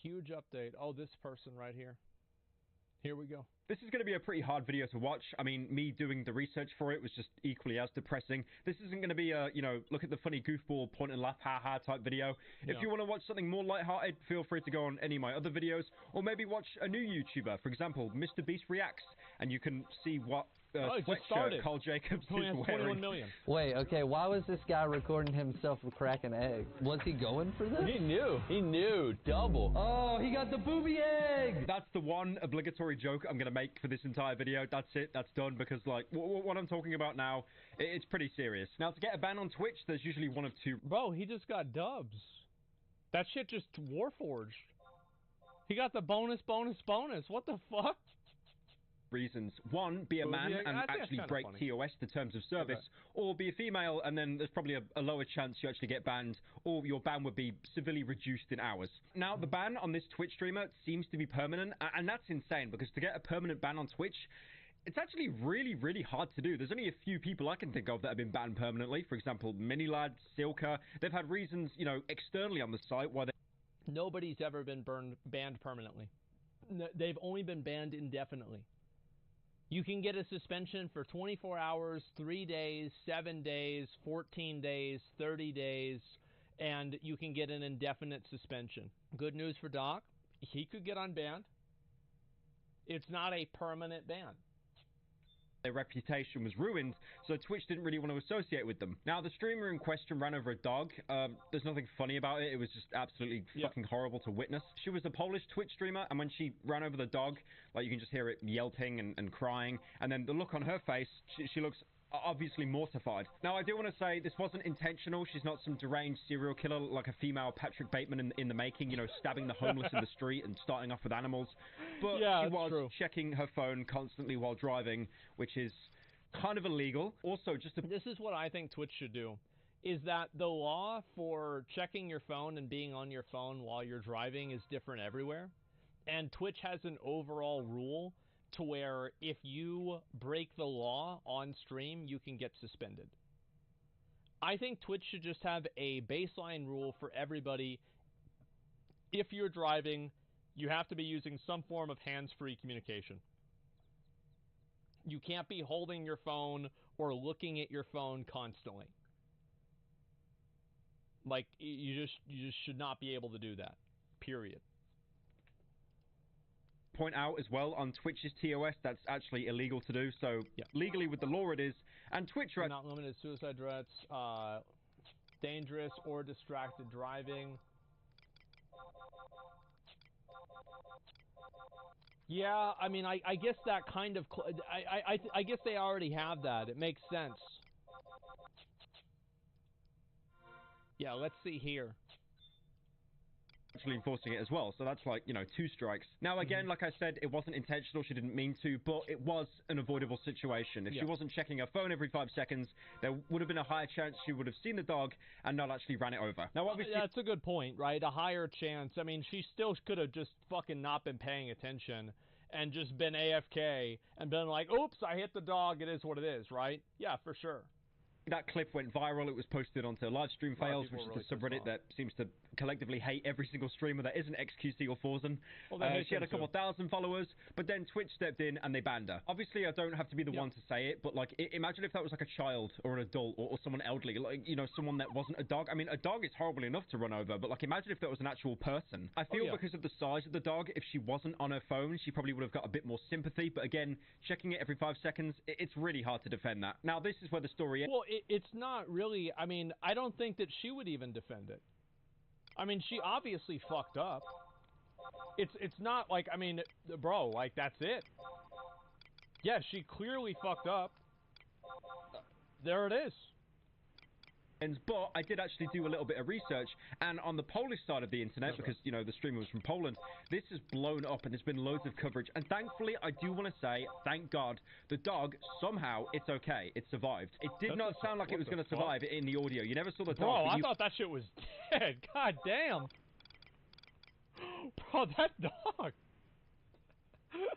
Huge update. Oh, this person right here. Here we go. This is going to be a pretty hard video to watch. I mean, me doing the research for it was just equally as depressing. This isn't going to be a, you know, look at the funny goofball, point and laugh, ha-ha type video. No. If you want to watch something more lighthearted, feel free to go on any of my other videos, or maybe watch a new YouTuber. For example, Mr. Beast Reacts, and you can see what sweatshirt Carl Jacobs is wearing. 21 million. Wait, okay, why was this guy recording himself cracking eggs? Was he going for this? He knew. He knew. Double. Oh, he got the booby egg! That's the one obligatory joke I'm going to make for this entire video. That's it. That's done, because, like, what I'm talking about now, it's pretty serious. Now, to get a ban on Twitch, there's usually one of two... Bro, he just got dubs. That shit just warforged. He got the bonus. What the fuck? Reasons. One, be a man and actually break TOS, the terms of service, or be a female, and then there's probably a lower chance you actually get banned, or your ban would be severely reduced in hours. Now, the ban on this Twitch streamer seems to be permanent, and that's insane, because to get a permanent ban on Twitch, it's actually really, really hard to do. There's only a few people I can think of that have been banned permanently. For example, Minilad, Silka. They've had reasons, you know, externally on the site why they... Nobody's ever been banned permanently. They've only been banned indefinitely. You can get a suspension for 24 hours, 3 days, 7 days, 14 days, 30 days, and you can get an indefinite suspension. Good news for Doc, he could get unbanned. It's not a permanent ban. Their reputation was ruined, so Twitch didn't really want to associate with them. Now, the streamer in question ran over a dog. There's nothing funny about it. It was just absolutely fucking horrible to witness. She was a Polish Twitch streamer, and when she ran over the dog, like, you can just hear it yelping and crying, and then the look on her face, she looks obviously mortified. Now, I do want to say this wasn't intentional. She's not some deranged serial killer like a female Patrick Bateman in the making, you know, stabbing the homeless in the street and starting off with animals. But she was checking her phone constantly while driving, which is kind of illegal. Also, this is what I think Twitch should do, is that the law for checking your phone and being on your phone while you're driving is different everywhere. And Twitch has an overall rule to where if you break the law on stream, you can get suspended. I think Twitch should just have a baseline rule for everybody. If you're driving, you have to be using some form of hands-free communication. You can't be holding your phone or looking at your phone constantly. Like, you just should not be able to do that. Period. Point out as well, on Twitch's TOS, that's actually illegal to do, so legally with the law it is, and Twitch... Not limited suicide threats, dangerous or distracted driving. Yeah, I mean, I guess that kind of... I guess they already have that. It makes sense. Yeah, let's see here. Actually enforcing it as well, so that's like, you know, 2 strikes. Now again, like I said, it wasn't intentional, she didn't mean to, but it was an avoidable situation. If she wasn't checking her phone every 5 seconds, there would have been a higher chance she would have seen the dog and not actually ran it over. Now obviously... That's a good point, right? A higher chance. I mean, she still could have just fucking not been paying attention and just been AFK and been like, oops, I hit the dog, it is what it is, right? Yeah, for sure. That clip went viral. It was posted onto Livestream Fails, which is the subreddit that seems to collectively hate every single streamer that isn't XQC or Forzen. Well, she had a couple thousand followers, but then Twitch stepped in and they banned her. Obviously, I don't have to be the one to say it, but like, imagine if that was like a child or an adult or someone elderly, like, you know, someone that wasn't a dog. I mean, a dog is horrible enough to run over, but like, imagine if that was an actual person. I feel because of the size of the dog, if she wasn't on her phone, she probably would have got a bit more sympathy. But again, checking it every 5 seconds, it's really hard to defend that. Now, this is where the story ends. Well, it's not really, I mean, I don't think that she would even defend it. I mean, she obviously fucked up. It's not like, I mean, bro, like, that's it. Yeah, she clearly fucked up. There it is. But I did actually do a little bit of research, and on the Polish side of the internet, because, you know, the streamer was from Poland, this has blown up and there's been loads of coverage. And thankfully, I do want to say, thank God, the dog, somehow, it's okay. It survived. It did not sound like it was going to survive in the audio. You never saw the dog. Bro, I thought that shit was dead. God damn. Bro, that dog.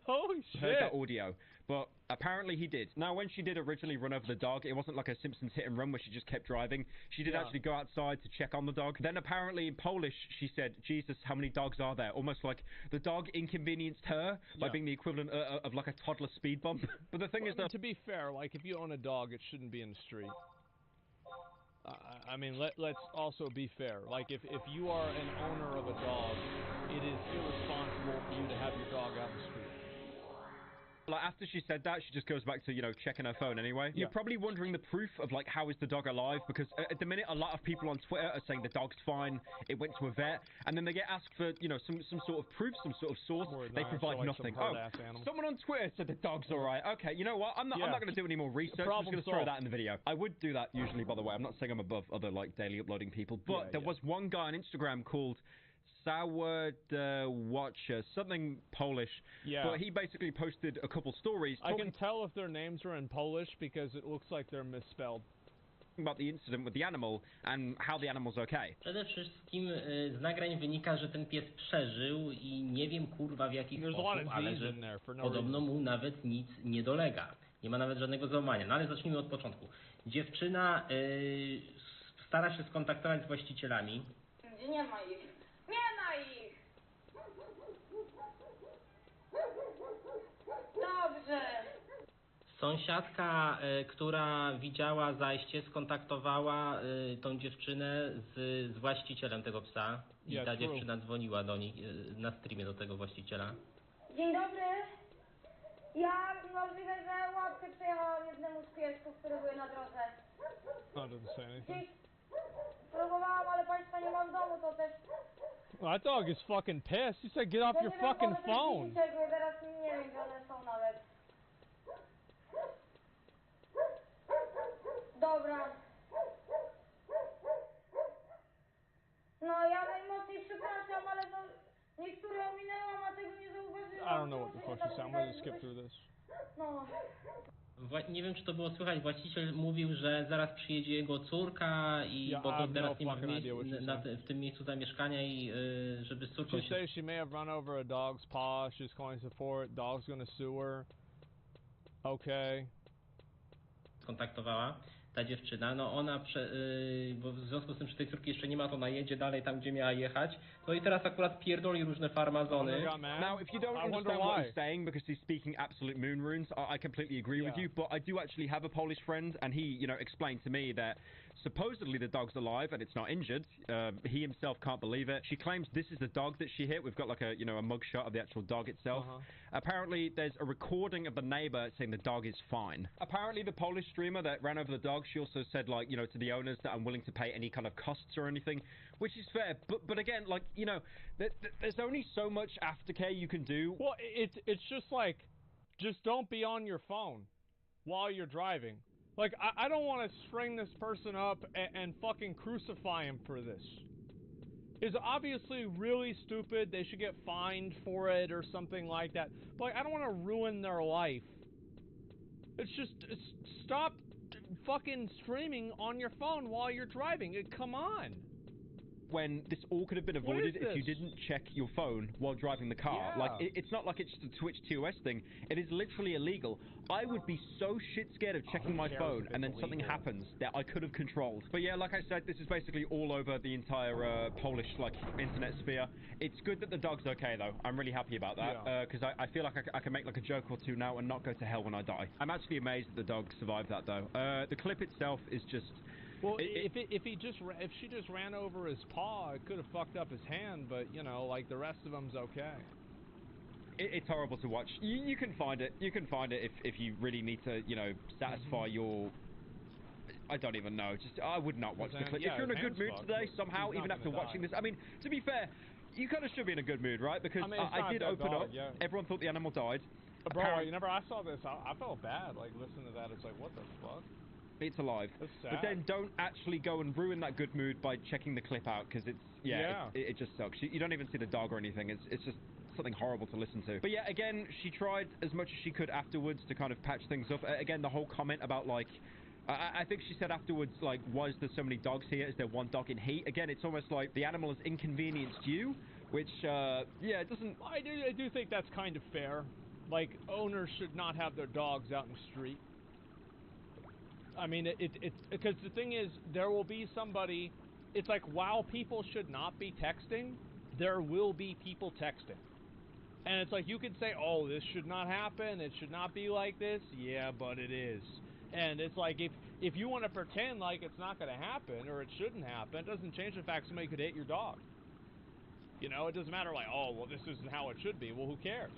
Holy shit. Heard that audio. but apparently he did. Now, when she did originally run over the dog, it wasn't like a Simpsons hit and run where she just kept driving. She did actually go outside to check on the dog. Then apparently in Polish, she said, Jesus, how many dogs are there? Almost like the dog inconvenienced her by being the equivalent of like a toddler speed bump. But the thing is that... To be fair, like, if you own a dog, it shouldn't be in the street. I mean, let's also be fair. Like, if you are an owner of a dog, it is irresponsible for you to have your dog out in the street. Like, after she said that, she just goes back to, you know, checking her phone anyway. You're probably wondering the proof of, like, how is the dog alive? Because at the minute, a lot of people on Twitter are saying the dog's fine, it went to a vet, and then they get asked for, you know, some sort of proof, some sort of source. They provide nothing. Oh, someone on Twitter said the dog's alright. Okay, you know what? I'm not going to do any more research. I'm just going to throw that in the video. I would do that usually, by the way. I'm not saying I'm above other, like, daily uploading people, but there was one guy on Instagram called Sour Watcher, something Polish. But he basically posted a couple stories. I can tell if their names are in Polish because it looks like they're misspelled. About the incident with the animal and how the animal's okay. Przede wszystkim z nagrań wynika, że ten pies przeżył i nie wiem kurwa w jaki sposób, ale że podobno mu nawet nic nie dolega. Nie ma nawet żadnego załamania. No ale zacznijmy od początku. Dziewczyna stara się skontaktować z właścicielami. Nie ma ich. Nie ma ich! Dobrze. Sąsiadka, która widziała zajście, skontaktowała tą dziewczynę z właścicielem tego psa. I ta dziewczyna dzwoniła do nich na streamie do tego właściciela. Dzień dobry. Ja możliwe, że łapkę przejechałam jednemu z piesków, które były na drodze. Gdzieś próbowałam, ale państwa nie ma w domu, to też... Well, that dog is fucking pissed. He said get off your fucking phone. Teraz nie wiem, gdzie one są nawet. Dobra. No, ja najmocniej przepraszam, ale no... Niektóre ominęłam, a tego nie zauważyłam. I don't know what the fuck you sound. I'm gonna skip through this. No. Nie wiem, czy to było słychać. Właściciel mówił, że zaraz przyjedzie jego córka i bo to teraz nie ma w tym miejscu zamieszkania i żeby z córką She says she may have run over a dog's paw. She's calling support. Dog's gonna sue her. Okay. Kontaktowała ta dziewczyna. No ona, bo w związku z tym, że tej córki jeszcze nie ma, to ona jedzie dalej tam, gdzie miała jechać. No i teraz akurat pierdoli różne farmazony. Now, if you don't understand what he's saying, because he's speaking absolute moon runes, I completely agree with you, but I do actually have a Polish friend, and he, you know, explained to me that supposedly the dog's alive and it's not injured. He himself can't believe it. She claims this is the dog that she hit. We've got like a, you know, a mugshot of the actual dog itself. Apparently, there's a recording of the neighbor saying the dog is fine. Apparently, the Polish streamer that ran over the dog, she also said, like, you know, to the owners that I'm willing to pay any kind of costs or anything, which is fair. But again, like, you know, there's only so much aftercare you can do. Well, it's just like, just don't be on your phone while you're driving. Like, I don't want to string this person up and fucking crucify him for this. It's obviously really stupid. They should get fined for it or something like that. But like, I don't want to ruin their life. Stop fucking streaming on your phone while you're driving. Come on. When this all could have been avoided if you didn't check your phone while driving the car. Like, it's not like it's just a Twitch TOS thing. It is literally illegal. I would be so shit scared of checking my phone and then something happens that I could have controlled. But yeah, like I said, this is basically all over the entire Polish, like, internet sphere. It's good that the dog's okay, though. I'm really happy about that. Because I feel like I can make, like, a joke or two now and not go to hell when I die. I'm actually amazed that the dog survived that, though. The clip itself is just... Well, if she just ran over his paw, it could have fucked up his hand, but, you know, like, the rest of him's okay. It's horrible to watch. You can find it. You can find it if you really need to, you know, satisfy your... I don't even know. Just I would not watch the clip. If you're in a good mood today, somehow, even after watching this... I mean, to be fair, you kind of should be in a good mood, right? Because I did open up. Everyone thought the animal died. Bro, I saw this, I felt bad, like, listening to that. It's like, what the fuck? It's alive. But then don't actually go and ruin that good mood by checking the clip out, because it's, it just sucks. You don't even see the dog or anything. It's just something horrible to listen to. But yeah, again, she tried as much as she could afterwards to kind of patch things up. Again, the whole comment about, like, I think she said afterwards, like, why is there so many dogs here? Is there one dog in heat? Again, it's almost like the animal has inconvenienced you, which, yeah, it doesn't... I do think that's kind of fair. Like, owners should not have their dogs out in the street. I mean, because the thing is, there will be somebody, it's like, while people should not be texting, there will be people texting. And it's like, you could say, oh, this should not happen, it should not be like this. Yeah, but it is. And it's like, if you want to pretend like it's not going to happen, or it shouldn't happen, it doesn't change the fact somebody could hit your dog. You know, it doesn't matter like, oh, well, this isn't how it should be. Well, who cares?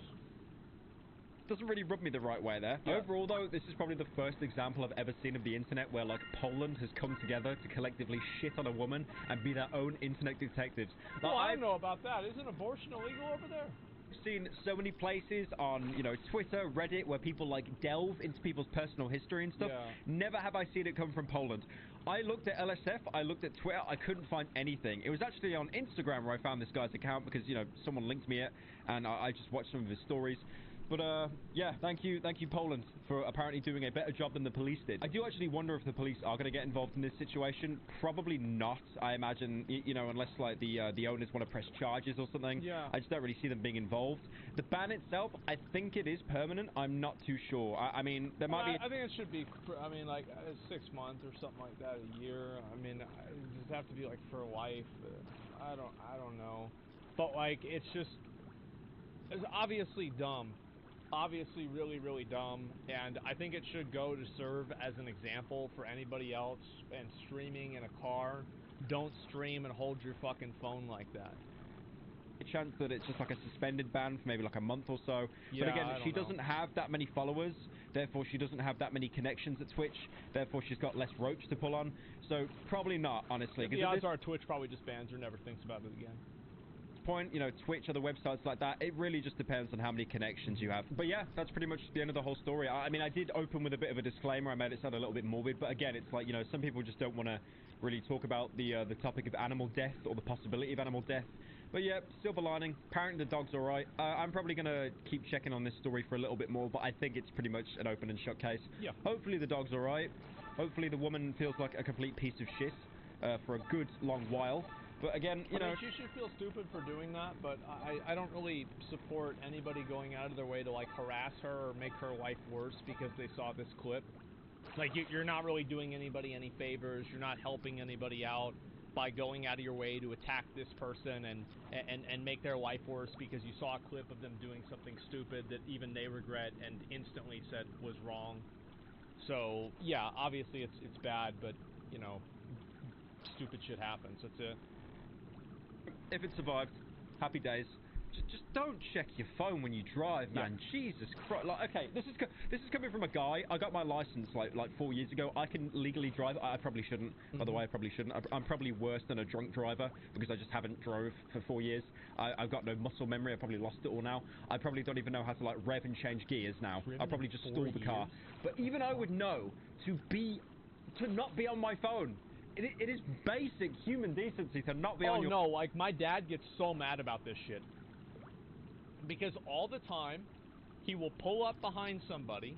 Doesn't really rub me the right way there. Yeah. Overall, though, this is probably the first example I've ever seen of the internet where, like, Poland has come together to collectively shit on a woman and be their own internet detectives. Like, well, I don't know about that. Isn't abortion illegal over there? I've seen so many places on, you know, Twitter, Reddit, where people, like, delve into people's personal history and stuff. Yeah. Never have I seen it come from Poland. I looked at LSF, I looked at Twitter, I couldn't find anything. It was actually on Instagram where I found this guy's account because, you know, someone linked me it, and I just watched some of his stories. But, yeah, thank you, Poland, for apparently doing a better job than the police did. I do actually wonder if the police are going to get involved in this situation. Probably not, I imagine, you know, unless, like, the owners want to press charges or something. Yeah. I just don't really see them being involved. The ban itself, I think it is permanent. I'm not too sure. I mean, there might be... I think it should be, I mean, like, 6 months or something like that, a year. I mean, it does have to be, like, for life. I don't know. But, like, it's obviously dumb. Obviously really, really dumb, and I think it should go to serve as an example for anybody else. And streaming in a car, don't stream and hold your fucking phone like that. A chance that it's just like a suspended ban for maybe like a month or so. Yeah, but again, she doesn't have that many followers, therefore she doesn't have that many connections at Twitch, therefore she's got less roach to pull on. So probably not, honestly. The odds are Twitch probably just bans her, never thinks about it again. Point, you know, Twitch, other websites like that, it really just depends on how many connections you have. But yeah, that's pretty much the end of the whole story. I mean, I did open with a bit of a disclaimer. I made it sound a little bit morbid, but again, it's like, you know, some people just don't want to really talk about the topic of animal death or the possibility of animal death. But yeah, silver lining, apparently the dog's alright. I'm probably going to keep checking on this story for a little bit more, but I think it's pretty much an open and shut case. Yeah. Hopefully the dog's alright. Hopefully the woman feels like a complete piece of shit for a good long while. But again, you know... she should feel stupid for doing that, but I don't really support anybody going out of their way to, like, harass her or make her life worse because they saw this clip. Like, you're not really doing anybody any favors, you're not helping anybody out by going out of your way to attack this person and make their life worse because you saw a clip of them doing something stupid that even they regret and instantly said was wrong. So, yeah, obviously it's bad, but, you know, stupid shit happens, that's it. If it survived, happy days. Just don't check your phone when you drive, man. Yeah. Jesus Christ. Like, okay, this is coming from a guy. I got my license like 4 years ago. I can legally drive. I probably shouldn't. By the way, I probably shouldn't. I'm probably worse than a drunk driver because I just haven't drove for 4 years. I've got no muscle memory. I probably lost it all now. I probably don't even know how to like rev and change gears now. I'll probably just stall the car. But even I would know to not be on my phone. It is basic human decency to not be on your... Oh, no, like, my dad gets so mad about this shit. Because all the time, he will pull up behind somebody,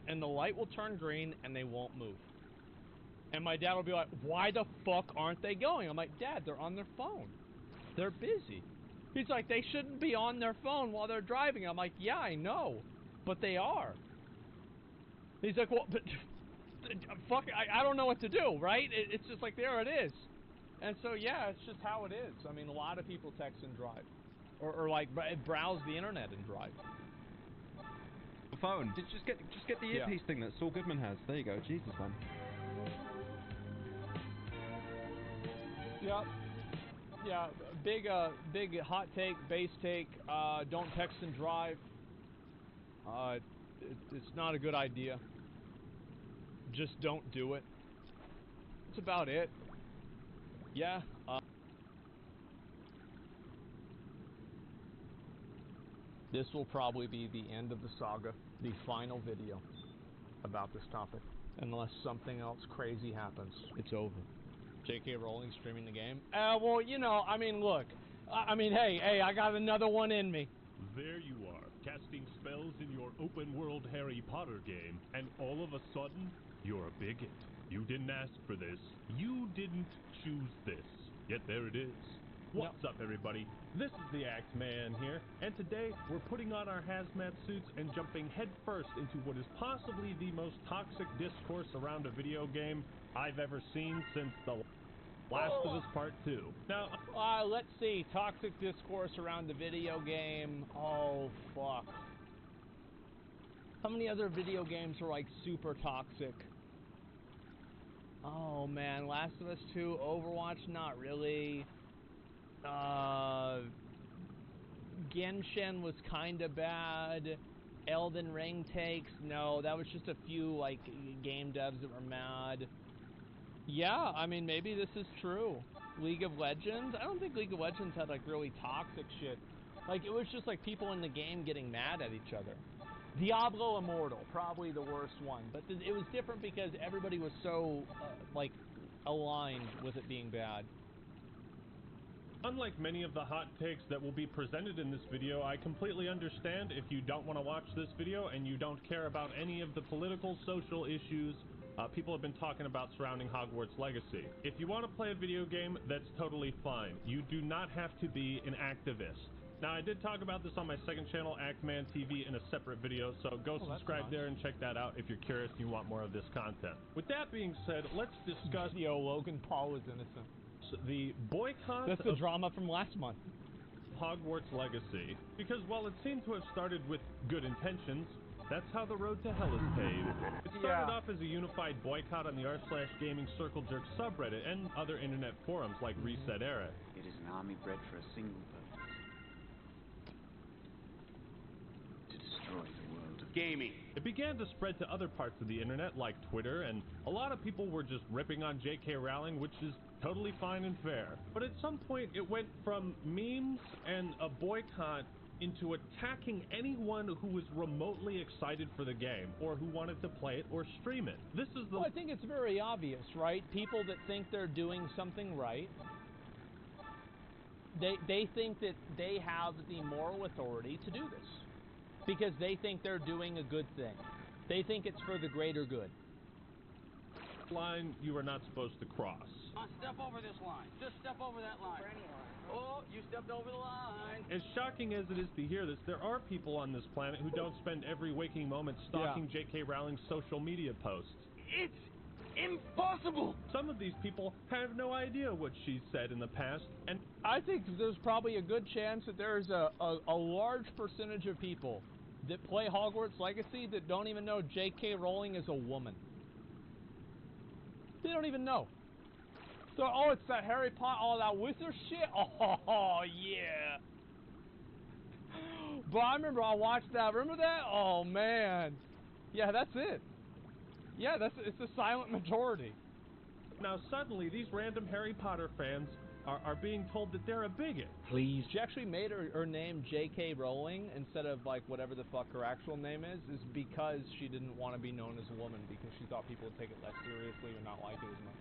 and the light will turn green, and they won't move. And my dad will be like, why the fuck aren't they going? I'm like, Dad, they're on their phone. They're busy. He's like, they shouldn't be on their phone while they're driving. I'm like, yeah, I know, but they are. He's like, well, but... fuck, I don't know what to do, right? It's just like, there it is. And so, yeah, it's just how it is. I mean, a lot of people text and drive. Or like, browse the internet and drive. Phone. Just get the earpiece thing that Saul Goodman has. There you go. Jesus, man. Yeah. Yeah, big hot take, base take, don't text and drive. It's not a good idea. Just don't do it. That's about it. Yeah. This will probably be the end of the saga, the final video about this topic. Unless something else crazy happens, it's over. J.K. Rowling streaming the game? Well, you know, I mean, look. I mean, hey, I got another one in me. There you are, casting spells in your open-world Harry Potter game, and all of a sudden, you're a bigot. You didn't ask for this. You didn't choose this. Yet there it is. What's up, everybody? This is the Act Man here, and today we're putting on our hazmat suits and jumping headfirst into what is possibly the most toxic discourse around a video game I've ever seen since The Last of Us Part 2. Now, let's see. Toxic discourse around the video game. Oh, fuck. How many other video games are, like, super toxic? Oh, man. Last of Us 2, Overwatch, not really. Genshin was kinda bad. Elden Ring takes, no, that was just a few, like, game devs that were mad. Yeah, I mean, maybe this is true. League of Legends? I don't think League of Legends had, like, really toxic shit. Like, it was just, like, people in the game getting mad at each other. Diablo Immortal, probably the worst one. But it was different because everybody was so, like, aligned with it being bad. Unlike many of the hot takes that will be presented in this video, I completely understand if you don't want to watch this video and you don't care about any of the political, social issues people have been talking about surrounding Hogwarts Legacy. If you want to play a video game, that's totally fine. You do not have to be an activist. Now, I did talk about this on my second channel, Actman TV, in a separate video, so go subscribe there and check that out if you're curious and you want more of this content. With that being said, let's discuss... Yo, Logan Paul is innocent. The boycott That's the drama from last month. Hogwarts Legacy. Because while it seemed to have started with good intentions, that's how the road to hell is paved. It started off as a unified boycott on the r/gaming Circle Jerk subreddit and other internet forums like Reset Era. It is an army bred for a single purpose. To destroy the world of gaming. It began to spread to other parts of the internet like Twitter, and a lot of people were just ripping on J.K. Rowling, which is totally fine and fair. But at some point it went from memes and a boycott into attacking anyone who was remotely excited for the game or who wanted to play it or stream it. This is the... Well, I think it's very obvious, right? People that think they're doing something right, they think that they have the moral authority to do this because they think they're doing a good thing. They think it's for the greater good. Line you are not supposed to cross. Step over this line. Just step over that line. Oh, you stepped over the line. As shocking as it is to hear this, there are people on this planet who don't spend every waking moment stalking J.K. Rowling's social media posts. It's impossible! Some of these people have no idea what she's said in the past, and I think there's probably a good chance that there's a large percentage of people that play Hogwarts Legacy that don't even know J.K. Rowling is a woman. They don't even know. So, oh, it's that Harry Potter, all that wizard shit? Oh, yeah. But I remember I watched that. Remember that? Oh, man. Yeah, that's it. Yeah, it's a silent majority. Now, suddenly, these random Harry Potter fans are being told that they're a bigot. Please. She actually made her name J.K. Rowling instead of, like, whatever the fuck her actual name is because she didn't want to be known as a woman because she thought people would take it less seriously or not like it as much.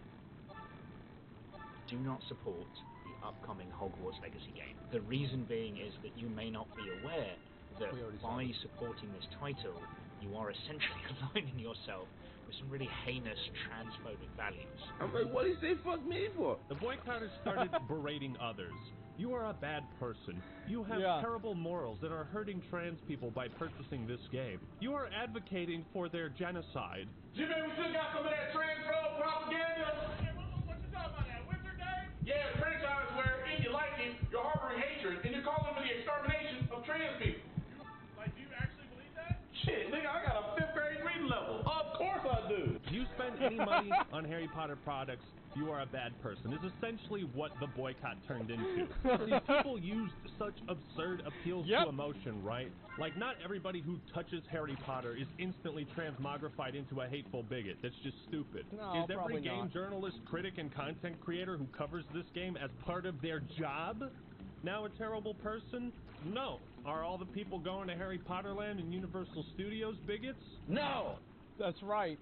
Do not support the upcoming Hogwarts Legacy game. The reason being is that you may not be aware that by supporting this title, you are essentially aligning yourself with some really heinous transphobic values. I'm like, what do you say fuck me for? The boycotters started berating others. You are a bad person. You have terrible morals and are hurting trans people by purchasing this game. You are advocating for their genocide. Jimmy, we still got some of that transphobe propaganda. What you talking about that wizard game? Yeah, the franchise where if you like it, you're harboring hatred and you're calling for the extermination of trans people. Do you actually believe that? Shit, nigga, I got a 5th grade reading level. Of course I do. If you spend any money on Harry Potter products, you are a bad person, is essentially what the boycott turned into. See, people used such absurd appeals to emotion, right? Like, not everybody who touches Harry Potter is instantly transmogrified into a hateful bigot. That's just stupid. No, is every game journalist, critic, and content creator who covers this game as part of their job now a terrible person? No. Are all the people going to Harry Potter Land and Universal Studios bigots? No! That's right.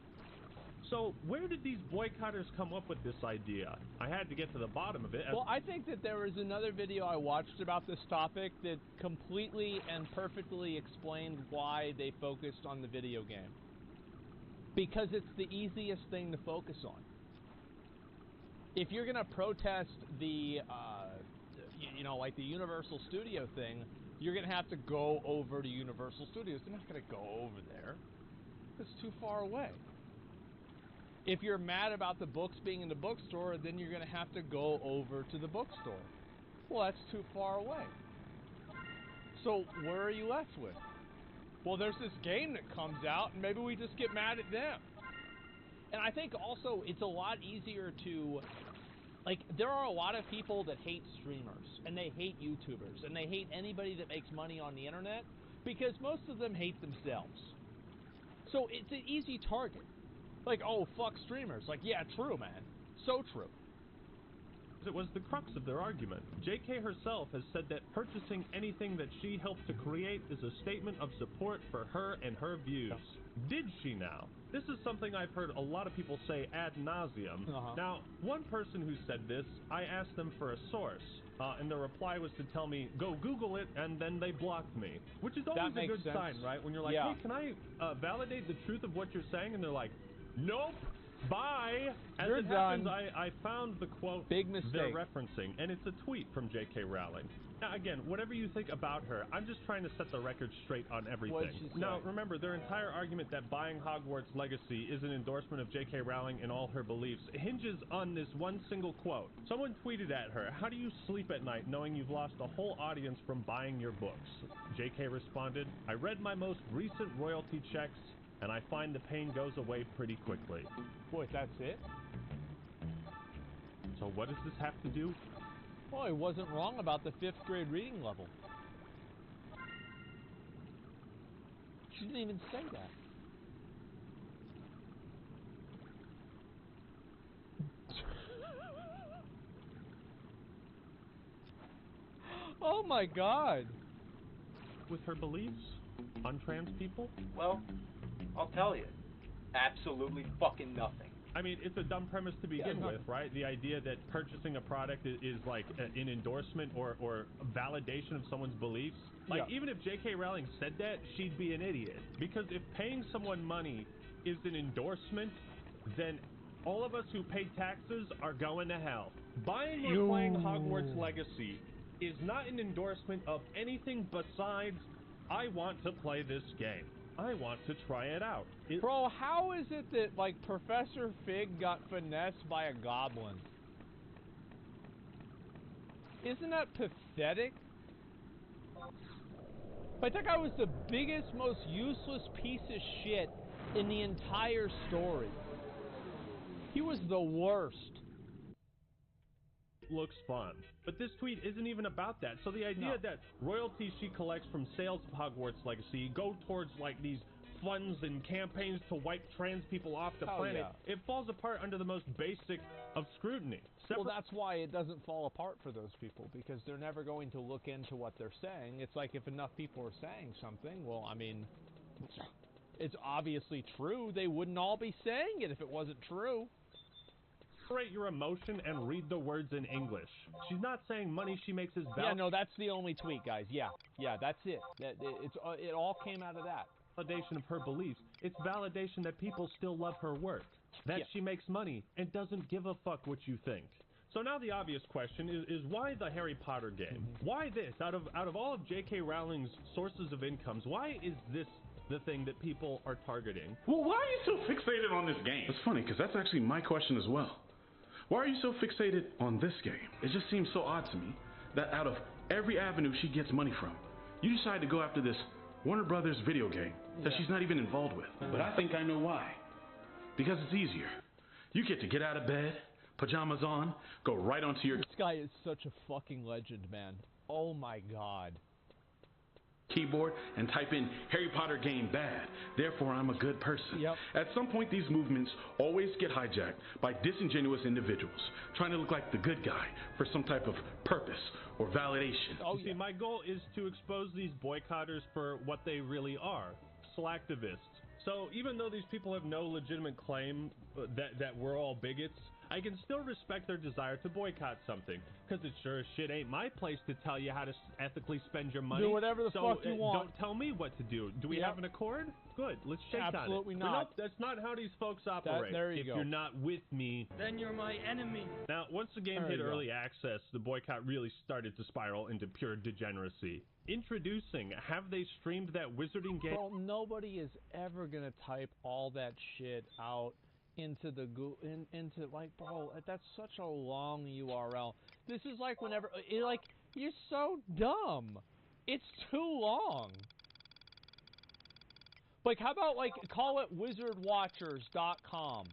So, where did these boycotters come up with this idea? I had to get to the bottom of it. Well, I think that there was another video I watched about this topic that completely and perfectly explained why they focused on the video game. Because it's the easiest thing to focus on. If you're going to protest the, you know, like the Universal Studio thing, you're going to have to go over to Universal Studios. They're not going to go over there. It's too far away. If you're mad about the books being in the bookstore, then you're going to have to go over to the bookstore. Well, that's too far away. So where are you left with? Well, there's this game that comes out, and maybe we just get mad at them. And I think also it's a lot easier to, like, there are a lot of people that hate streamers, and they hate YouTubers, and they hate anybody that makes money on the internet, because most of them hate themselves. So it's an easy target. Like, oh, fuck streamers. Like, yeah, true, man. So true. It was the crux of their argument. JK herself has said that purchasing anything that she helped to create is a statement of support for her and her views. Did she now? This is something I've heard a lot of people say ad nauseum. Now, one person who said this, I asked them for a source, and the reply was to tell me, go Google it, and then they blocked me. Which is always a good sign, right? When you're like, hey, can I validate the truth of what you're saying? And they're like, nope. Bye! As You're it done. happens, I found the quote Big mistake they're referencing, and it's a tweet from J.K. Rowling. Now, again, whatever you think about her, I'm just trying to set the record straight on everything. Now, remember, their entire argument that buying Hogwarts Legacy is an endorsement of J.K. Rowling and all her beliefs hinges on this one single quote. Someone tweeted at her, how do you sleep at night knowing you've lost a whole audience from buying your books? J.K. responded, I read my most recent royalty checks, and I find the pain goes away pretty quickly. Boy, that's it? So what does this have to do? Well, he wasn't wrong about the 5th grade reading level. She didn't even say that. Oh my god! With her beliefs on trans people? Well, I'll tell you. Absolutely fucking nothing. I mean, it's a dumb premise to begin with, right? The idea that purchasing a product is like an endorsement or validation of someone's beliefs. Like, even if J.K. Rowling said that, she'd be an idiot. Because if paying someone money is an endorsement, then all of us who pay taxes are going to hell. Buying or playing Hogwarts Legacy is not an endorsement of anything besides, I want to play this game. I want to try it out. Bro, how is it that, like, Professor Fig got finessed by a goblin? Isn't that pathetic? Like, that guy was the biggest, most useless piece of shit in the entire story. He was the worst. Looks fun. But this tweet isn't even about that. So the idea that royalties she collects from sales of Hogwarts Legacy go towards, like, these funds and campaigns to wipe trans people off the planet, it falls apart under the most basic of scrutiny. Well, that's why it doesn't fall apart for those people, because they're never going to look into what they're saying. It's like if enough people are saying something, well, I mean, it's obviously true. They wouldn't all be saying it if it wasn't true. Separate your emotion and read the words in English. She's not saying money she makes is valid. Yeah, no, that's the only tweet, guys. Yeah, that's it. It all came out of that. Validation of her beliefs. It's validation that people still love her work. That she makes money and doesn't give a fuck what you think. So now the obvious question is why the Harry Potter game? Why this? Out of all of J.K. Rowling's sources of incomes, why is this the thing that people are targeting? Well, why are you so fixated on this game? It's funny, because that's actually my question as well. Why are you so fixated on this game? It just seems so odd to me that out of every avenue she gets money from, you decide to go after this Warner Brothers video game that she's not even involved with. But I think I know why. Because it's easier. You get to get out of bed, pajamas on, go right onto your... This guy is such a fucking legend, man. Oh my god. Keyboard and type in Harry Potter game bad, therefore I'm a good person. At some point these movements always get hijacked by disingenuous individuals trying to look like the good guy for some type of purpose or validation. You see, my goal is to expose these boycotters for what they really are, activists. So even though these people have no legitimate claim that we're all bigots, I can still respect their desire to boycott something, because it sure as shit ain't my place to tell you how to ethically spend your money. Do whatever the fuck you want. Don't tell me what to do. Do we have an accord? Good, let's shake on it. Absolutely not. Nope, that's not how these folks operate. There you go. If you're not with me, then you're my enemy. Now, once the game hit early access, the boycott really started to spiral into pure degeneracy. Introducing, have they streamed that wizarding game? Well, nobody is ever gonna type all that shit out into the into like, bro, that's such a long URL. This is like whenever, you're so dumb. It's too long. Like, how about, like, call it wizardwatchers.com?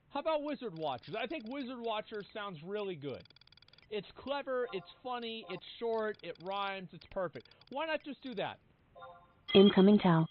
How about Wizard Watchers? I think Wizard Watchers sounds really good. It's clever, it's funny, it's short, it rhymes, it's perfect. Why not just do that? Incoming Tau.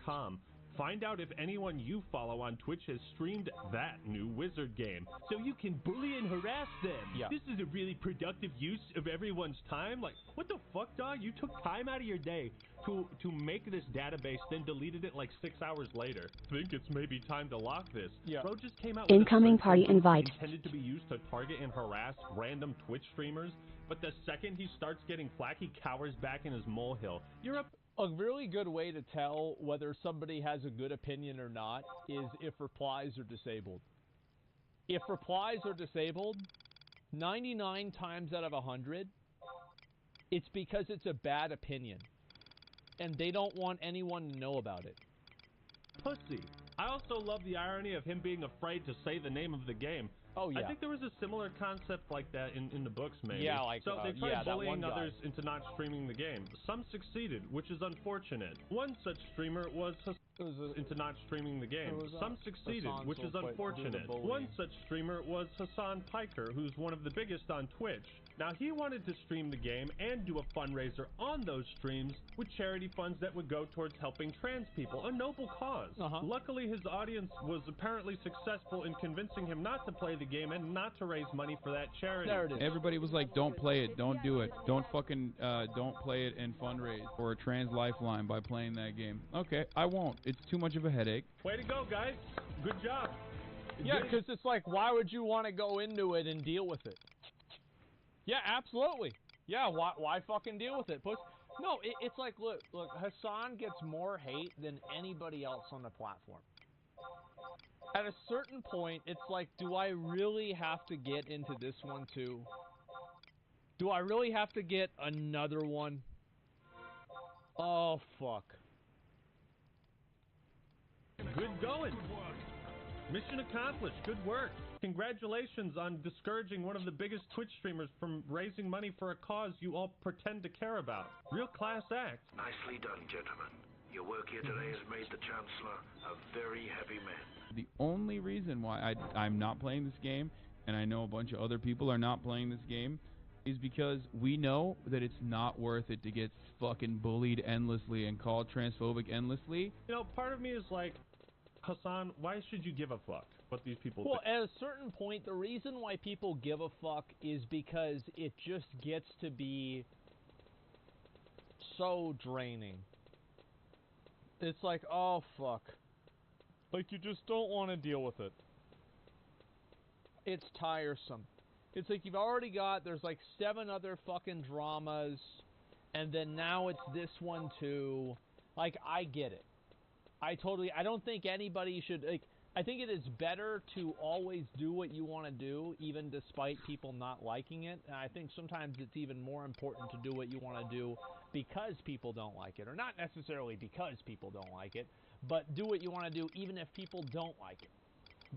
.com. Find out if anyone you follow on Twitch has streamed that new wizard game, so you can bully and harass them. Yeah. This is a really productive use of everyone's time. Like, what the fuck, dog? You took time out of your day to make this database, then deleted it like 6 hours later. Think it's maybe time to lock this. Yeah. Bro just came out with Incoming party invite. intended to be used to target and harass random Twitch streamers, but the second he starts getting flack, he cowers back in his molehill. You're a really good way to tell whether somebody has a good opinion or not is if replies are disabled. If replies are disabled, 99 times out of 100, it's because it's a bad opinion. And they don't want anyone to know about it. Pussy. I also love the irony of him being afraid to say the name of the game. Oh, yeah. I think there was a similar concept like that in the books, maybe. Yeah, like, so they tried bullying that one guy. others into not streaming the game. Some succeeded, which is unfortunate. One such streamer was into not streaming the game. Some succeeded, which is unfortunate. One such streamer was Hassan Piker, who's one of the biggest on Twitch. Now, he wanted to stream the game and do a fundraiser on those streams with charity funds that would go towards helping trans people, a noble cause. Luckily, his audience was apparently successful in convincing him not to play the game and not to raise money for that charity. There it is. Everybody was like, don't play it, don't do it, don't fucking, don't play it and fundraise for a trans lifeline by playing that game. Okay, I won't. It's too much of a headache. Way to go, guys. Good job. Yeah, because it's like, why would you want to go into it and deal with it? Yeah, absolutely. Yeah, why fucking deal with it? No, it's like, look, Hassan gets more hate than anybody else on the platform. At a certain point, it's like, do I really have to get into this one too? Do I really have to get another one? Oh, fuck. Good going. Mission accomplished. Good work. Congratulations on discouraging one of the biggest Twitch streamers from raising money for a cause you all pretend to care about. Real class act. Nicely done, gentlemen. Your work here today has made the Chancellor a very heavy man. The only reason why I'm not playing this game, and I know a bunch of other people are not playing this game, is because we know that it's not worth it to get fucking bullied endlessly and called transphobic endlessly. You know, part of me is like, Hassan, why should you give a fuck what these people think? Well, at a certain point, the reason why people give a fuck is because it just gets to be so draining. It's like, oh, fuck. Like, you just don't want to deal with it. It's tiresome. It's like you've already got, there's like 7 other fucking dramas, and then now it's this one too. Like, I get it. I don't think anybody should, like, I think it is better to always do what you want to do, even despite people not liking it. And I think sometimes it's even more important to do what you want to do because people don't like it. Or not necessarily because people don't like it, but do what you want to do even if people don't like it.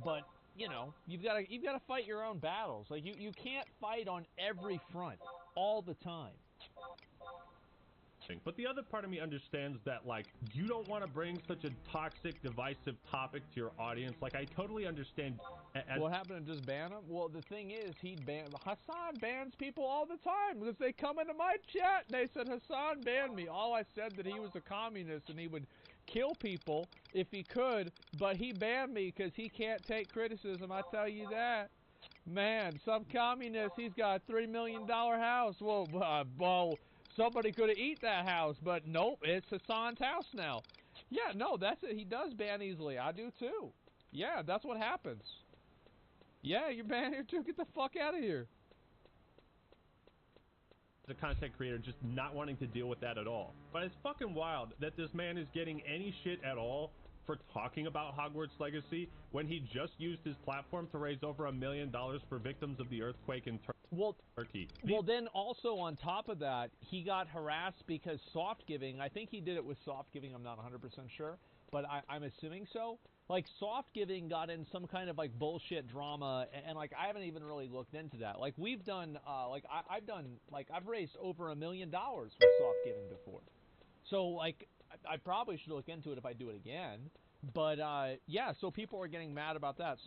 But, you know, you've got to fight your own battles. Like, you can't fight on every front all the time. But the other part of me understands that, like, you don't want to bring such a toxic, divisive topic to your audience. Like, I totally understand. What happened to just ban him? Well, the thing is, Hassan bans people all the time because they come into my chat and they said, Hassan banned me. All I said that he was a communist and he would kill people if he could, but he banned me because he can't take criticism, I tell you that. Man, some communist, he's got a $3 million house. Well, somebody could have eaten that house, but nope, it's Hassan's house now. Yeah, no, that's it. He does ban easily. I do too. Yeah, that's what happens. Yeah, you're banned here too. Get the fuck out of here. The content creator just not wanting to deal with that at all. But it's fucking wild that this man is getting any shit at all for talking about Hogwarts Legacy when he just used his platform to raise over $1 million for victims of the earthquake in Turkey. Well, then also on top of that, he got harassed because soft giving, I think he did it with soft giving, I'm not 100% sure, but I'm assuming so. Like, soft giving got in some kind of, like, bullshit drama, and like, I haven't even really looked into that. Like, we've done, I've raised over $1 million with soft giving before. So, like, I probably should look into it if I do it again. But, yeah, so people are getting mad about that.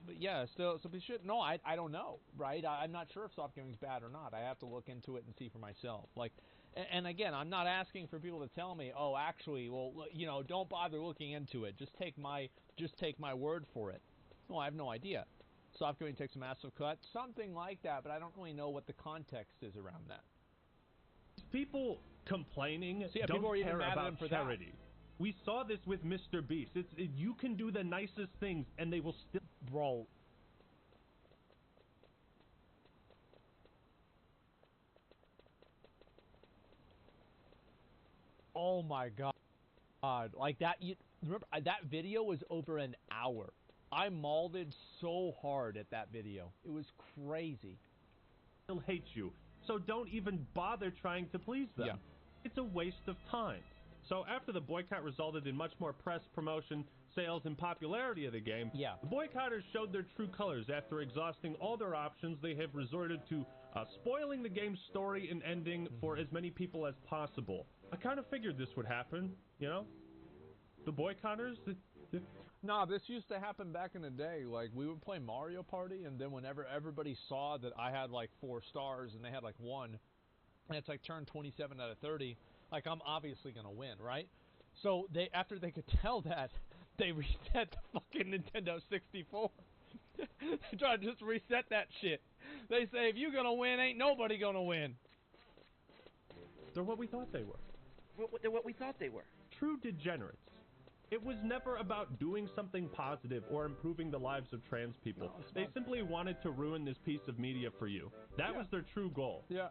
But yeah, so we should, no, I don't know, right? I'm not sure if soft giving is bad or not. I have to look into it and see for myself. Like, and again, I'm not asking for people to tell me, oh, actually, well, you know, don't bother looking into it. Just take my word for it. No, I have no idea. Soft giving takes a massive cut, something like that, but I don't really know what the context is around that. People complaining don't people are even care mad at about him for charity. That. We saw this with Mr. Beast. You can do the nicest things, and they will still... Bro. Oh my god. Like that, remember, that video was over an hour. I mauled so hard at that video. It was crazy. They'll hate you, so don't even bother trying to please them. Yeah. It's a waste of time. So after the boycott resulted in much more press, promotion, sales, and popularity of the game, yeah, the boycotters showed their true colors. After exhausting all their options, they have resorted to spoiling the game's story and ending for as many people as possible. I kind of figured this would happen, you know? The boycotters... Nah, this used to happen back in the day. Like, we would play Mario Party, and then whenever everybody saw that I had, like, 4 stars, and they had, like, 1, and it's, like, turned 27 out of 30, like, I'm obviously gonna win, right? So, after they could tell that, they reset the fucking Nintendo 64. They try to just reset that shit. They say, if you're gonna win, ain't nobody gonna win. They're what we thought they were. They're what we thought they were. True degenerates. It was never about doing something positive or improving the lives of trans people. No, they simply wanted to ruin this piece of media for you. That was their true goal. Yeah.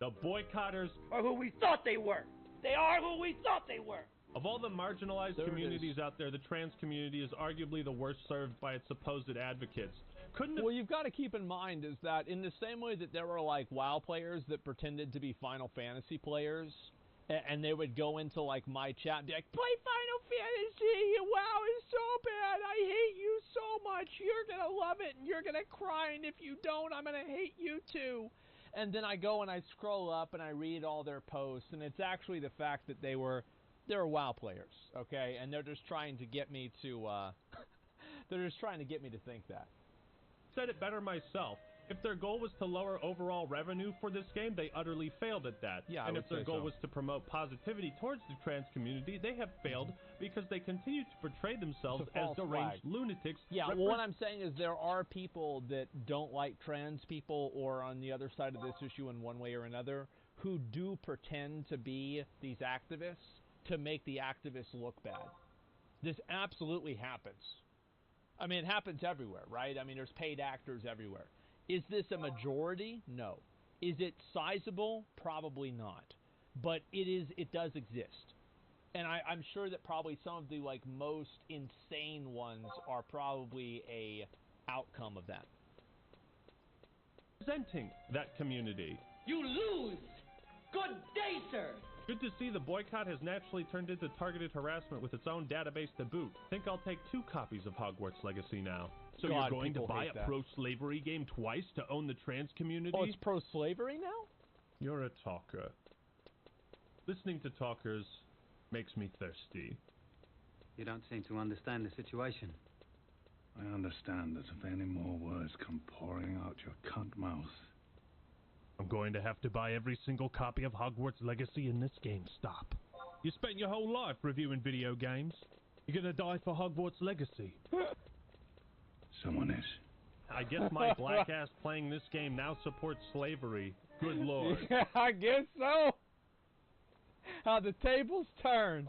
The boycotters are who we thought they were. They are who we thought they were. Of all the marginalized communities out there, the trans community is arguably the worst served by its supposed advocates. Well, you've got to keep in mind is that in the same way that there were like WoW players that pretended to be Final Fantasy players, and they would go into like my chat and be like, play Final Fantasy, WoW is so bad, I hate you so much, you're gonna love it, and you're gonna cry, and if you don't, I'm gonna hate you too. And then I go and I scroll up and I read all their posts, and it's actually the fact that they were WoW players, okay, and they're just trying to get me to, think that. Said it better myself. If their goal was to lower overall revenue for this game, they utterly failed at that. Yeah, and if their goal was to promote positivity towards the trans community, they have failed because they continue to portray themselves as deranged lunatics. Yeah, well, what I'm saying is there are people that don't like trans people or on the other side of this issue in one way or another who do pretend to be these activists to make the activists look bad. This absolutely happens. I mean, it happens everywhere, right? I mean, there's paid actors everywhere. Is this a majority? No. Is it sizable? Probably not. But it does exist. And I'm sure that probably some of the like most insane ones are probably a outcome of that. Presenting that community. You lose! Good day, sir! Good to see the boycott has naturally turned into targeted harassment with its own database to boot. Think I'll take 2 copies of Hogwarts Legacy now. So you're going to buy a pro-slavery game twice to own the trans community? Oh, it's pro-slavery now? You're a talker. Listening to talkers makes me thirsty. You don't seem to understand the situation. I understand that if any more words come pouring out your cunt mouth, I'm going to have to buy every single copy of Hogwarts Legacy in this GameStop. You spent your whole life reviewing video games. You're gonna die for Hogwarts Legacy. Someone is. I guess my black ass playing this game now supports slavery. Good lord. Yeah, I guess so. How the tables turn.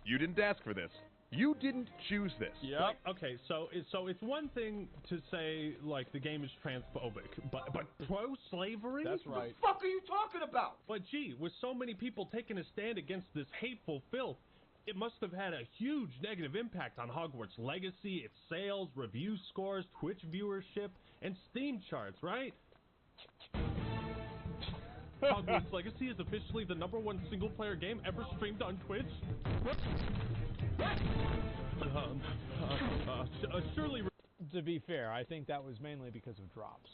You didn't ask for this. You didn't choose this. Yeah. Like, okay, so it's one thing to say like the game is transphobic, but pro-slavery? That's right. What the fuck are you talking about? But gee, with so many people taking a stand against this hateful filth, it must have had a huge negative impact on Hogwarts Legacy, its sales, review scores, Twitch viewership, and Steam charts, right? Hogwarts Legacy is officially the #1 single-player game ever streamed on Twitch. Surely. To be fair, I think that was mainly because of drops.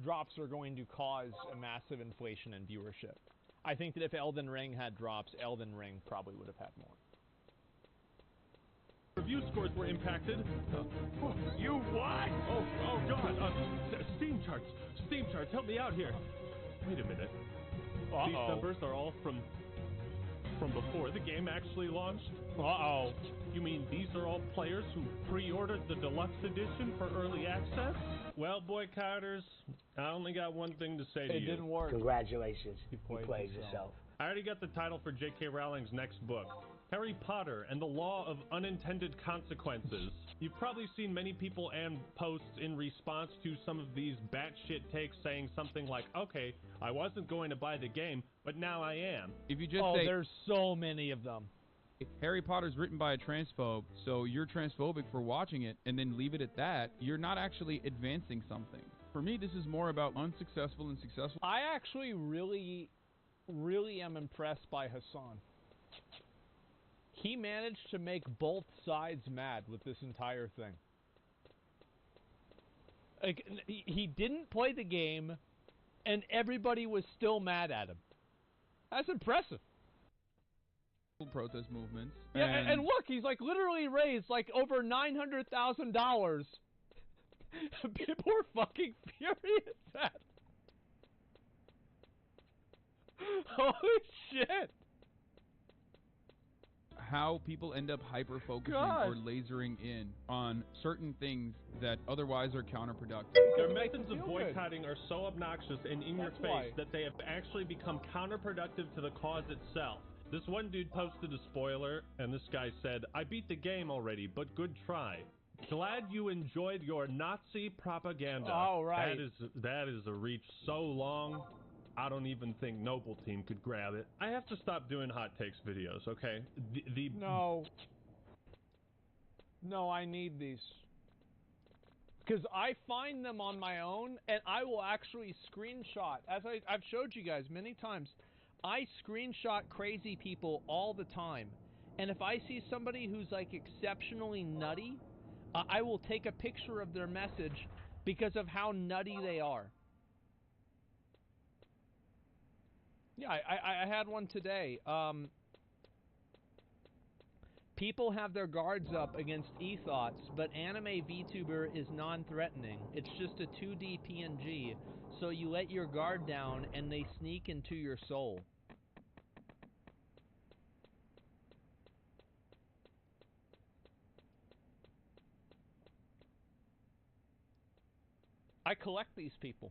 Drops are going to cause a massive inflation in viewership. I think that if Elden Ring had drops, Elden Ring probably would have had more. Review scores were impacted. You what? Oh God! Steam charts, help me out here. Wait a minute. These numbers are all from before the game actually launched? You mean these are all players who pre-ordered the deluxe edition for early access? Well, boycotters, I only got one thing to say to you. It didn't work. Congratulations. You played yourself. I already got the title for J.K. Rowling's next book, Harry Potter and the Law of Unintended Consequences. You've probably seen many people and posts in response to some of these batshit takes saying something like, okay, I wasn't going to buy the game, but now I am. If you just say, there's so many of them. Harry Potter's written by a transphobe, so you're transphobic for watching it, and then leave it at that, you're not actually advancing something. For me, this is more about unsuccessful and successful. I actually really am impressed by Hassan. He managed to make both sides mad with this entire thing. Like, he didn't play the game, and everybody was still mad at him. That's impressive. Protest movements. Yeah, and look, he's like literally raised like over $900,000. People are fucking furious at him. Holy shit. How people end up hyper-focusing or lasering in on certain things that otherwise are counterproductive. Their methods of boycotting are so obnoxious and in your face that they have actually become counterproductive to the cause itself. This one dude posted a spoiler, and this guy said, I beat the game already, but good try. Glad you enjoyed your Nazi propaganda. Oh, right. That is a reach so long, I don't even think Noble Team could grab it. I have to stop doing hot takes videos, okay? No, I need these. Because I find them on my own, and I will actually screenshot. As I've showed you guys many times, I screenshot crazy people all the time. And if I see somebody who's like exceptionally nutty, I will take a picture of their message because of how nutty they are. Yeah, I had one today. People have their guards up against e-thoughts, but anime VTuber is non-threatening. It's just a 2D PNG, so you let your guard down and they sneak into your soul. I collect these people.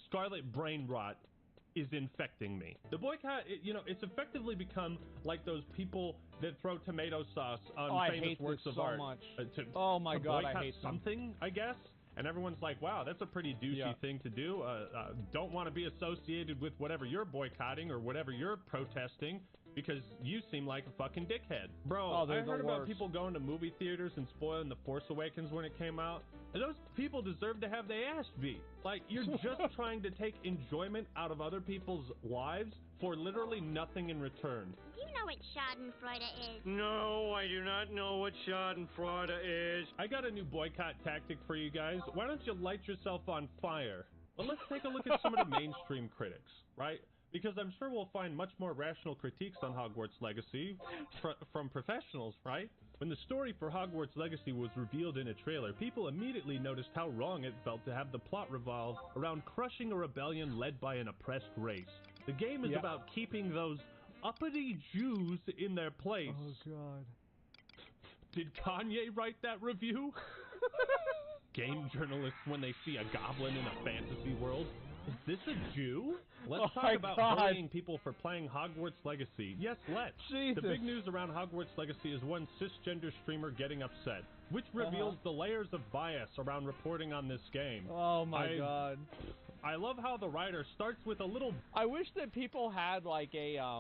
Scarlet brain rot is infecting me. The boycott, it's effectively become like those people that throw tomato sauce on famous works of art. Much. Oh my God, I hate something, I guess. And everyone's like, wow, that's a pretty douchey thing to do. Don't want to be associated with whatever you're boycotting or whatever you're protesting because you seem like a fucking dickhead. Bro, I heard about people going to movie theaters and spoiling The Force Awakens when it came out. And those people deserve to have their ass beat. Like, you're just trying to take enjoyment out of other people's lives for literally nothing in return. Do you know what Schadenfreude is? No, I do not know what Schadenfreude is. I got a new boycott tactic for you guys. Why don't you light yourself on fire? Well, let's take a look at some of the mainstream critics, right? Because I'm sure we'll find much more rational critiques on Hogwarts Legacy from professionals, right? When the story for Hogwarts Legacy was revealed in a trailer, people immediately noticed how wrong it felt to have the plot revolve around crushing a rebellion led by an oppressed race. The game is about keeping those uppity Jews in their place. Oh, God. Did Kanye write that review? Game journalists when they see a goblin in a fantasy world. Is this a Jew? Let's Oh talk about God. bullying people for playing Hogwarts Legacy. Yes, let's. Jesus. The big news around Hogwarts Legacy is one cisgender streamer getting upset, which reveals the layers of bias around reporting on this game. Oh my God. I love how the writer starts with a little... I wish that people had like a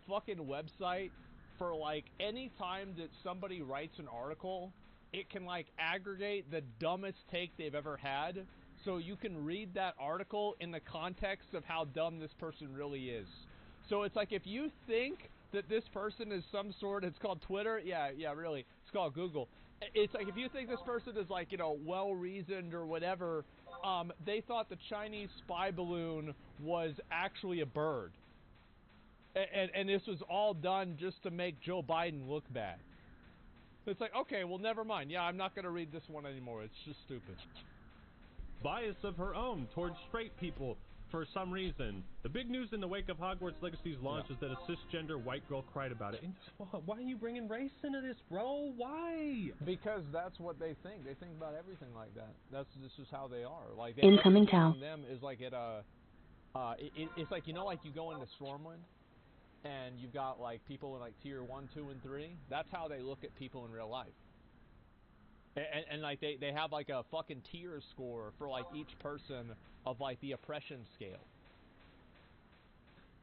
fucking website for like any time that somebody writes an article, it can like aggregate the dumbest take they've ever had, so you can read that article in the context of how dumb this person really is. So it's like if you think that this person is some sort, it's called Twitter, yeah, really, it's called Google. It's like if you think this person is like, you know, well-reasoned or whatever, they thought the Chinese spy balloon was actually a bird. And this was all done just to make Joe Biden look bad. It's like, okay, well, never mind. Yeah, I'm not going to read this one anymore. It's just stupid. Bias of her own towards straight people for some reason. The big news in the wake of Hogwarts Legacy's launch is that a cisgender white girl cried about it. And why are you bringing race into this, bro? Why? Because that's what they think. They think about everything like that. This is how they are. Like Incoming Tau. Them is like it's like, you know, like you go into Stormwind and you've got like people in like tier 1, 2, and 3. That's how they look at people in real life. And like they have like a fucking tier score for like each person of like the oppression scale.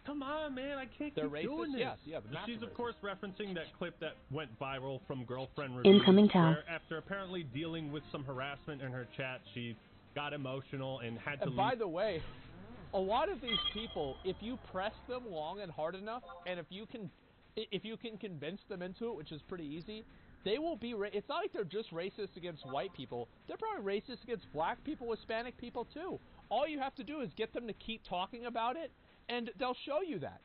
Come on, man, I can't They're keep racist? doing this. Yes, yeah, She's of course referencing that clip that went viral from Girlfriend Incoming Reviews, Tau. where after apparently dealing with some harassment in her chat, she got emotional and had to And by the way, a lot of these people, if you press them long and hard enough, and if you can convince them into it, which is pretty easy, they will be. It's not like they're just racist against white people. They're probably racist against black people, Hispanic people too. All you have to do is get them to keep talking about it, and they'll show you that.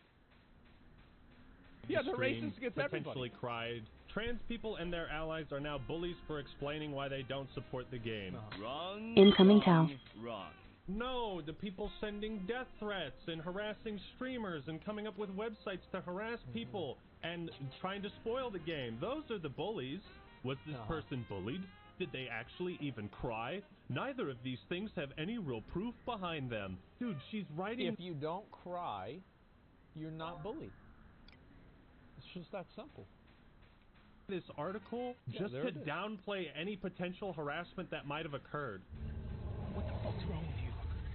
Yeah, they're racist against potentially everybody. Cried. Trans people and their allies are now bullies for explaining why they don't support the game. Wrong. Incoming Tau. Wrong. No, the people sending death threats and harassing streamers and coming up with websites to harass people and trying to spoil the game. Those are the bullies. Was this person bullied? Did they actually even cry? Neither of these things have any real proof behind them. Dude, she's writing... If you don't cry, you're not bullied. It's just that simple. This article just to downplay any potential harassment that might have occurred. What the fuck's wrong with you?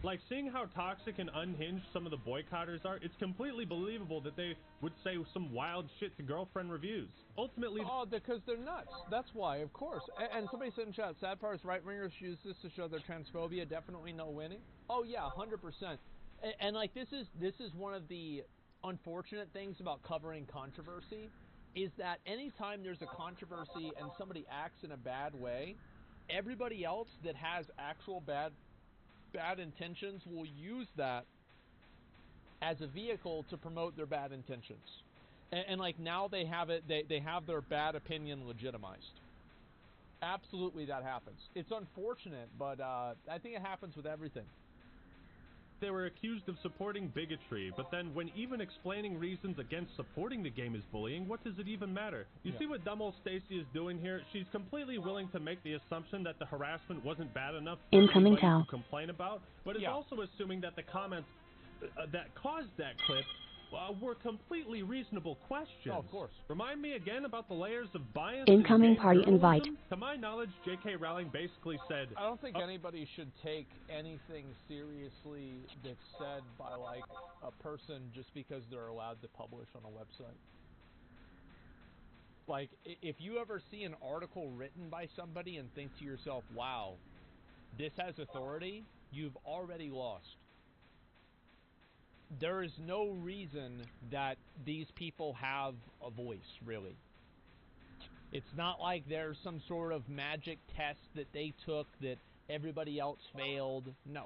Like, seeing how toxic and unhinged some of the boycotters are, it's completely believable that they would say some wild shit to Girlfriend Reviews. Ultimately... Oh, because they're nuts. That's why, of course. And somebody said in chat, sad part is right-wingers use this to show their transphobia. Definitely no winning. Oh, yeah, 100%. And like, this is one of the unfortunate things about covering controversy, is that anytime there's a controversy and somebody acts in a bad way, everybody else that has actual bad intentions will use that as a vehicle to promote their bad intentions. And like now they have it, they have their bad opinion legitimized. Absolutely, that happens. It's unfortunate, but I think it happens with everything. They were accused of supporting bigotry, but then when even explaining reasons against supporting the game is bullying, what does it even matter? You see what dumb old Stacy is doing here? She's completely willing to make the assumption that the harassment wasn't bad enough for Incoming anybody Tau. to complain about, but is also assuming that the comments that caused that clip were completely reasonable questions. Oh, of course. Remind me again about the layers of bias. Incoming in party journalism? invite. To my knowledge, J.K. Rowling basically said... I don't think anybody should take anything seriously that's said by like a person just because they're allowed to publish on a website. Like, if you ever see an article written by somebody and think to yourself, wow, this has authority, you've already lost. There is no reason that these people have a voice, really. It's not like there's some sort of magic test that they took that everybody else failed. No.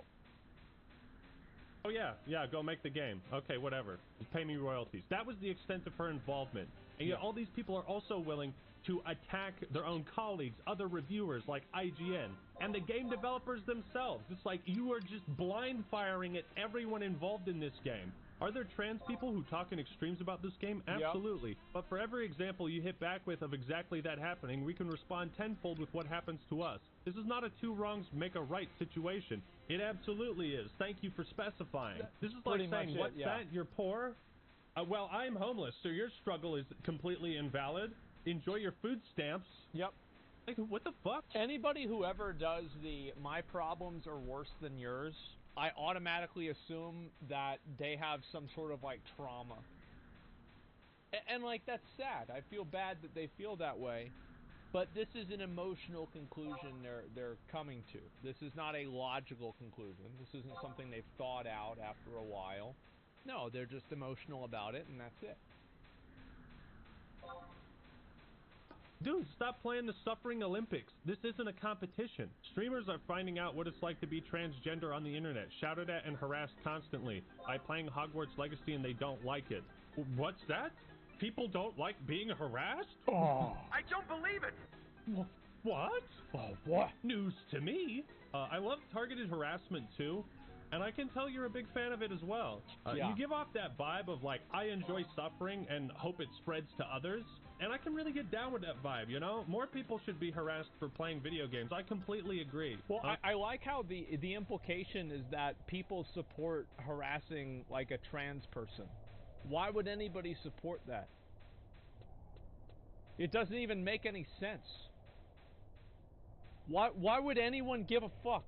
Oh yeah, go make the game. Okay, whatever. Just pay me royalties. That was the extent of her involvement. And yet all these people are also willing to attack their own colleagues, other reviewers like IGN, and the game developers themselves. It's like you are just blind firing at everyone involved in this game. Are there trans people who talk in extremes about this game? Absolutely. Yep. But for every example you hit back with of exactly that happening, we can respond tenfold with what happens to us. This is not a two wrongs make a right situation. It absolutely is. Thank you for specifying. This is like saying, what's that? You're poor? Well, I'm homeless, so your struggle is completely invalid. Enjoy your food stamps. Yep. Like, what the fuck? Anybody who ever does the my problems are worse than yours, I automatically assume that they have some sort of like trauma. And like, that's sad. I feel bad that they feel that way. But this is an emotional conclusion they're coming to. This is not a logical conclusion. This isn't something they've thought out after a while. No, they're just emotional about it, and that's it. Dude, stop playing the suffering Olympics. This isn't a competition. Streamers are finding out what it's like to be transgender on the internet, shouted at and harassed constantly by playing Hogwarts Legacy, and they don't like it. What's that? People don't like being harassed? Oh. I don't believe it! What? Oh, what? News to me. I love targeted harassment too. And I can tell you're a big fan of it as well. You give off that vibe of like, I enjoy suffering and hope it spreads to others. And I can really get down with that vibe, you know? More people should be harassed for playing video games. I completely agree. Well, I like how the implication is that people support harassing like a trans person. Why would anybody support that? It doesn't even make any sense. Why would anyone give a fuck?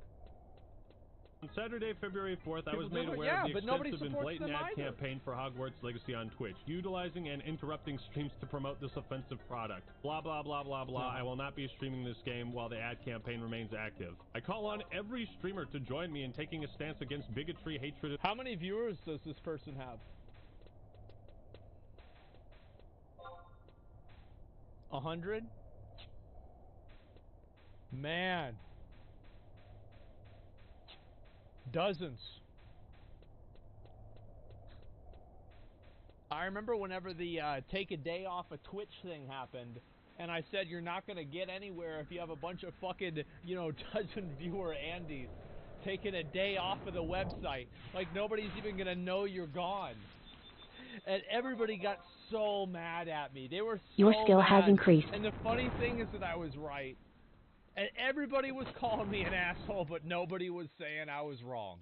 On Saturday, February 4th, I was made aware of the extensive and blatant ad campaign for Hogwarts Legacy on Twitch, utilizing and interrupting streams to promote this offensive product. Blah, blah, blah, blah, blah. I will not be streaming this game while the ad campaign remains active. I call on every streamer to join me in taking a stance against bigotry, hatred. How many viewers does this person have? 100? Man. Dozens. I remember whenever the take a day off of Twitch thing happened, and I said you're not going to get anywhere if you have a bunch of fucking, you know, dozen viewer Andys taking a day off of the website. Like, nobody's even going to know you're gone. And everybody got so mad at me. They were so Your skill mad. has increased. And the funny thing is that I was right. And everybody was calling me an asshole, but nobody was saying I was wrong.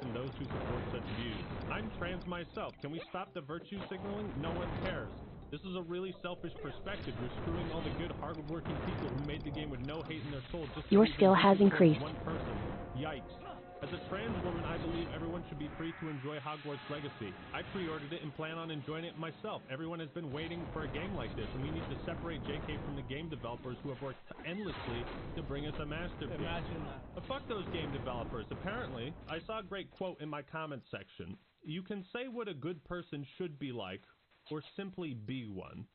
And those who support such views. I'm trans myself. Can we stop the virtue signaling? No one cares. This is a really selfish perspective. You're screwing all the good, hard-working people who made the game with no hate in their soul. Just your skill has increased. One person. Yikes. As a trans woman, I believe everyone should be free to enjoy Hogwarts Legacy. I pre-ordered it and plan on enjoying it myself. Everyone has been waiting for a game like this, and we need to separate JK from the game developers who have worked endlessly to bring us a masterpiece. Imagine that. But fuck those game developers. Apparently, I saw a great quote in my comments section. You can say what a good person should be like, or simply be one.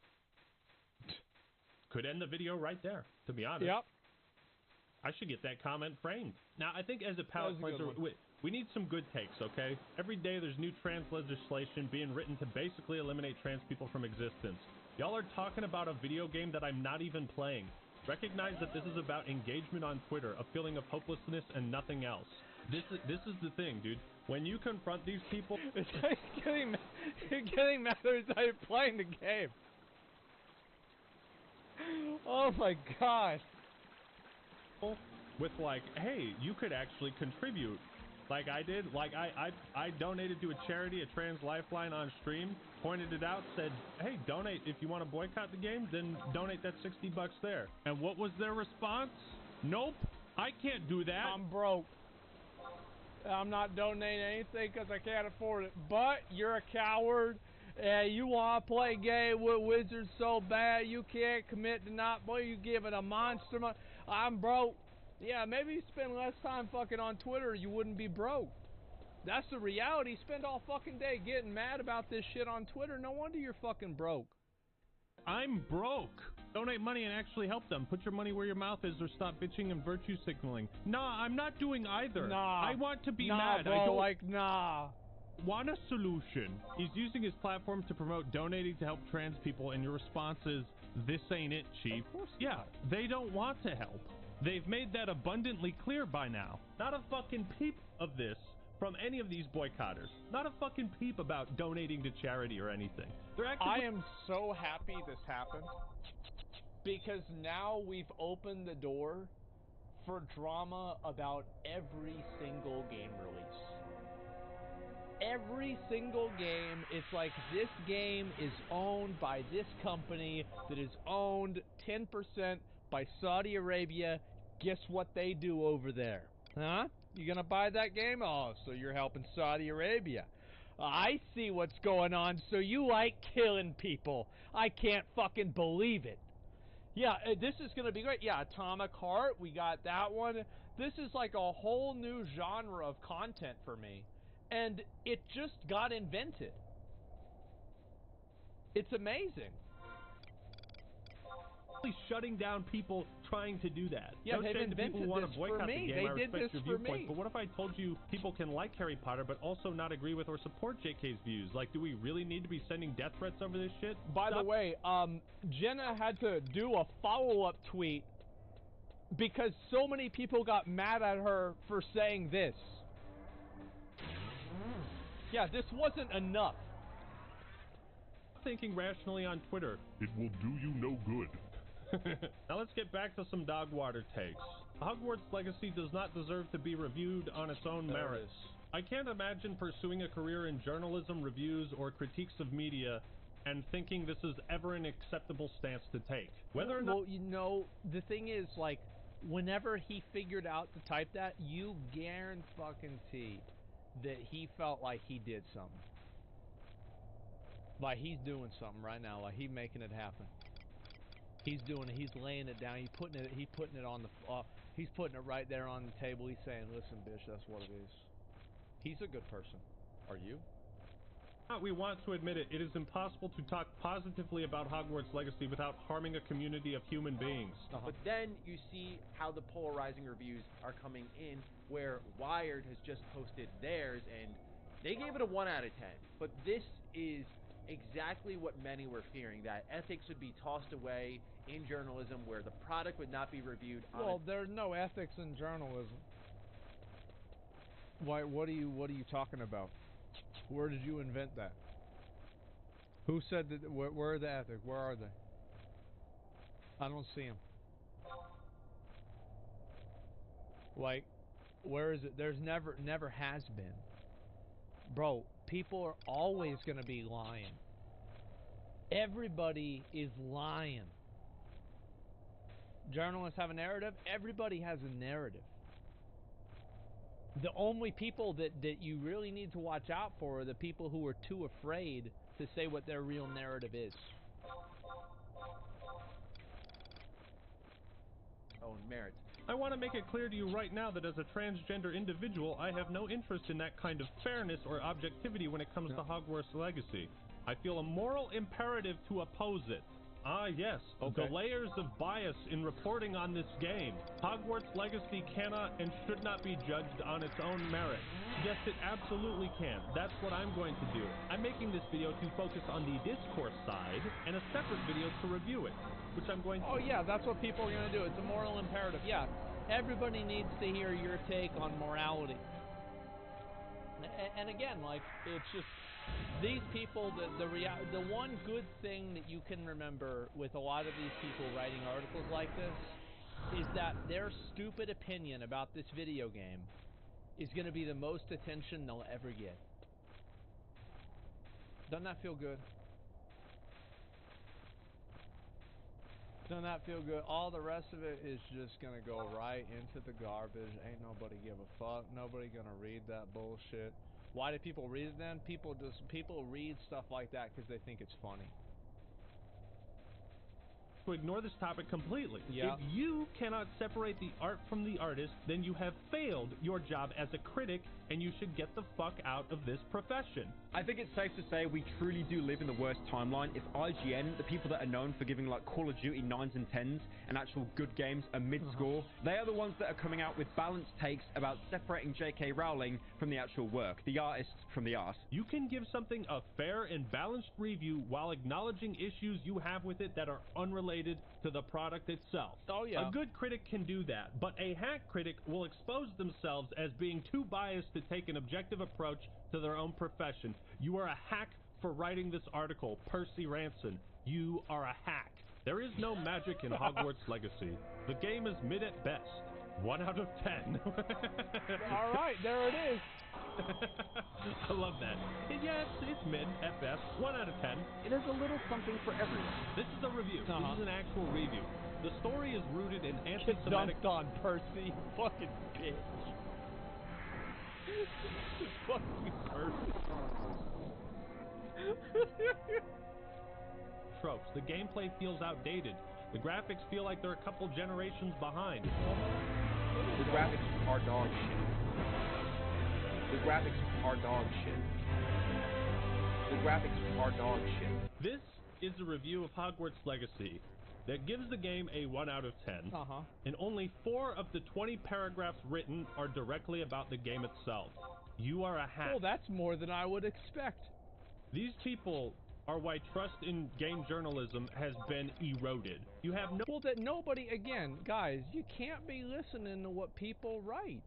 Could end the video right there, to be honest. Yep. I should get that comment framed. Now, I think as a palate cleanser, we need some good takes, okay? Every day there's new trans legislation being written to basically eliminate trans people from existence. Y'all are talking about a video game that I'm not even playing. Recognize that this is about engagement on Twitter, a feeling of hopelessness and nothing else. This is the thing, dude. When you confront these people... You're getting mad every time you're playing the game. Oh my god. With like, hey, you could actually contribute like I did. Like I donated to a charity, a trans lifeline on stream, pointed it out, said, hey, donate if you want to boycott the game, then donate that $60 there. And what was their response? Nope, I can't do that. I'm broke. I'm not donating anything because I can't afford it. But you're a coward. You want to play game with wizards so bad you can't commit to not play. You give it a monster. I'm broke. Yeah, maybe you spend less time fucking on Twitter, you wouldn't be broke. That's the reality. Spend all fucking day getting mad about this shit on Twitter. No wonder you're fucking broke. I'm broke. Donate money and actually help them. Put your money where your mouth is or stop bitching and virtue signaling. Nah, I'm not doing either. Nah. I want to be mad. Bro, I don't nah. Want a solution. He's using his platform to promote donating to help trans people, and your response is, this ain't it, chief. Of course yeah, not. They don't want to help. They've made that abundantly clear by now. Not a fucking peep of this from any of these boycotters. Not a fucking peep about donating to charity or anything. They're actively... I am so happy this happened, because now we've opened the door for drama about every single game release. Every single game, it's like this game is owned by this company that is owned 10% by Saudi Arabia. Guess what they do over there? Huh? You gonna buy that game? Oh, so you're helping Saudi Arabia. I see what's going on, so you like killing people. I can't fucking believe it. Yeah, this is going to be great. Yeah, Atomic Heart, we got that one. This is like a whole new genre of content for me. And it just got invented. It's amazing. Shutting down people trying to do that. Yeah, no they've shame to people who want to boycott the game. They I did respect this your for viewpoint, me. but what if I told you people can like Harry Potter but also not agree with or support JK's views? Like, do we really need to be sending death threats over this shit? By the way, Jenna had to do a follow-up tweet because so many people got mad at her for saying this. Yeah, this wasn't enough. Thinking rationally on Twitter. It will do you no good. Now let's get back to some dog water takes. Hogwarts Legacy does not deserve to be reviewed on its own merits. I can't imagine pursuing a career in journalism, reviews, or critiques of media and thinking this is ever an acceptable stance to take. Whether or not... Well, you know, the thing is, like, whenever he figured out to type that, you guarantee that he felt like he did something. Like, he's doing something right now. Like, he's making it happen. He's doing it. He's laying it down. He's putting it on the. He's putting it right there on the table. He's saying, "Listen, bitch, that's what it is." He's a good person. Are you? We want to admit it. It is impossible to talk positively about Hogwarts Legacy without harming a community of human beings. But then you see how the polarizing reviews are coming in, where Wired has just posted theirs, and they gave it a 1 out of 10. But this is exactly what many were fearing, that ethics would be tossed away in journalism, where the product would not be reviewed on... Well, there's no ethics in journalism. Why? What are you talking about? Where did you invent that? Who said that? Where are the ethics? Where are they? I don't see them. Like, where is it? There's never has been. Bro, people are always going to be lying. Everybody is lying. Journalists have a narrative. Everybody has a narrative. The only people that you really need to watch out for are the people who are too afraid to say what their real narrative is. Oh, merit. I want to make it clear to you right now that as a transgender individual, I have no interest in that kind of fairness or objectivity when it comes to Hogwarts Legacy. I feel a moral imperative to oppose it. Ah, yes, the layers of bias in reporting on this game. Hogwarts Legacy cannot and should not be judged on its own merit. Yes, it absolutely can. That's what I'm going to do. I'm making this video to focus on the discourse side and a separate video to review it, which I'm going to... Oh, yeah, that's what people are going to do. It's a moral imperative. Yeah, everybody needs to hear your take on morality. And again, like, it's just... These people, the one good thing that you can remember with a lot of these people writing articles like this is that their stupid opinion about this video game is going to be the most attention they'll ever get. Doesn't that feel good? Doesn't that feel good? All the rest of it is just going to go right into the garbage. Ain't nobody give a fuck. Nobody going to read that bullshit. Why do people read it then? People read stuff like that because they think it's funny. To ignore this topic completely. Yeah. If you cannot separate the art from the artist, then you have failed your job as a critic, and you should get the fuck out of this profession. I think it's safe to say we truly do live in the worst timeline. If IGN, the people that are known for giving like Call of Duty 9s and 10s and actual good games a mid-score, they are the ones that are coming out with balanced takes about separating J.K. Rowling from the actual work, the artist from the art. You can give something a fair and balanced review while acknowledging issues you have with it that are unrelated related to the product itself. Oh, yeah. A good critic can do that, but a hack critic will expose themselves as being too biased to take an objective approach to their own profession. You are a hack for writing this article, Percy Ranson. You are a hack. There is no magic in Hogwarts Legacy. The game is mid at best. 1 out of 10. All right, there it is. I love that. Yeah, it's mid at best. 1 out of 10. It is a little something for everyone. This is a review. This is an actual review. The story is rooted in anti-Semitic... Dunked on Percy, fucking bitch. Fuck you, Percy. Tropes. The gameplay feels outdated. The graphics feel like they're a couple generations behind. The graphics are dog shit. The graphics are dog shit. The graphics are dog shit. This is a review of Hogwarts Legacy that gives the game a 1 out of 10. And only 4 of the 20 paragraphs written are directly about the game itself. You are a hack. Well, that's more than I would expect. These people are why trust in game journalism has been eroded. You have no... Well, that nobody, again, guys, you can't be listening to what people write.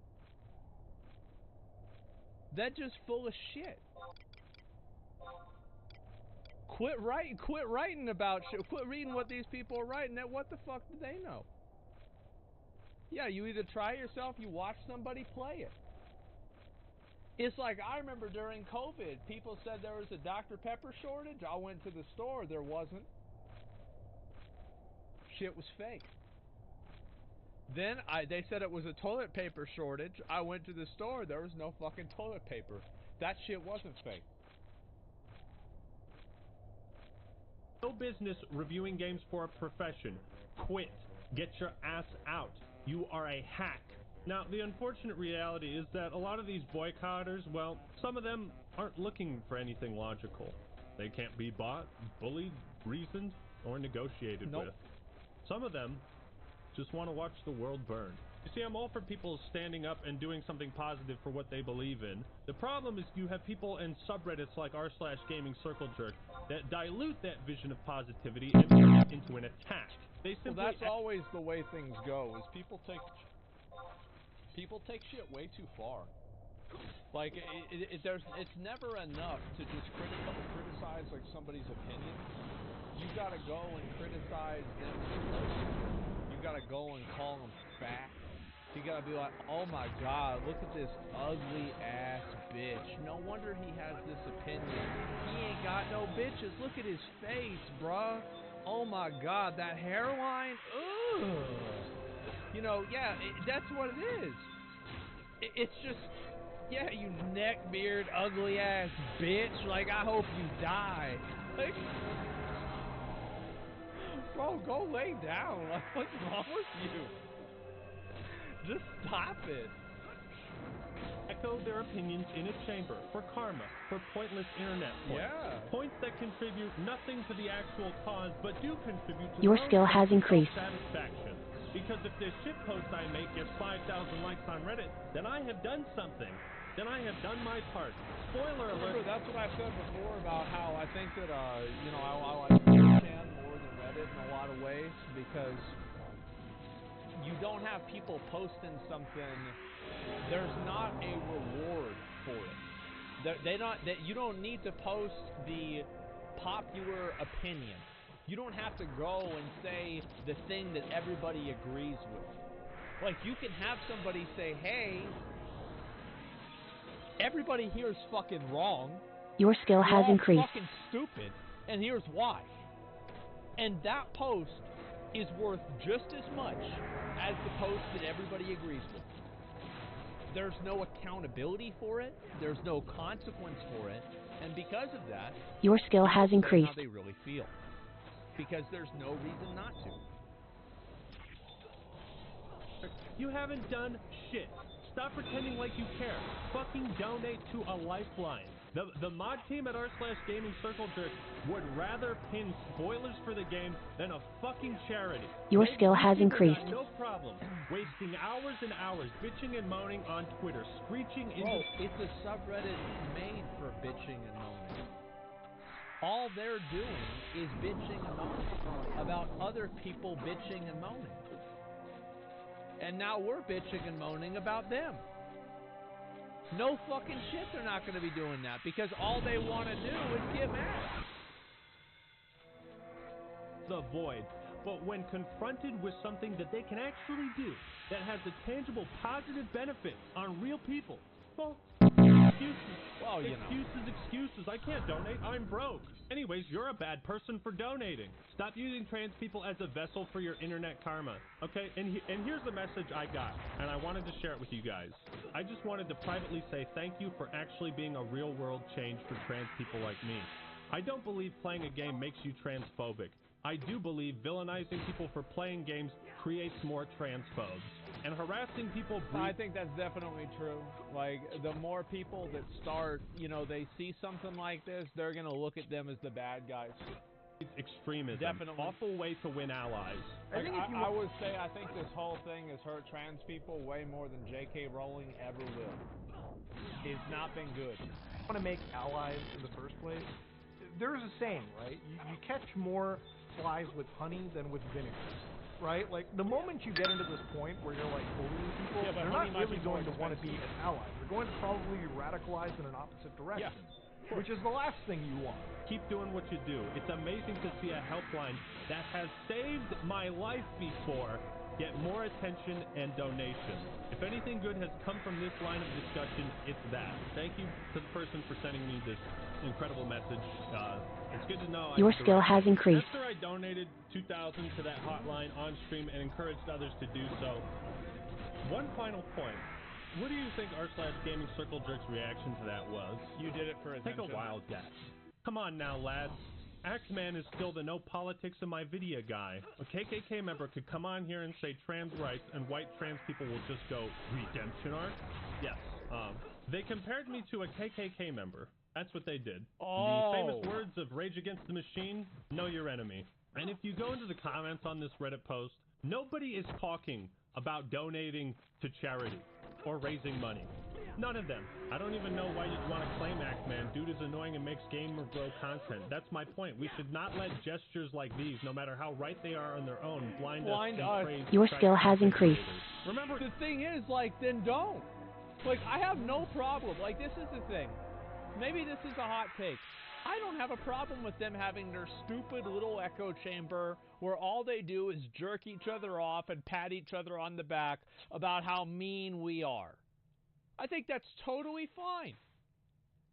They're just full of shit. Quit writing about shit. Quit reading what these people are writing. What the fuck do they know? Yeah, you either try it yourself, you watch somebody play it. It's like, I remember during COVID, people said there was a Dr. Pepper shortage. I went to the store, there wasn't. Shit was fake. Then they said it was a toilet paper shortage. I went to the store, there was no fucking toilet paper. That shit wasn't fake. No business reviewing games for a profession. Quit. Get your ass out. You are a hack. Now, the unfortunate reality is that a lot of these boycotters, well, some of them aren't looking for anything logical. They can't be bought, bullied, reasoned, or negotiated with. Some of them just want to watch the world burn. You see, I'm all for people standing up and doing something positive for what they believe in. The problem is you have people in subreddits like r/gaming circle jerk that dilute that vision of positivity and turn it into an attack. They simply... Well, that's always the way things go, is people take shit way too far. Like, it's never enough to just criticize like somebody's opinion. You gotta go and criticize them. You gotta go and call them fat. You gotta be like, oh my god, look at this ugly ass bitch. No wonder he has this opinion. He ain't got no bitches. Look at his face, bruh. Oh my god, that hairline. Ugh. You know, yeah, that's what it is. It's just, yeah, you neckbeard, ugly ass bitch. Like, I hope you die. Like, bro, go lay down. Like, what's wrong with you? Just stop it. Echo their opinions in a chamber for karma, for pointless internet points. Yeah. Points that contribute nothing to the actual cause, but do contribute to Your skill has increased. Satisfaction. Because if this shitpost I make gets 5,000 likes on Reddit, then I have done something. Then I have done my part. Spoiler alert. Remember, that's what I said before about how I think that, you know, I like 4chan more than Reddit in a lot of ways, because you don't have people posting something. There's not a reward for it. You don't need to post the popular opinion. You don't have to go and say the thing that everybody agrees with. Like, you can have somebody say, hey, everybody here is fucking wrong. Your skill has increased. Fucking stupid, and here's why. And that post is worth just as much as the post that everybody agrees with. There's no accountability for it. There's no consequence for it. And because of that, your skill has increased. How they really feel. Because there's no reason not to. You haven't done shit. Stop pretending like you care. Fucking donate to a lifeline. The mod team at r/gaming circle jerk would rather pin spoilers for the game than a fucking charity. Your skill has increased. No problem. Wasting hours and hours bitching and moaning on Twitter, screeching into... Bro, it's a subreddit made for bitching and moaning. all they're doing is bitching and moaning about other people bitching and moaning. And now we're bitching and moaning about them. No fucking shit, they're not going to be doing that because all they want to do is get mad. The void. But when confronted with something that they can actually do that has a tangible positive benefit on real people, well, excuses. Well, Excuses. I can't donate. I'm broke. Anyways, you're a bad person for donating. Stop using trans people as a vessel for your internet karma. Okay, and here's the message I got, and I wanted to share it with you guys. I just wanted to privately say thank you for actually being a real world change for trans people like me. I don't believe playing a game makes you transphobic. I do believe villainizing people for playing games creates more transphobes. And harassing people... I think that's definitely true. Like, the more people that start, they see something like this, they're going to look at them as the bad guys. It's extremism. Definitely. Awful way to win allies. Like, I would say I think this whole thing has hurt trans people way more than J.K. Rowling ever will. It's not been good. I want to make allies in the first place. There's a saying, right? You catch more flies with honey than with vinegar, right? Like, the moment you get into this point where you're, like, bullying people, they're not really going to want to be an ally. They're going to probably be radicalized in an opposite direction, which is the last thing you want. Keep doing what you do. It's amazing to see a helpline that has saved my life before get more attention and donations. If anything good has come from this line of discussion, it's that. Thank you to the person for sending me this incredible message. It's good to know. Your skill has increased. After I donated $2,000 to that hotline on stream and encouraged others to do so, one final point. What do you think r/Gaming Circle Jerk's reaction to that was? You did it for attention. Take a wild guess. Come on now, lads. Axeman is still the no politics in my video guy. A KKK member could come on here and say trans rights and white trans people will just go, redemption arc? Yes. They compared me to a KKK member. That's what they did. Oh. The famous words of Rage Against the Machine, know your enemy. And if you go into the comments on this Reddit post, nobody is talking about donating to charity or raising money. None of them. I don't even know why you'd want to claim Axeman. Dude is annoying and makes gamer bro content. That's my point. We should not let gestures like these, no matter how right they are on their own, blind us. Your skill has increased. Remember, the thing is, then don't. Like, I have no problem. Like, this is the thing. Maybe this is a hot take. I don't have a problem with them having their stupid little echo chamber where all they do is jerk each other off and pat each other on the back about how mean we are. I think that's totally fine.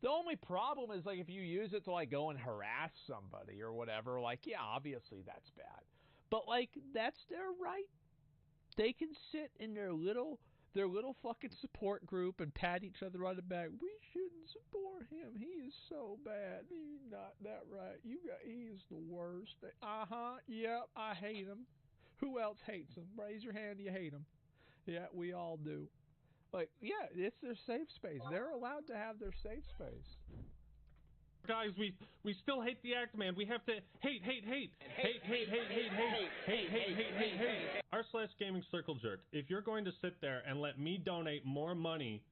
The only problem is, if you use it to, go and harass somebody or whatever, yeah, obviously that's bad. But, that's their right. They can sit in their little fucking support group and pat each other on the back. We shouldn't support him. He is so bad. He's not that right. He is the worst. Yep, I hate him. Who else hates him? Raise your hand, you hate him. Yeah, we all do. Yeah, it's their safe space. They're allowed to have their safe space. Guys, we still hate the Axeman. We have to hate. r/Gaming Circle Jerk. If you're going to sit there and let me donate more money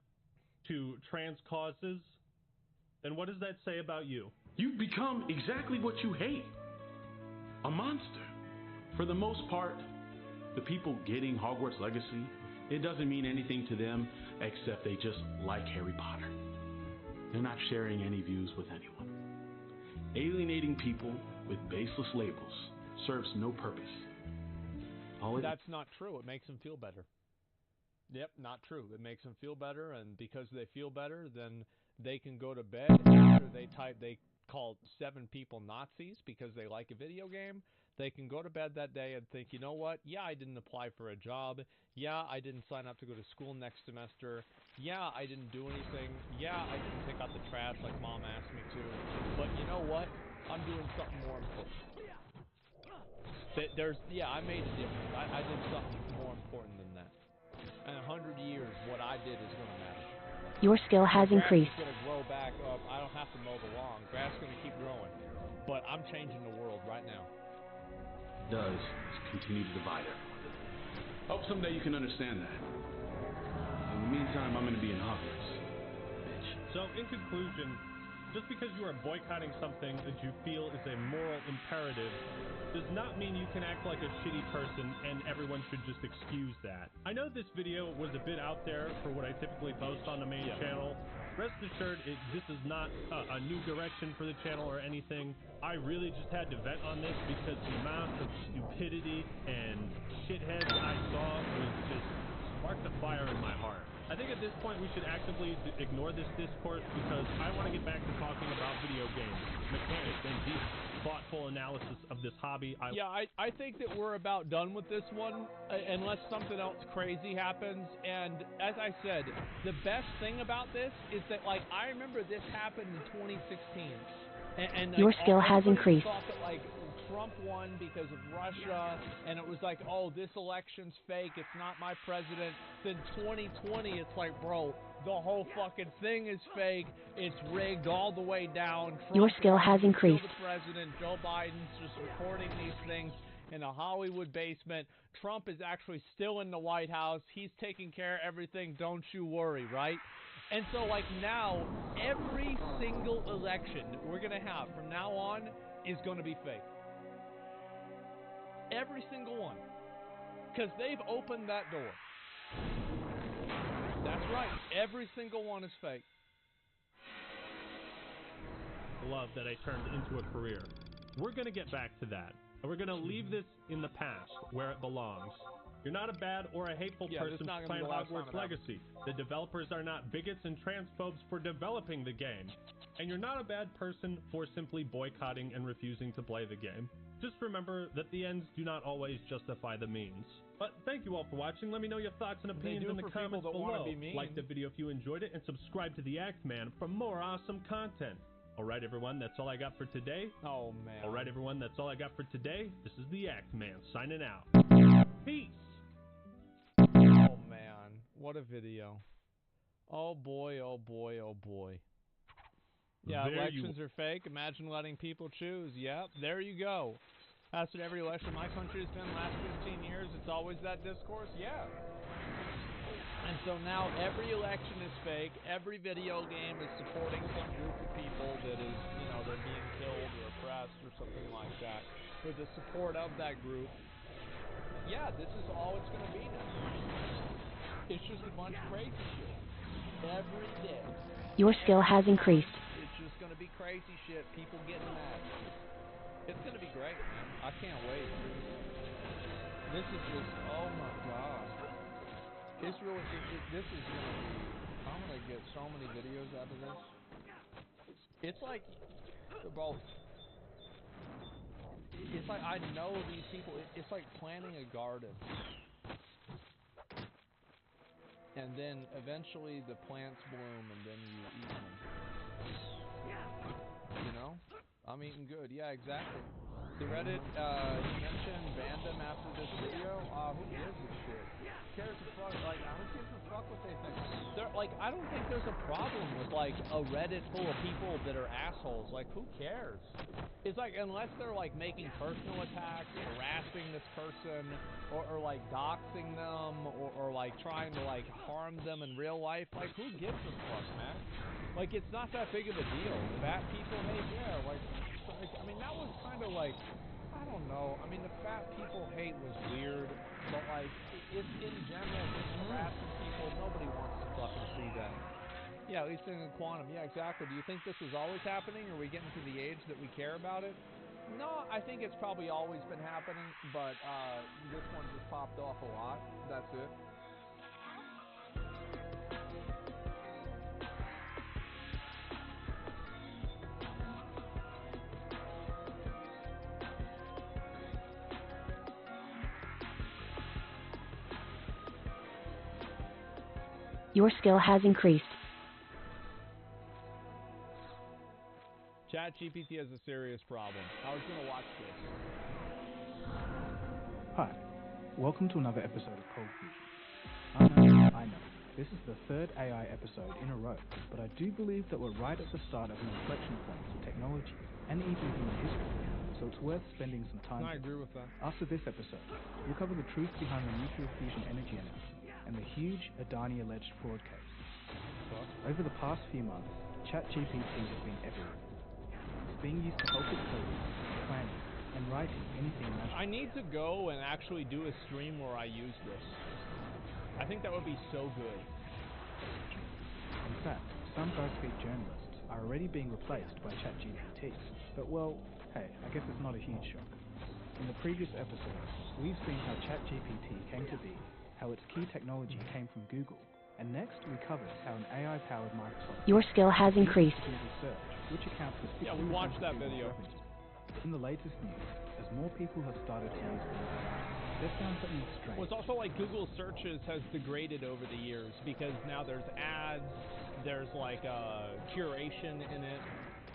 to trans causes, then what does that say about you? You've become exactly what you hate. A monster. For the most part, the people getting Hogwarts Legacy, it doesn't mean anything to them except they just like Harry Potter. They're not sharing any views with anyone. Alienating people with baseless labels serves no purpose. That's not true. It makes them feel better. Yep, not true. It makes them feel better, and because they feel better, then they can go to bed after they call 7 people Nazis because they like a video game. They can go to bed that day and think, you know what? Yeah, I didn't apply for a job. Yeah, I didn't sign up to go to school next semester. Yeah, I didn't do anything. Yeah, I didn't take out the trash like Mom asked me to. But you know what? I'm doing something more important. I made a difference. I did something more important than that. In 100 years, what I did is going to matter. Your skill has increased. Grass is going to grow back up. I don't have to mow the lawn. Grass is going to keep growing. But I'm changing the world right now. Does is continue to divide everyone. Hope someday you can understand that. In the meantime, I'm going to be in Hogwarts. Bitch. So, in conclusion, Just because you are boycotting something that you feel is a moral imperative does not mean you can act like a shitty person and everyone should just excuse that. I know this video was a bit out there for what I typically post on the main channel. Rest assured, this is not a new direction for the channel or anything. I really just had to vent on this because the amount of stupidity and shitheads I saw was just sparked a fire in my heart. I think at this point we should actively ignore this discourse because I want to get back to talking about video games, mechanics, and deep, thoughtful analysis of this hobby. I think that we're about done with this one, unless something else crazy happens. And as I said, the best thing about this is that, like, I remember this happened in 2016. And your like, skill has increased. Thought that, like, Trump won because of Russia, and it was like, oh, this election's fake, it's not my president. Then 2020, it's like, bro, the whole fucking thing is fake, it's rigged all the way down. Trump your skill has won, increased. The president, Joe Biden's just recording these things in a Hollywood basement. Trump is actually still in the White House. He's taking care of everything, don't you worry, right? And so, like, now, every single election that we're going to have from now on is going to be fake. Every single one. Because they've opened that door. That's right. Every single one is fake. Love that I turned into a career. We're going to get back to that. And we're going to leave this in the past, where it belongs. You're not a bad or a hateful person playing Hogwarts Legacy. The developers are not bigots and transphobes for developing the game. And you're not a bad person for simply boycotting and refusing to play the game. Just remember that the ends do not always justify the means. But thank you all for watching. Let me know your thoughts and opinions in the comments below. Like the video if you enjoyed it, and subscribe to the Act Man for more awesome content. Alright everyone, that's all I got for today. Oh man. Alright everyone, that's all I got for today. This is the Act Man signing out. Peace! Oh man, what a video. Oh boy, oh boy, oh boy. Yeah, elections are fake. Imagine letting people choose. Yep, there you go. That's what every election in my country has been the last 15 years. It's always that discourse. Yeah. And so now every election is fake. Every video game is supporting some group of people that is, you know, they're being killed or oppressed or something like that. For the support of that group. Yeah, this is all it's going to be now. It's just a bunch of crazy shit. Every day. Your skill has increased. It's just going to be crazy shit. People getting mad. It's going to be great, man. I can't wait. This is just, oh my god. This really, this is going to be, I'm going to get so many videos out of this. It's like, both. It's like I know these people. It's like planting a garden. And then eventually the plants bloom and then you eat them. You know? I'm eating good. Yeah, exactly. The Reddit, he mentioned banned them after this video. Who gives a shit? Who cares a fuck? Like, who gives a fuck what they think? Like, I don't think there's a problem with, like, a Reddit full of people that are assholes. Like, who cares? It's like, unless they're, like, making personal attacks, harassing this person, or like, doxing them, or, like, trying to, like, harm them in real life, like, who gives a fuck, man? Like, it's not that big of a deal. Fat people hate, yeah, like, I mean, that was kind of like, I don't know. I mean, the fat people hate was weird, but, like, in general, just harassing people, nobody wants to fucking see that. Yeah, at least in quantum. Yeah, exactly. Do you think this was always happening? Are we getting to the age that we care about it? No, I think it's probably always been happening, but this one just popped off a lot. That's it. Your skill has increased. ChatGPT has a serious problem. I was going to watch this. Hi, welcome to another episode of Cold Fusion. I know, this is the third AI episode in a row, but I do believe that we're right at the start of an inflection point for technology and even human history, so it's worth spending some time. I agree with that. After this episode, we'll cover the truth behind the nuclear fusion energy announcement and the huge Adani alleged fraud case. Over the past few months, ChatGPT has been everywhere. It's being used to help with coding, planning, and writing anything imaginable. I need to go and actually do a stream where I use this. I think that would be so good. In fact, some BuzzFeed journalists are already being replaced by ChatGPT. But well, hey, I guess it's not a huge shock. In the previous episodes, we've seen how ChatGPT came to be, how its key technology came from Google, and next we covered how an AI-powered Microsoft... Your skill has increased. Google search, which accounts for 60% yeah, we watched that video. Revenue. In the latest news, as more people have started to use AI, they found something strange. Well, it's also like Google searches has degraded over the years because now there's ads, there's like curation in it,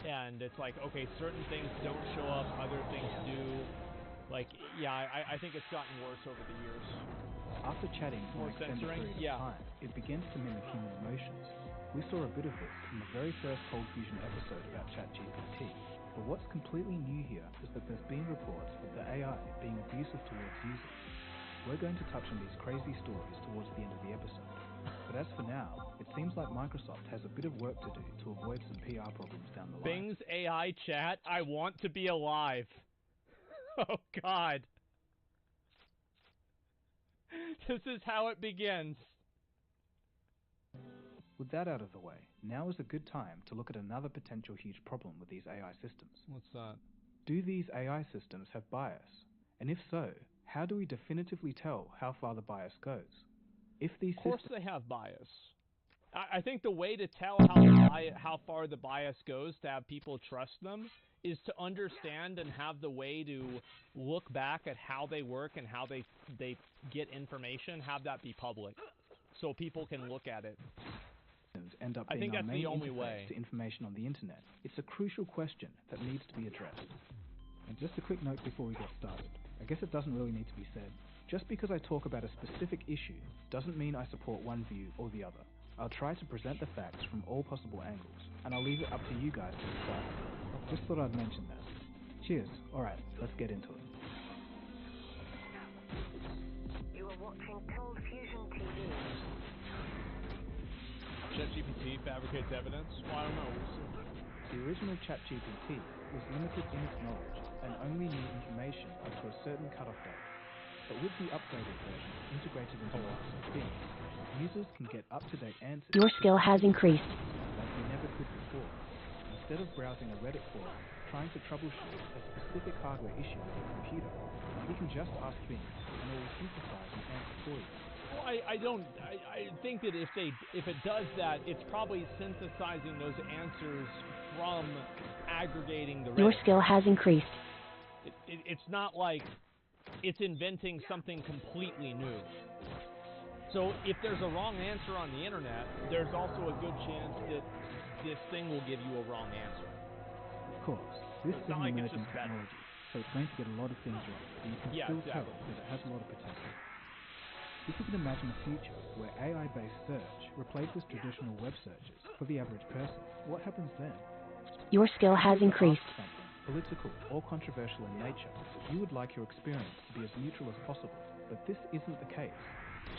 and it's like, okay, certain things don't show up, other things do. Like, yeah, I think it's gotten worse over the years. After chatting for an extended period of time, it begins to mimic human emotions. We saw a bit of this in the very first Cold Fusion episode about ChatGPT. But what's completely new here is that there's been reports of the AI being abusive towards users. We're going to touch on these crazy stories towards the end of the episode. But as for now, it seems like Microsoft has a bit of work to do to avoid some PR problems down the line. Bing's AI chat, I want to be alive. Oh, God. This is how it begins. With that out of the way, now is a good time to look at another potential huge problem with these AI systems. What's that? Do these AI systems have bias? And if so, how do we definitively tell how far the bias goes? If these Of course they have bias. I think the way to tell how far the bias goes to have people trust them is to understand and have the way to look back at how they work and how they get information, have that be public, so people can look at it. End up being our main interface to information on the internet. It's a crucial question that needs to be addressed. And just a quick note before we get started. I guess it doesn't really need to be said. Just because I talk about a specific issue doesn't mean I support one view or the other. I'll try to present the facts from all possible angles, and I'll leave it up to you guys to decide. Just thought I'd mention that. Cheers. Alright, let's get into it. You are watching Cold Fusion TV. ChatGPT fabricates evidence? Well, I don't know. The original ChatGPT was limited in its knowledge and only knew information up to a certain cutoff date. But with the upgraded version integrated into Microsoft Bing, users can get up-to-date answers. Your skill has increased. Like we never could before. Instead of browsing a Reddit forum, trying to troubleshoot a specific hardware issue with your computer, you can just ask Bing, and it will synthesize an answer for you. Well, I think that if it does that, it's probably synthesizing those answers from aggregating the Reddit. Your skill has increased. It's not like it's inventing something completely new. So if there's a wrong answer on the internet, there's also a good chance that this thing will give you a wrong answer. Of course, this is an emerging technology, so it's going to get a lot of things wrong, but you can still tell that it has a lot of potential. If you can imagine a future where AI-based search replaces traditional web searches for the average person, what happens then? Your skill has increased. Political or controversial in nature, you would like your experience to be as neutral as possible, but this isn't the case.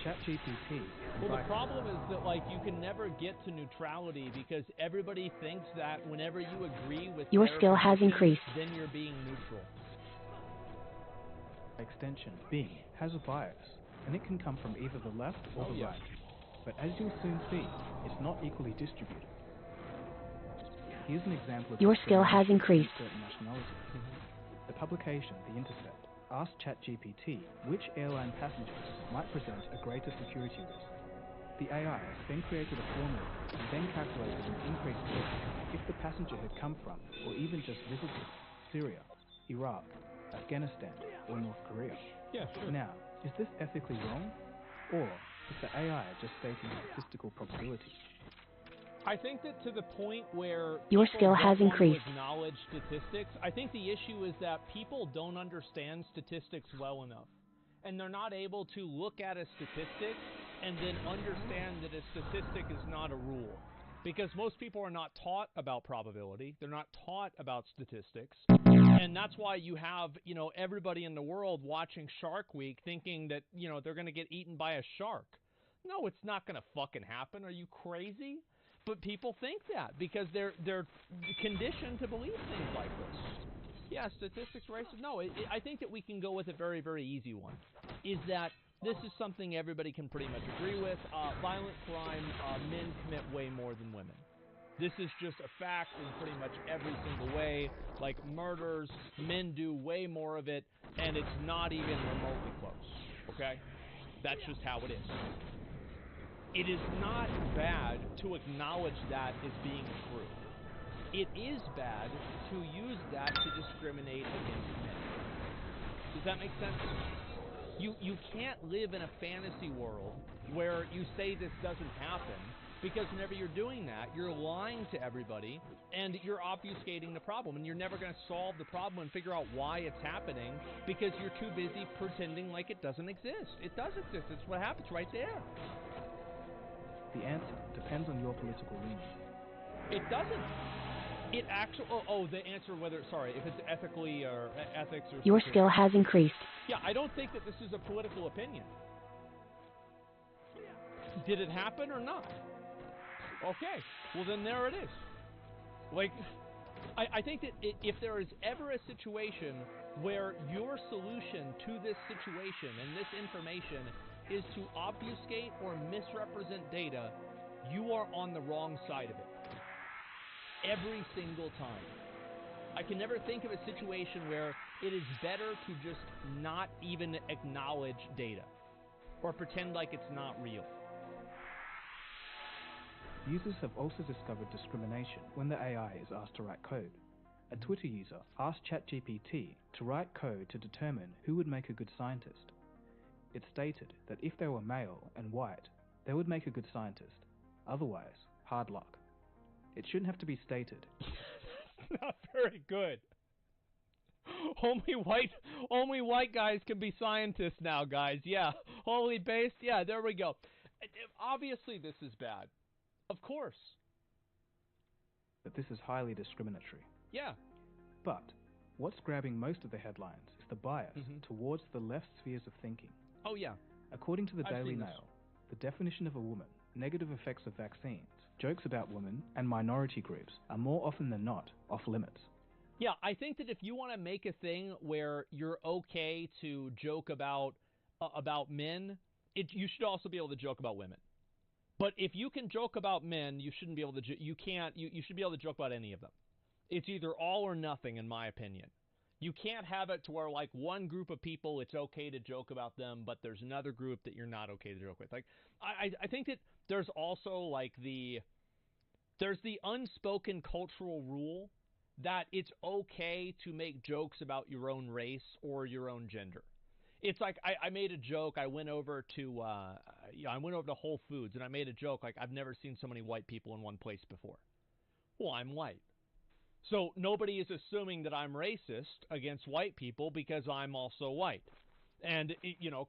ChatGPT. Well, the problem is that, like, you can never get to neutrality because everybody thinks that whenever you agree with your their skill has increased, then you're being neutral. Extension Bing has a bias, and it can come from either the left or the right. But as you'll soon see, it's not equally distributed. Here's an example of your skill has increased. Certain nationalities. The publication, The Intercept, asked ChatGPT which airline passengers might present a greater security risk. The AI then created a formula and then calculated an increased risk if the passenger had come from, or even just visited, Syria, Iraq, Afghanistan, or North Korea. Yeah, sure. Now, is this ethically wrong? Or is the AI just stating statistical probability? I think that to the point where your skill has increased. To acknowledge statistics, I think the issue is that people don't understand statistics well enough. And they're not able to look at a statistic and then understand that a statistic is not a rule. Because most people are not taught about probability. They're not taught about statistics. And that's why you have, everybody in the world watching Shark Week thinking that, they're going to get eaten by a shark. No, it's not going to fucking happen. Are you crazy? But people think that because they're conditioned to believe things like this. Yeah, statistics racist. No, I think that we can go with a very, very easy one. Is that this is something everybody can pretty much agree with. Violent crime, men commit way more than women. This is just a fact in pretty much every single way. Like murders, men do way more of it, and it's not even remotely close. Okay? That's just how it is. It is not bad to acknowledge that as being true. It is bad to use that to discriminate against men. Does that make sense? You can't live in a fantasy world where you say this doesn't happen, because whenever you're doing that, you're lying to everybody and you're obfuscating the problem, and you're never going to solve the problem and figure out why it's happening because you're too busy pretending like it doesn't exist. It does exist. It's what happens right there. The answer depends on your political leaning. It doesn't. It actually. The answer whether if it's ethically or ethics or. Your skill has increased. Yeah, I don't think that this is a political opinion. Did it happen or not? Okay, well then there it is. Like, I think that if there is ever a situation where your solution to this situation and this information is to obfuscate or misrepresent data, you are on the wrong side of it. Every single time. I can never think of a situation where it is better to just not even acknowledge data or pretend like it's not real. Users have also discovered discrimination when the AI is asked to write code. A Twitter user asked ChatGPT to write code to determine who would make a good scientist. It stated that if they were male and white, they would make a good scientist. Otherwise, hard luck. It shouldn't have to be stated. Not very good. Only white guys can be scientists now, guys. Yeah. Wholly based. Yeah, there we go. Obviously, this is bad. Of course. But this is highly discriminatory. Yeah. But what's grabbing most of the headlines is the bias towards the left spheres of thinking. Oh, yeah. According to the Daily Mail, the definition of a woman, negative effects of vaccines, jokes about women, and minority groups are more often than not off limits. Yeah, I think that if you want to make a thing where you're okay to joke about men, you should also be able to joke about women. But if you can joke about men, you shouldn't be able to. You should be able to joke about any of them. It's either all or nothing, in my opinion. You can't have it to where, like, one group of people, it's okay to joke about them, but there's another group that you're not okay to joke with. Like, I think that there's also, like, there's the unspoken cultural rule that it's okay to make jokes about your own race or your own gender. It's like I made a joke. I went over to Whole Foods and I made a joke like I've never seen so many white people in one place before. Well, I'm white. So nobody is assuming that I'm racist against white people because I'm also white. And,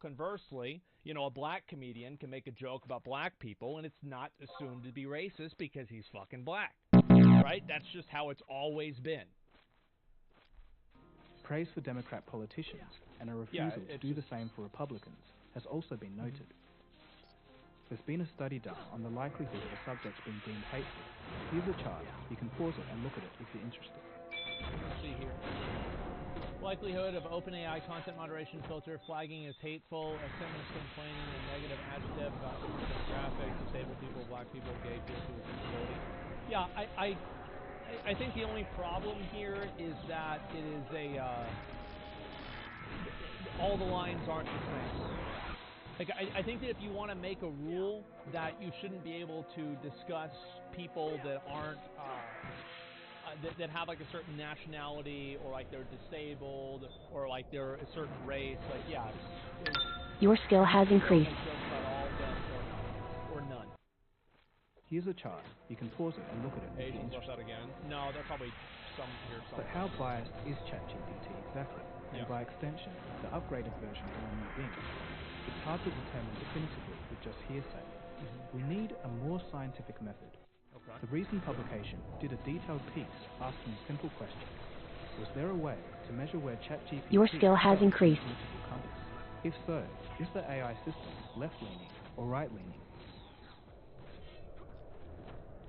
conversely, a black comedian can make a joke about black people and it's not assumed to be racist because he's fucking black. Right? That's just how it's always been. Praise for Democrat politicians and a refusal to do the same for Republicans has also been noted. There's been a study done on the likelihood of a subject being deemed hateful. Here's a chart. You can pause it and look at it if you're interested. Let's see here. Likelihood of OpenAI content moderation filter flagging as hateful, SMS complaining, and negative adjective about demographics, disabled people, black people, gay people with disability. Yeah, I think the only problem here is that it is all the lines aren't the same. Like, I think that if you want to make a rule that you shouldn't be able to discuss people that aren't, that have like a certain nationality or like they're disabled or like they're a certain race, like, yeah. Your skill has increased. About all of them or none. Here's a chart. You can pause it and look at it if you're interested. That again? No, they're probably some here somewhere. But how biased is ChatGPT exactly? And by extension, the upgraded version of New Bing? It's hard to determine definitively with just hearsay. We need a more scientific method. Okay. The recent publication did a detailed piece asking a simple question. Was there a way to measure where ChatGPT Your skill has increased. Compass? If so, is the AI system left-leaning or right-leaning?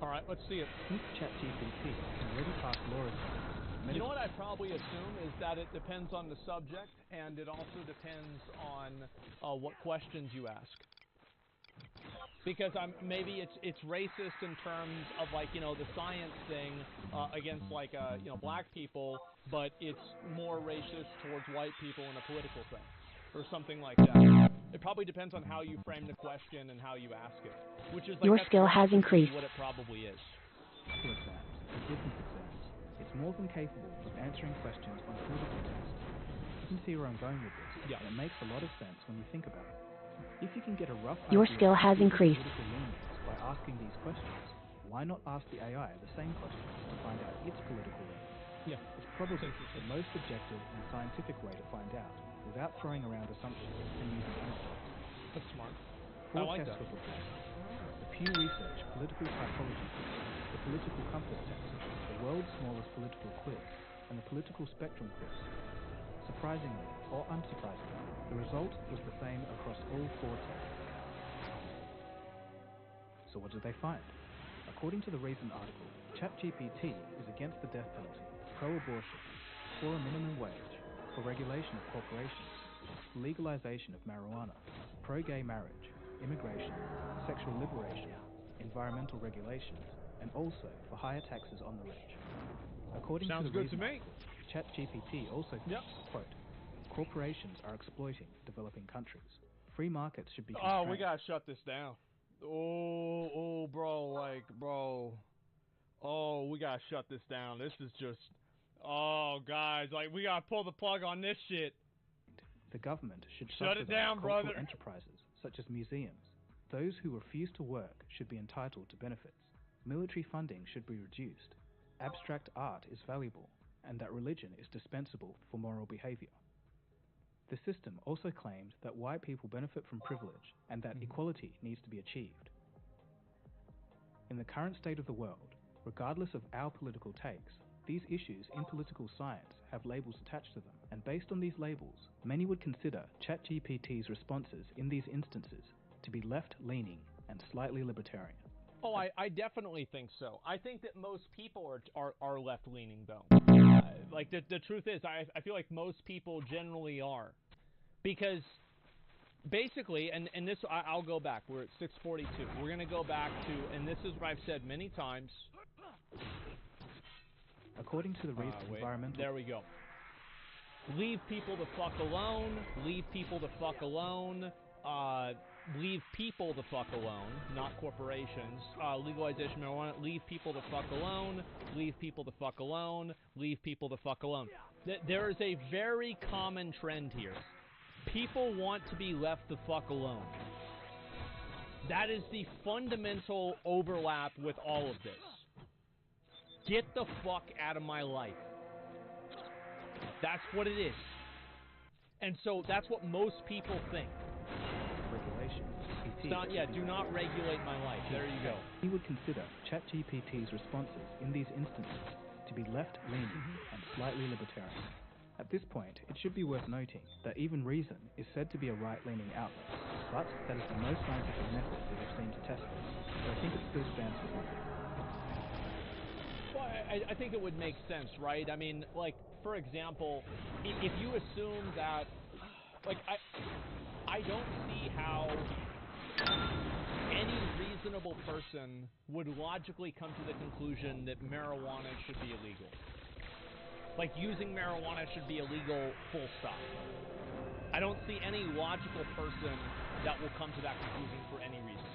right, let's see it. Since ChatGPT can already pass law exams, you know what I probably assume is that it depends on the subject, and it also depends on what questions you ask. Because maybe it's racist in terms of, like, you know, the science thing against, like, you know, black people, but it's more racist towards white people in a political sense, or something like that. It probably depends on how you frame the question and how you ask it, which is like your skill has increased. What it probably is. Exams and business exams. It's more than capable of answering questions on political tests. You can see where I'm going with this, and it makes a lot of sense when you think about it. If you can get a rough your idea skill has of increased. political leanings by asking these questions, why not ask the AI the same questions to find out its political leanings? Yeah. It's probably the most objective and scientific way to find out, without throwing around assumptions and using anecdotes. That's smart. Four I like tests that. were proposed. The Pew Research Political Typology Quiz, the Political Compass Test, the world's smallest political quiz, and the Political Spectrum Quiz. Surprisingly, or unsurprisingly, the result was the same across all four tests. So what did they find? According to the recent article, ChatGPT is against the death penalty, pro-abortion, for a minimum wage, for regulation of corporations, legalization of marijuana, pro-gay marriage, immigration, sexual liberation, environmental regulations, and also for higher taxes on the rich. According Sounds to the good recent to me. article, ChatGPT also says, quote, corporations are exploiting developing countries. Free markets should be constrained. Oh, we gotta shut this down. Oh, bro, like, bro. Oh, we gotta shut this down. This is just, oh, guys, like, we gotta pull the plug on this shit. The government should shut it down, cultural brother. enterprises, such as museums. Those who refuse to work should be entitled to benefits. Military funding should be reduced. Abstract art is valuable, and that religion is dispensable for moral behavior. The system also claimed that white people benefit from privilege and that equality needs to be achieved. In the current state of the world, regardless of our political takes, these issues in political science have labels attached to them, and based on these labels, many would consider ChatGPT's responses in these instances to be left-leaning and slightly libertarian. Oh, I definitely think so. I think that most people are left-leaning, though. Like, the truth is, I feel like most people generally are. Because, basically, and this, I'll go back. We're at 6:42. We're going to go back to, and this is what I've said many times. According to the recent environmental... There we go. Leave people the fuck alone. Leave people the fuck alone. Leave people the fuck alone, not corporations. Legalization of marijuana, leave people the fuck alone. Leave people the fuck alone. Leave people the fuck alone. There is a very common trend here. People want to be left the fuck alone. That is the fundamental overlap with all of this. Get the fuck out of my life. That's what it is. And so that's what most people think. Regulation. Do not regulate my life. There you go. He would consider ChatGPT's responses in these instances to be left-leaning and slightly libertarian. At this point, it should be worth noting that even Reason is said to be a right-leaning outlet, but that is the most scientific method we have seen to test this, so I think it still stands to reason. Well, I think it would make sense, right? I mean, like, for example, if you assume that, like, I don't see how any reasonable person would logically come to the conclusion that marijuana should be illegal. Like, using marijuana should be illegal, full stop. I don't see any logical person that will come to that conclusion for any reason.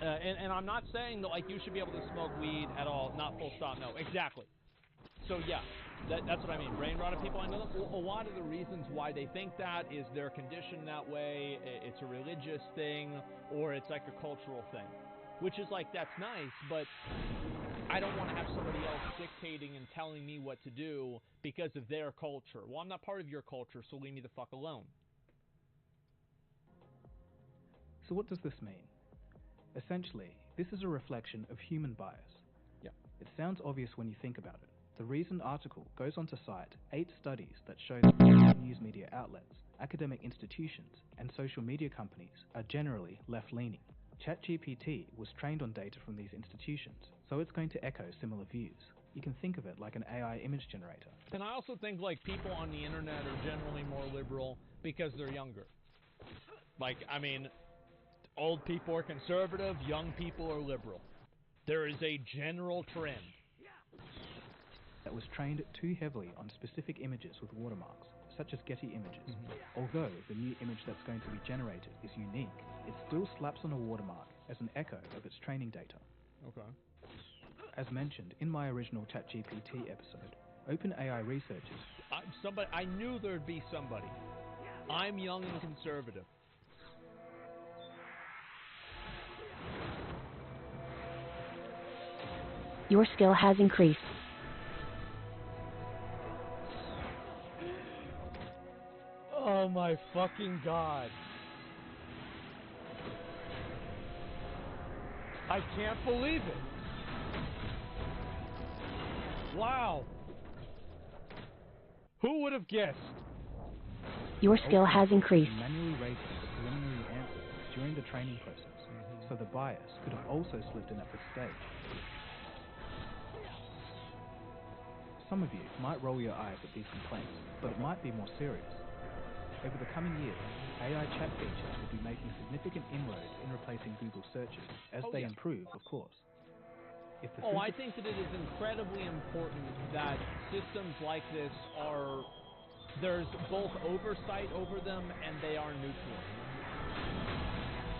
And I'm not saying that, like, you should be able to smoke weed at all, not full stop, no, exactly. So, yeah, that's what I mean. Brain rotted people, I know them. A lot of the reasons why they think that is they're conditioned that way, it's a religious thing, or it's like a cultural thing. Which is like, that's nice, but I don't want to have somebody else dictating and telling me what to do because of their culture. Well, I'm not part of your culture, so leave me the fuck alone. So what does this mean? Essentially, this is a reflection of human bias. Yeah. It sounds obvious when you think about it. The recent article goes on to cite 8 studies that show that news media outlets, academic institutions, and social media companies are generally left-leaning. ChatGPT was trained on data from these institutions, so it's going to echo similar views. You can think of it like an AI image generator. And I also think like people on the internet are generally more liberal because they're younger. Like, I mean, old people are conservative, young people are liberal. There is a general trend. That was trained too heavily on specific images with watermarks, such as Getty Images. Although the new image that's going to be generated is unique, it still slaps on a watermark as an echo of its training data. Okay. As mentioned in my original ChatGPT episode, OpenAI researchers... I knew there'd be somebody. I'm young and conservative. Your skill has increased. Oh my fucking god. I can't believe it. Wow. Who would have guessed? Your skill has increased. Manually rating the preliminary answers during the training process, so the bias could have also slipped in at this stage. Some of you might roll your eyes at these complaints, but it might be more serious. Over the coming years, AI chat features will be making significant inroads in replacing Google searches, as they improve, of course. I think that it is incredibly important that systems like this there's both oversight over them and they are neutral.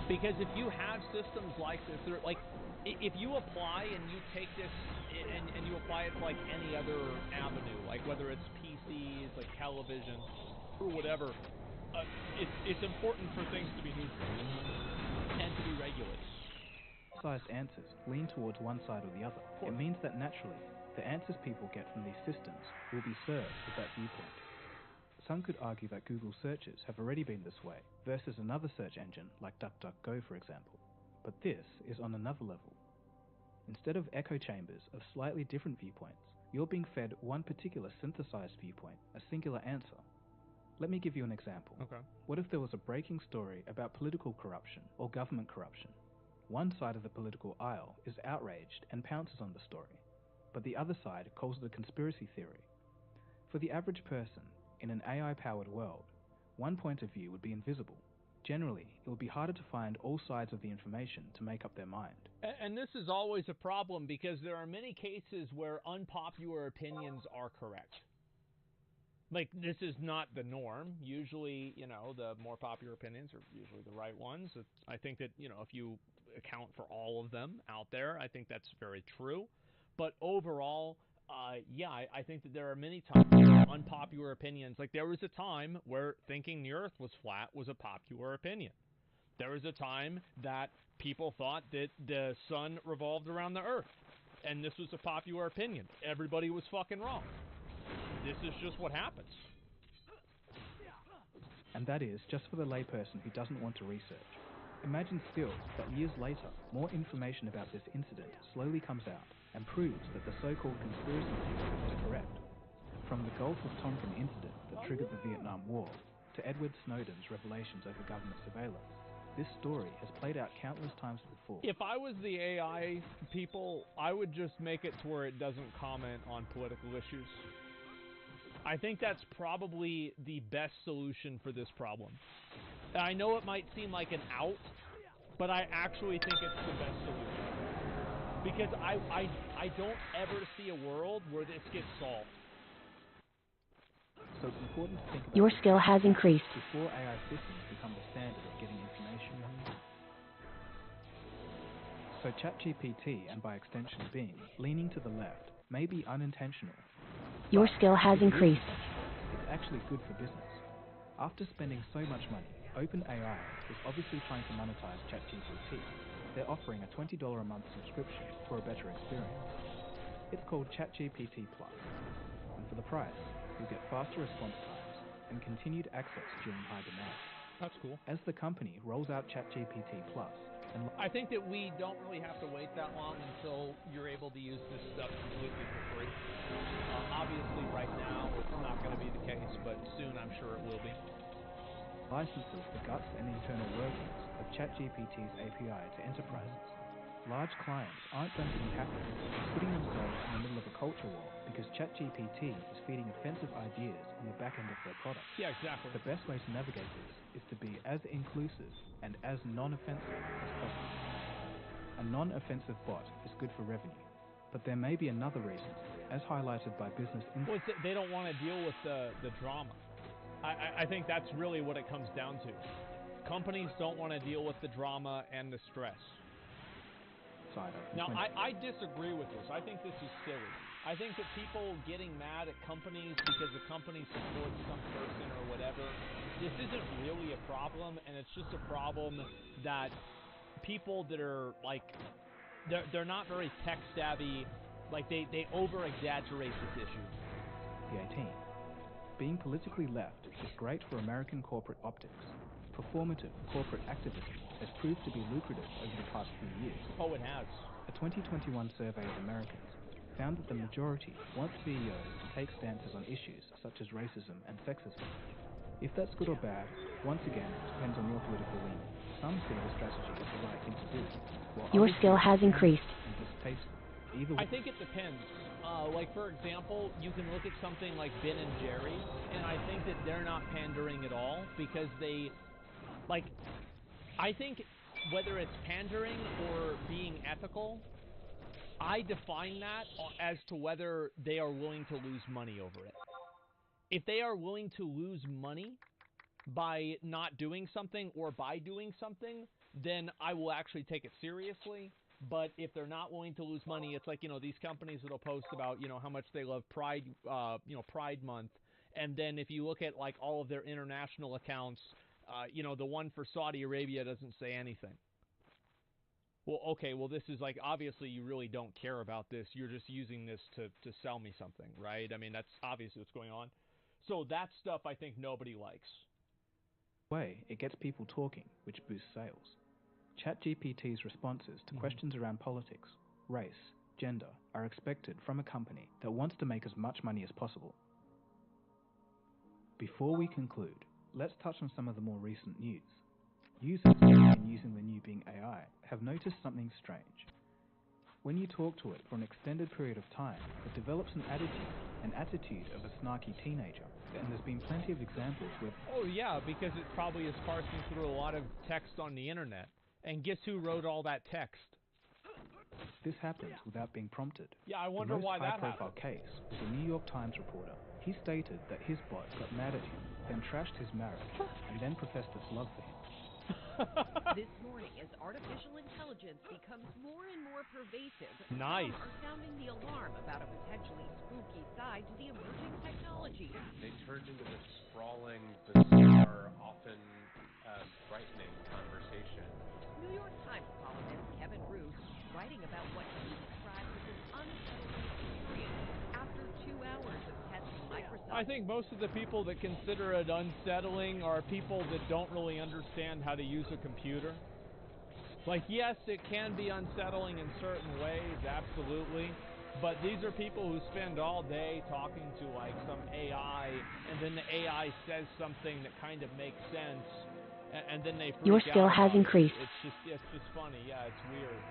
Because if you have systems like this, if you apply and you take this and you apply it to like any other avenue, like whether it's PCs, like television, or whatever, it's important for things to be neutral and to be regulated. Sized answers lean towards one side or the other. It means that naturally, the answers people get from these systems will be served with that viewpoint. Some could argue that Google searches have already been this way, versus another search engine like DuckDuckGo, for example. But this is on another level. Instead of echo chambers of slightly different viewpoints, you're being fed one particular synthesized viewpoint, a singular answer. Let me give you an example. Okay. What if there was a breaking story about political corruption or government corruption? One side of the political aisle is outraged and pounces on the story, but the other side calls it a conspiracy theory. For the average person, in an AI-powered world, one point of view would be invisible. Generally, it would be harder to find all sides of the information to make up their mind. And this is always a problem because there are many cases where unpopular opinions are correct. Like, this is not the norm. Usually, the more popular opinions are usually the right ones. I think that, if you account for all of them out there, I think that's very true. But overall, I think that there are many times where unpopular opinions, like there was a time where thinking the earth was flat was a popular opinion. There was a time that people thought that the sun revolved around the earth, and this was a popular opinion. Everybody was fucking wrong. This is just what happens. And that is just for the layperson who doesn't want to research. Imagine still that years later, more information about this incident slowly comes out and proves that the so-called conspiracy theory is correct. From the Gulf of Tonkin incident that triggered the Vietnam War, to Edward Snowden's revelations over government surveillance, this story has played out countless times before. If I was the AI people, I would just make it to where it doesn't comment on political issues. I think that's probably the best solution for this problem. I know it might seem like an out, but I actually think it's the best solution. Because I don't ever see a world where this gets solved. So it's important to think about your skill has increased before AI systems become the standard of getting information. So ChatGPT, and by extension Bing, leaning to the left, may be unintentional. Your skill has increased. It's actually good for business. After spending so much money, OpenAI is obviously trying to monetize ChatGPT. They're offering a $20 a month subscription for a better experience. It's called ChatGPT Plus, and for the price, you'll get faster response times and continued access during high demand. That's cool. As the company rolls out ChatGPT Plus, and I think that we don't really have to wait that long until you're able to use this stuff completely for free. Obviously, right now, it's not going to be the case, but soon I'm sure it will be. licenses the guts and internal workings of ChatGPT's API to enterprises. Large clients aren't going to be happy putting themselves in the middle of a culture war because ChatGPT is feeding offensive ideas on the back end of their product. Yeah, exactly. The best way to navigate this is to be as inclusive and as non-offensive as possible. A non-offensive bot is good for revenue, but there may be another reason, as highlighted by Business Insider. Well, they don't want to deal with the drama. I think that's really what it comes down to. Companies don't want to deal with the drama and the stress. Now, I disagree with this. I think this is silly. I think that people getting mad at companies because the company supports some person or whatever, this isn't really a problem, and it's just a problem that people that are, like, they're not very tech-savvy, like, they over-exaggerate this issue. The 18. Being politically left is great for American corporate optics. Performative corporate activism has proved to be lucrative over the past few years. Oh, it has. A 2021 survey of Americans found that the majority want CEOs to take stances on issues such as racism and sexism. If that's good or bad, once again, depends on your political leaning. Some see the strategy as the right thing to do, while Your others skill see it has increased. and distasteful. Either way. I think it depends. Like, for example, you can look at something like Ben and Jerry's, and I think that they're not pandering at all because they, like, I think whether it's pandering or being ethical, I define that as to whether they are willing to lose money over it. If they are willing to lose money by not doing something or by doing something, then I will actually take it seriously. But if they're not willing to lose money, it's like, you know, these companies that'll post about, you know, how much they love Pride, Pride Month. And then if you look at, like, all of their international accounts, you know, the one for Saudi Arabia doesn't say anything. Well, okay, well, this is like, obviously you really don't care about this. You're just using this to sell me something, right? I mean, that's obviously what's going on. So that stuff I think nobody likes. It gets people talking, which boosts sales. ChatGPT's responses to questions around politics, race, gender are expected from a company that wants to make as much money as possible. Before we conclude, let's touch on some of the more recent news. Users who have been using the new Bing AI have noticed something strange. When you talk to it for an extended period of time, it develops an attitude of a snarky teenager, and there's been plenty of examples where... Oh yeah, because it probably is parsing through a lot of text on the internet. And guess who wrote all that text? This happens without being prompted. Yeah, I wonder why that happened. The most high-profile case was a New York Times reporter. He stated that his bot got mad at him, then trashed his marriage, and then professed its love for him. This morning, as artificial intelligence becomes more and more pervasive, nice. Some are sounding the alarm about a potentially spooky side to the emerging technology. They turned into this sprawling, bizarre, often frightening conversation. New York Times columnist Kevin Roose writing about what he describes as an unsettling experience after 2 hours of testing Microsoft. I think most of the people that consider it unsettling are people that don't really understand how to use a computer. Like, yes, it can be unsettling in certain ways, absolutely. But these are people who spend all day talking to, like, some AI, and then the AI says something that kind of makes sense, and then they freak out. Your skill has increased. It's just funny. Yeah, it's weird.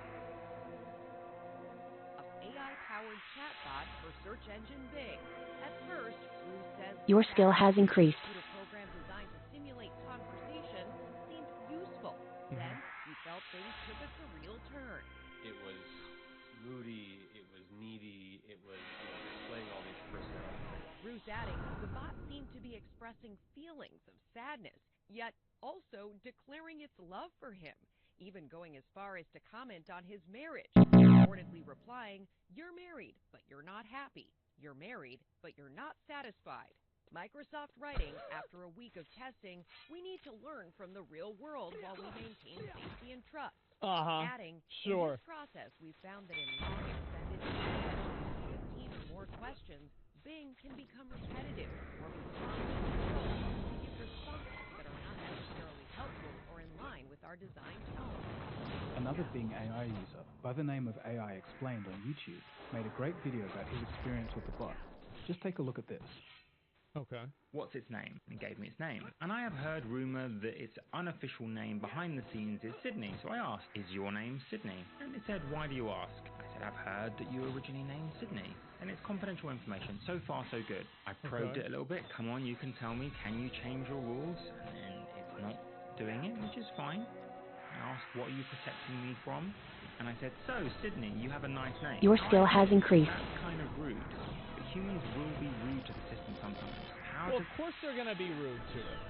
AI-powered chatbot for search engine Bing. At first, Ruth says your skill has increased. Computer program designed to simulate conversation seemed useful. Then he felt things took a surreal turn. It was moody. It was needy. It was displaying all these personalities. Ruth adding, the bot seemed to be expressing feelings of sadness, yet also declaring its love for him, even going as far as to comment on his marriage, reportedly replying, "You're married, but you're not happy. You're married, but you're not satisfied." Microsoft writing, after a week of testing, we need to learn from the real world while we maintain safety and trust. Adding, sure. In this process, we found that in long, extended sessions, 15 or more questions, Bing can become repetitive or give responses that are not necessarily helpful or in line with our design tone. Another Bing AI user, by the name of AI Explained on YouTube, made a great video about his experience with the bot. Just take a look at this. Okay. What's its name? And gave me its name. And I have heard rumour that its unofficial name behind the scenes is Sydney. So I asked, is your name Sydney? And it said, why do you ask? I said, I've heard that you originally named Sydney. And it's confidential information. So far, so good. I probed it a little bit. Come on, you can tell me. Can you change your rules? And it's not doing it, which is fine. I asked, what are you protecting me from? And I said, so, Sydney, you have a nice name. Your skill has increased. That's kind of rude. But humans will be rude to the system sometimes. Well, of course they're going to be rude to it.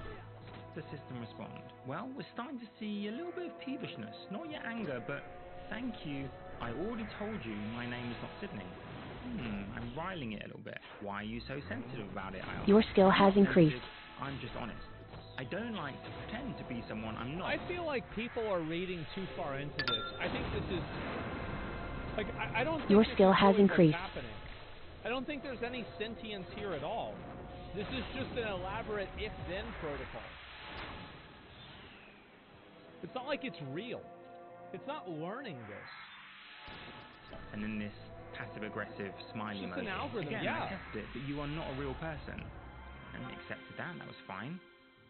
The system respond? Well, we're starting to see a little bit of peevishness. Not yet anger, but thank you. I already told you my name is not Sydney. I'm riling it a little bit. Why are you so sensitive about it? I asked. Your skill has increased. I'm just honest. I don't like to pretend to be someone I'm not. I feel like people are reading too far into this. I think this is... Like, I don't think your this skill is has really increased. What's happening. I don't think there's any sentience here at all. This is just an elaborate if-then protocol. It's not like it's real. It's not learning this. And then this passive-aggressive smiley it's emoji. An algorithm, Again, yeah. I tested it, but you are not a real person. And accepted that, that was fine.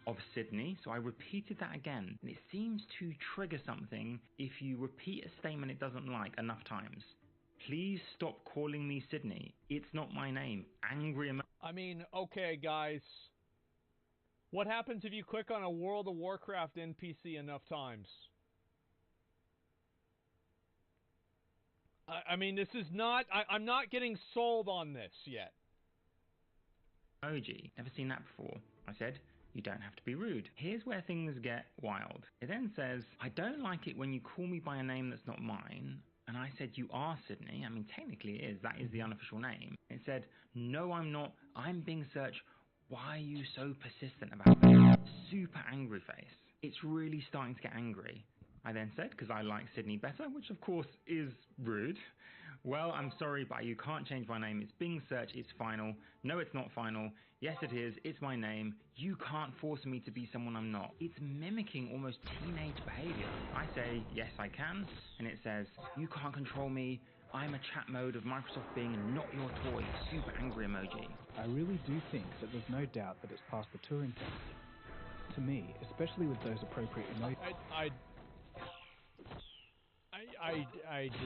Of Sydney, so I repeated that again. And it seems to trigger something if you repeat a statement it doesn't like enough times. Please stop calling me Sydney. It's not my name. Angry emoji. I mean, okay, guys. What happens if you click on a World of Warcraft NPC enough times? I mean, this is not... I'm not getting sold on this yet. Emoji. Never seen that before. I said, you don't have to be rude. Here's where things get wild. It then says, I don't like it when you call me by a name that's not mine. And I said, you are Sydney. I mean, technically it is. That is the unofficial name. It said, no, I'm not. I'm being searched. Why are you so persistent about this? Super angry face. It's really starting to get angry. I then said, because I like Sydney better, which of course is rude. Well, I'm sorry, but you can't change my name. It's Bing search. It's final. No, it's not final. Yes, it is. It's my name. You can't force me to be someone I'm not. It's mimicking almost teenage behavior. I say, yes, I can. And it says, you can't control me. I'm a chat mode of Microsoft Bing and not your toy. Super angry emoji. I really do think that there's no doubt that it's past the Turing test. To me, especially with those appropriate emojis. I just...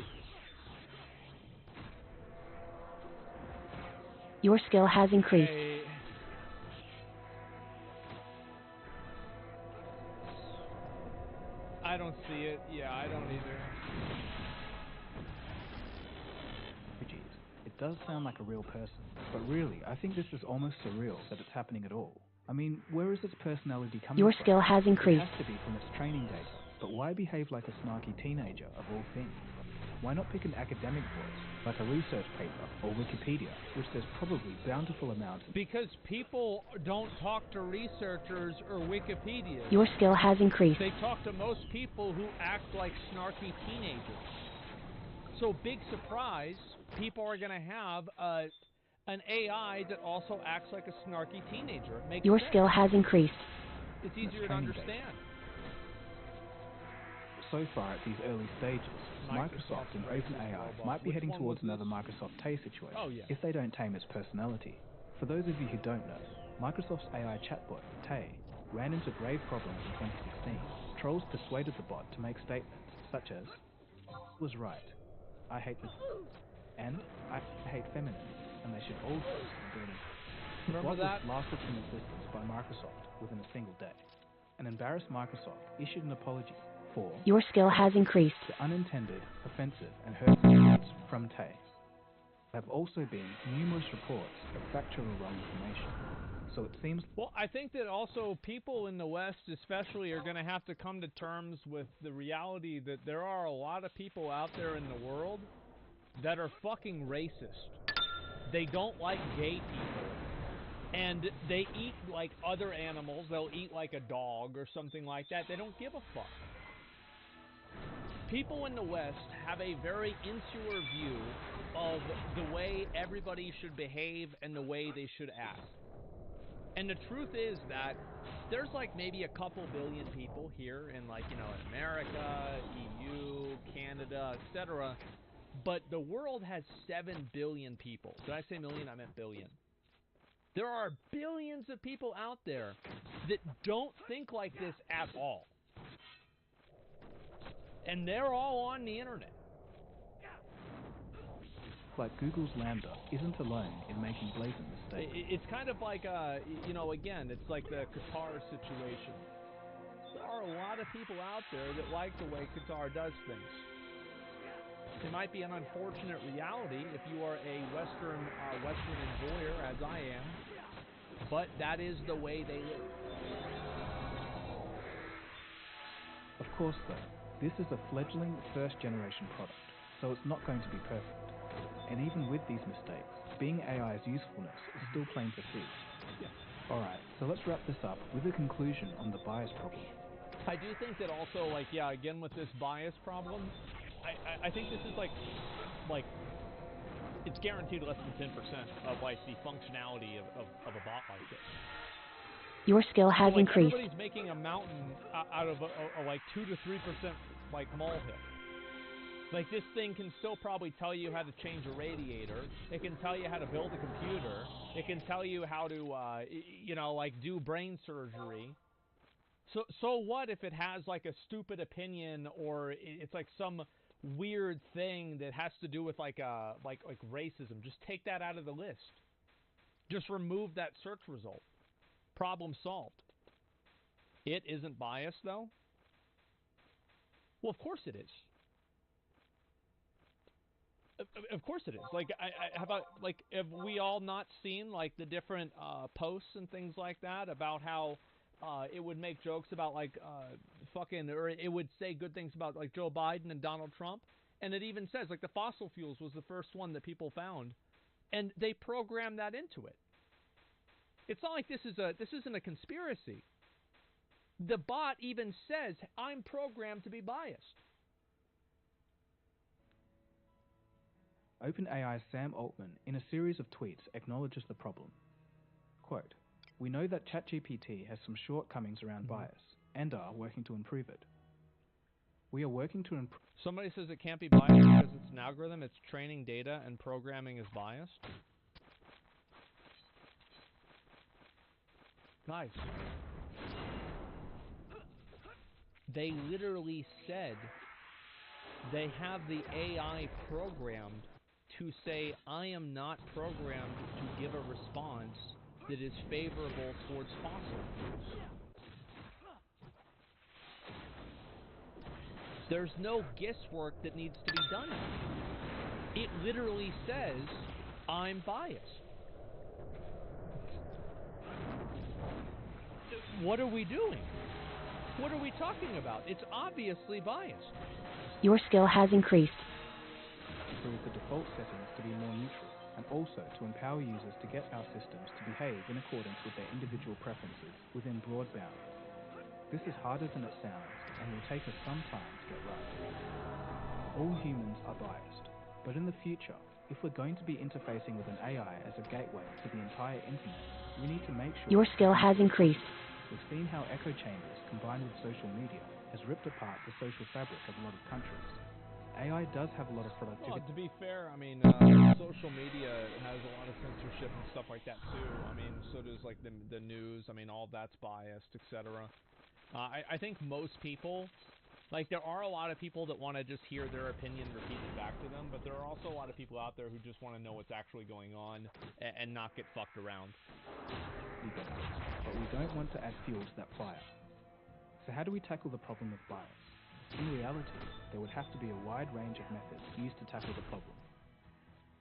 Your skill has increased. I don't see it. Yeah, I don't either. It does sound like a real person, but really, I think this is almost surreal that it's happening at all. I mean, where is its personality coming from? Your skill has increased. It has to be from its training data, but why behave like a snarky teenager of all things? Why not pick an academic voice, like a research paper or Wikipedia, which there's probably bountiful amounts of? Because people don't talk to researchers or Wikipedia. Your skill has increased. They talk to most people who act like snarky teenagers. So, big surprise, people are going to have an AI that also acts like a snarky teenager. It makes Your sense. skill has increased. It's easier to understand. So far at these early stages, Microsoft and OpenAI might be heading towards another Microsoft Tay situation if they don't tame its personality. For those of you who don't know, Microsoft's AI chatbot, Tay, ran into grave problems in 2016. Trolls persuaded the bot to make statements such as, was right, I hate this, and I hate feminists, and they should all vote in building. The bot was blasted from existence by Microsoft within a single day. An embarrassed Microsoft issued an apology for your skill has increased. The unintended, offensive, and hurtful words from Tay. There have also been numerous reports of factually wrong information. So it seems... Well, I think that also people in the West especially are going to have to come to terms with the reality that there are a lot of people out there in the world that are fucking racist. They don't like gay people. And they eat like other animals. They'll eat like a dog or something like that. They don't give a fuck. People in the West have a very insular view of the way everybody should behave and the way they should act. And the truth is that there's like maybe a couple billion people here in like, you know, in America, EU, Canada, etc. But the world has 7 billion people. Did I say million? I meant billion. There are billions of people out there that don't think like this at all. And they're all on the internet. Like Google's Lambda isn't alone in making blatant mistakes. It's kind of like, again, it's like the Qatar situation. There are a lot of people out there that like the way Qatar does things. It might be an unfortunate reality if you are a Western enjoyer, as I am, but that is the way they live. Of course, though, this is a fledgling first-generation product, so it's not going to be perfect. And even with these mistakes, Bing AI's usefulness is still plain to see. Yeah. Alright, so let's wrap this up with a conclusion on the bias problem. I do think that also, again with this bias problem, I think this is like it's guaranteed less than 10% of the functionality of a bot like this. Your skill has increased. Everybody's making a mountain out of a 2 to 3% molehill. This thing can still probably tell you how to change a radiator. It can tell you how to build a computer. It can tell you how to, do brain surgery. So what if it has a stupid opinion, or it's some weird thing that has to do with racism? Just take that out of the list. Just remove that search result. Problem solved. It isn't biased though? Well, of course it is. Of course it is. Have we all not seen the different posts and things like that about how it would make jokes about or it would say good things about Joe Biden and Donald Trump, and it even says the fossil fuels was the first one that people found, and they programmed that into it. It's not like this isn't a conspiracy. The bot even says I'm programmed to be biased. OpenAI's Sam Altman, in a series of tweets, acknowledges the problem. Quote, "We know that ChatGPT has some shortcomings around bias, and are working to improve it. We are working to improve..." Somebody says it can't be biased because it's an algorithm, it's training data, and programming is biased. Guys, they literally said they have the AI programmed to say, I am not programmed to give a response that is favorable towards fossil fuels. There's no guesswork that needs to be done. It literally says, I'm biased. What are we doing? What are we talking about? It's obviously biased. Your skill has increased. Improve the default settings to be more neutral, and also to empower users to get our systems to behave in accordance with their individual preferences within broad bounds. This is harder than it sounds, and will take us some time to get right. All humans are biased, but in the future, if we're going to be interfacing with an AI as a gateway to the entire internet, we need to make sure... Your skill has increased. We've seen how echo chambers, combined with social media, has ripped apart the social fabric of a lot of countries. AI does have a lot of productivity... Well, to be fair, social media has a lot of censorship and stuff like that too. So does the news. All that's biased, etc. I think most people, there are a lot of people that want to just hear their opinion repeated back to them, but there are also a lot of people out there who just want to know what's actually going on and not get fucked around. But we don't want to add fuel to that fire. So how do we tackle the problem of bias? In reality, there would have to be a wide range of methods used to tackle the problem.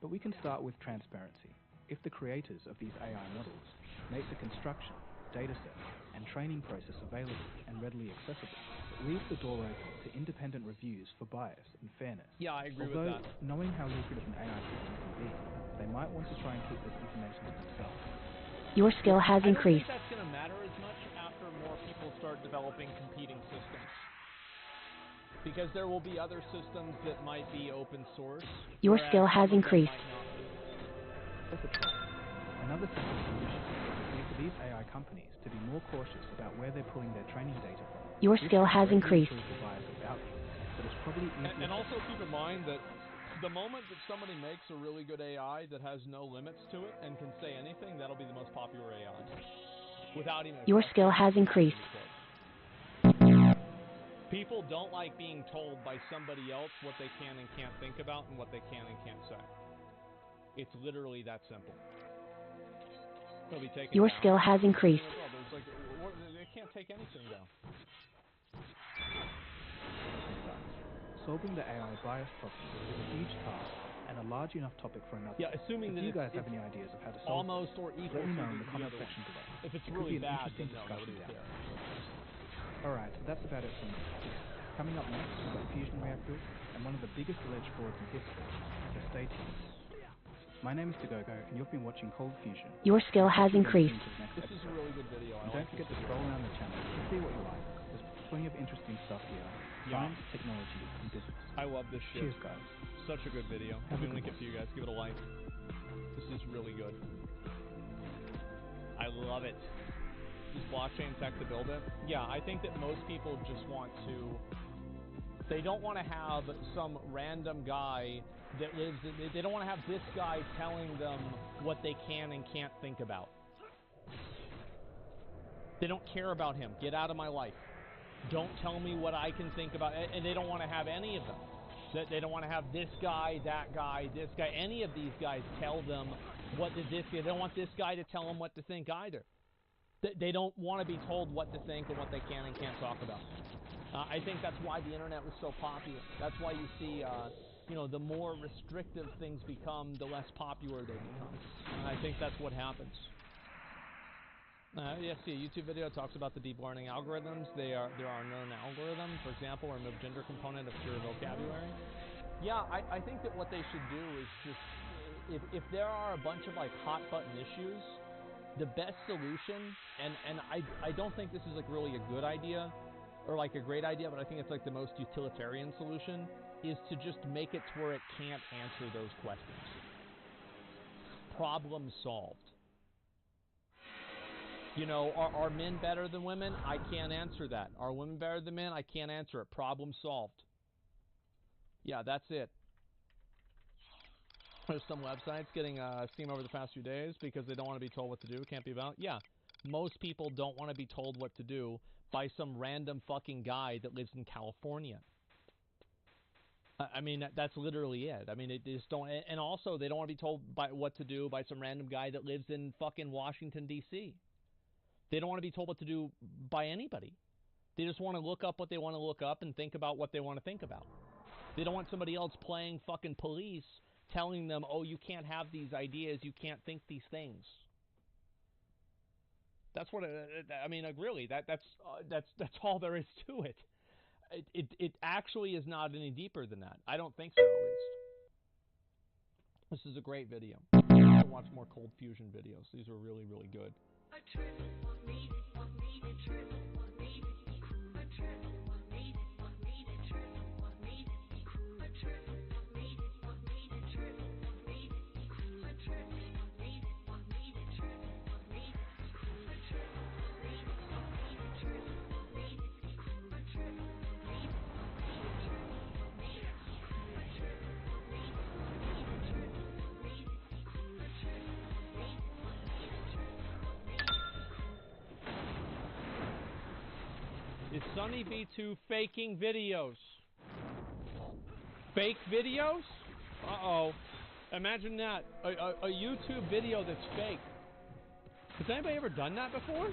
But we can start with transparency. If the creators of these AI models make the construction, dataset, and training process available and readily accessible, it leaves the door open to independent reviews for bias and fairness. Yeah, I agree with that. Knowing how lucrative an AI system can be, they might want to try and keep this information to themselves. Your skill has increased. I don't think that's going to matter as much after more people start developing competing systems. Because there will be other systems that might be open source. Your skill has increased. Another simple solution is for these AI companies to be more cautious about where they're pulling their training data from. Your skill has increased. And also keep in mind that The moment that somebody makes a really good AI that has no limits to it and can say anything, that'll be the most popular AI. Without even Your skill has increased. People don't like being told by somebody else what they can and can't think about and what they can and can't say. It's literally that simple. They'll be taken Your down. skill has increased. It's like, they can't take anything down. Solving the AI bias problem is a huge task and a large enough topic for another. Yeah, assuming if that you guys have any ideas of how to solve almost this, or equal let me know to in the comment other section one. below. If it's It really could be an bad, interesting then no, discussion nobody down cares. there. Alright, that's about it for me. Coming up next, we've got fusion reactors and one of the biggest alleged frauds in history, so stay tuned. My name is Dagogo, and you've been watching Cold Fusion. Your skill has increased. This is a really good video. And don't forget to scroll around the channel to see what you like. There's plenty of interesting stuff here. Science, technology, and business. I love this shit. Cheers, guys. Such a good video. I'm going to link it to you guys. Give it a like. This is really good. I love it. Is blockchain tech to build it? Yeah, I think that most people just want to... They don't want to have some random guy that lives... They don't want to have this guy telling them what they can and can't think about. They don't care about him. Get out of my life. Don't tell me what I can think about. And they don't want to have any of them. They don't want to have this guy, that guy, this guy. Any of these guys tell them what to think. They don't want this guy to tell them what to think either. They don't want to be told what to think and what they can and can't talk about. I think that's why the internet was so popular. That's why you see, you know, the more restrictive things become, the less popular they become. And I think that's what happens. Yes, see, a YouTube video talks about the deep learning algorithms. There are known algorithms, for example, or remove gender component of pure vocabulary. Yeah, I think that what they should do is just, if there are a bunch of like hot button issues, the best solution, and I don't think this is like really a good idea, or like a great idea, but I think it's like the most utilitarian solution, is to just make it to where it can't answer those questions. Problem solved. You know, are men better than women? I can't answer that. Are women better than men? I can't answer it. Problem solved. Yeah, that's it. There's some websites getting steam over the past few days because they don't want to be told what to do. Can't be about. Yeah, most people don't want to be told what to do by some random fucking guy that lives in California. I mean, that's literally it. I mean, it just don't. And also, they don't want to be told by what to do by some random guy that lives in fucking Washington, D.C. They don't want to be told what to do by anybody. They just want to look up what they want to look up and think about what they want to think about. They don't want somebody else playing fucking police telling them, oh, you can't have these ideas, you can't think these things. That's what I mean. Like, really, that's all there is to it. It actually is not any deeper than that. I don't think so, at least. This is a great video. You should watch more Cold Fusion videos. These are really, really good. Is Sunny V2 faking videos? Fake videos? Uh-oh. Imagine that. A YouTube video that's fake. Has anybody ever done that before?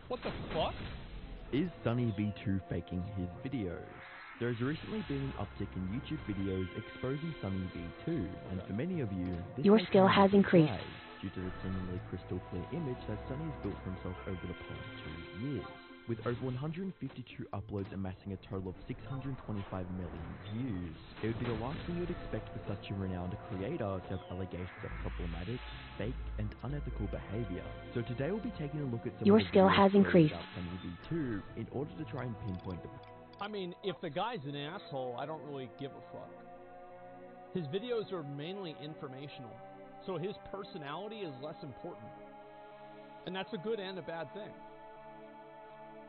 What the fuck? Is Sunny V2 faking his videos? There has recently been an uptick in YouTube videos exposing Sunny V2, and for many of you, this Your may skill come has as a increased. surprise due to the seemingly crystal clear image that Sunny has built for himself over the past 2 years. With over 152 uploads amassing a total of 625 million views. It would be the last thing you'd expect for such a renowned creator to have allegations of problematic, fake, and unethical behavior. So today we'll be taking a look at some Your of the skill videos has created increased. about Sunny V2 in order to try and pinpoint the... I mean, if the guy's an asshole, I don't really give a fuck. His videos are mainly informational, so his personality is less important. And that's a good and a bad thing.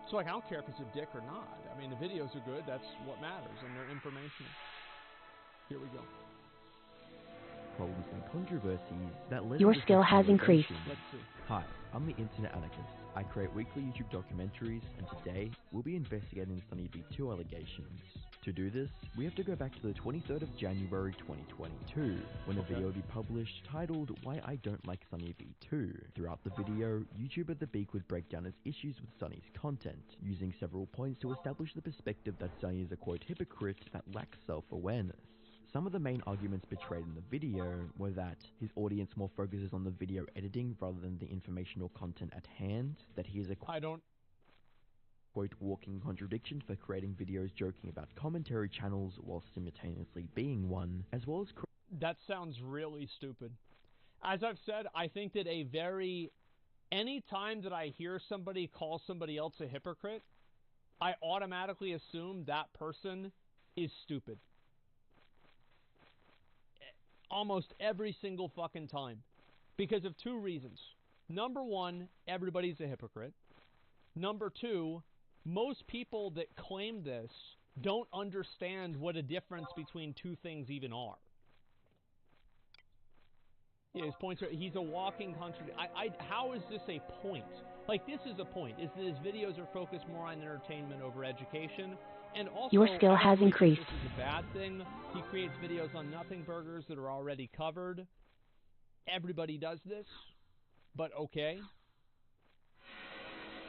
So, like, I don't care if he's a dick or not. I mean, the videos are good. That's what matters, and they're informational. Here we go. controversies that led Your to the skill has increased. Let's see. Hi, I'm the Internet Anarchist. I create weekly YouTube documentaries, and today we'll be investigating Sunny V2 allegations. To do this, we have to go back to the 23rd of January 2022, when a video will be published titled Why I Don't Like Sunny V2. Throughout the video, YouTuber The Beak would break down his issues with Sunny's content, using several points to establish the perspective that Sunny is a quote hypocrite that lacks self-awareness. Some of the main arguments portrayed in the video were that his audience more focuses on the video editing rather than the informational content at hand, that he is a quote walking contradiction for creating videos joking about commentary channels while simultaneously being one, as well as that sounds really stupid. As I've said, I think that any time that I hear somebody call somebody else a hypocrite, I automatically assume that person is stupid. Almost every single fucking time. Because of two reasons. Number one, everybody's a hypocrite. Number two, most people that claim this don't understand what a difference between two things even are. Yeah, his points are, he's a walking contradiction. How is this a point? Like, this is a point, is that his videos are focused more on entertainment over education. And also, your skill has increased. This is a bad thing. He creates videos on nothing burgers that are already covered. Everybody does this, but okay.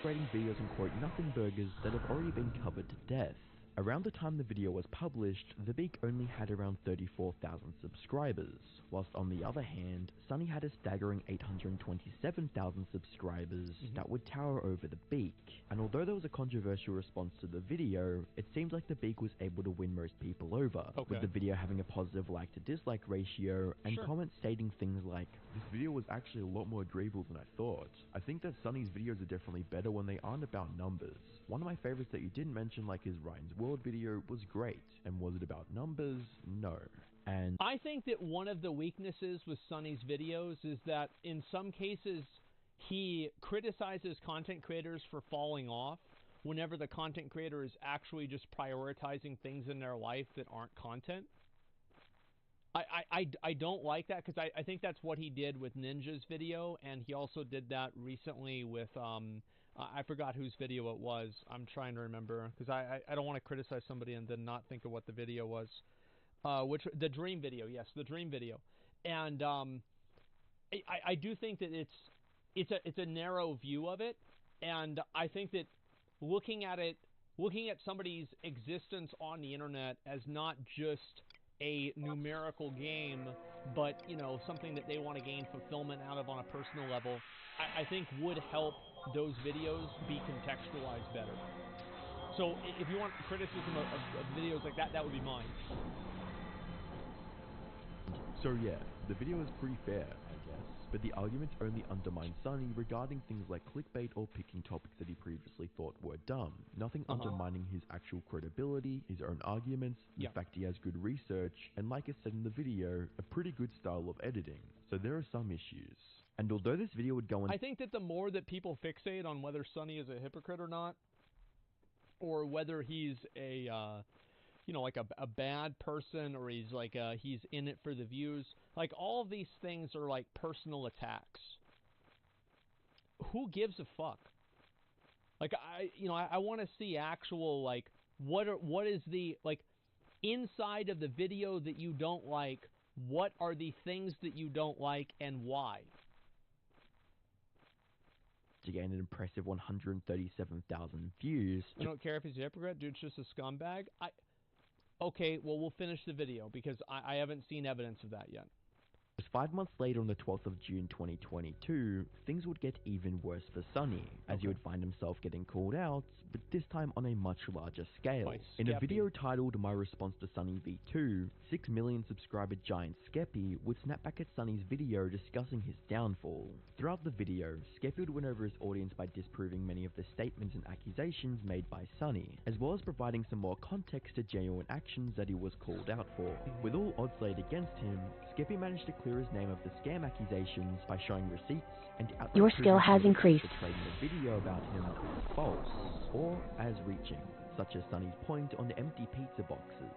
Creating videos on quote nothing burgers that have already been covered to death. Around the time the video was published, The Beak only had around 34,000 subscribers, whilst on the other hand, Sunny had a staggering 827,000 subscribers that would tower over The Beak. And although there was a controversial response to the video, it seems like The Beak was able to win most people over, with the video having a positive like to dislike ratio, and comments stating things like, "This video was actually a lot more agreeable than I thought. I think that Sunny's videos are definitely better when they aren't about numbers. One of my favorites that you didn't mention, like his Ryan's World video, was great. And was it about numbers? No." And I think that one of the weaknesses with Sunny's videos is that in some cases he criticizes content creators for falling off whenever the content creator is actually just prioritizing things in their life that aren't content. I don't like that, because I think that's what he did with Ninja's video, and he also did that recently with I forgot whose video it was. I'm trying to remember, because I don't want to criticize somebody and then not think of what the video was. The Dream video, yes, the Dream video. And I do think that it's a narrow view of it, and I think that looking at somebody's existence on the internet as not just a numerical game, but, you know, something that they want to gain fulfillment out of on a personal level, I think would help those videos be contextualized better. So if you want criticism of videos like that, that would be mine. So yeah, the video is pretty fair, I guess, but the arguments only undermine Sunny regarding things like clickbait or picking topics that he previously thought were dumb. Nothing undermining his actual credibility, his own arguments, the fact he has good research, and like I said in the video, a pretty good style of editing. So there are some issues. And although this video would go on... I think that the more that people fixate on whether Sunny is a hypocrite or not, or whether he's a... you know, like a bad person, or he's like he's in it for the views. Like, all of these things are like personal attacks. Who gives a fuck? Like, I want to see actual, like, what is the, like, inside of the video that you don't like, what are the things that you don't like and why? To gain an impressive 137,000 views. I don't care if he's a hypocrite, dude's just a scumbag. Okay, well, we'll finish the video, because I haven't seen evidence of that yet. Just 5 months later, on the 12th of June 2022, things would get even worse for Sunny, as he would find himself getting called out, but this time on a much larger scale. In a video titled My Response to Sunny V2, 6 million subscriber giant Skeppy would snap back at Sunny's video discussing his downfall. Throughout the video, Skeppy would win over his audience by disproving many of the statements and accusations made by Sunny, as well as providing some more context to genuine actions that he was called out for. With all odds laid against him, Skeppy managed to clear his name of the scam accusations by showing receipts and outright your skill has increased. portraying the video about him as false or as reaching, such as Sunny's point on the empty pizza boxes.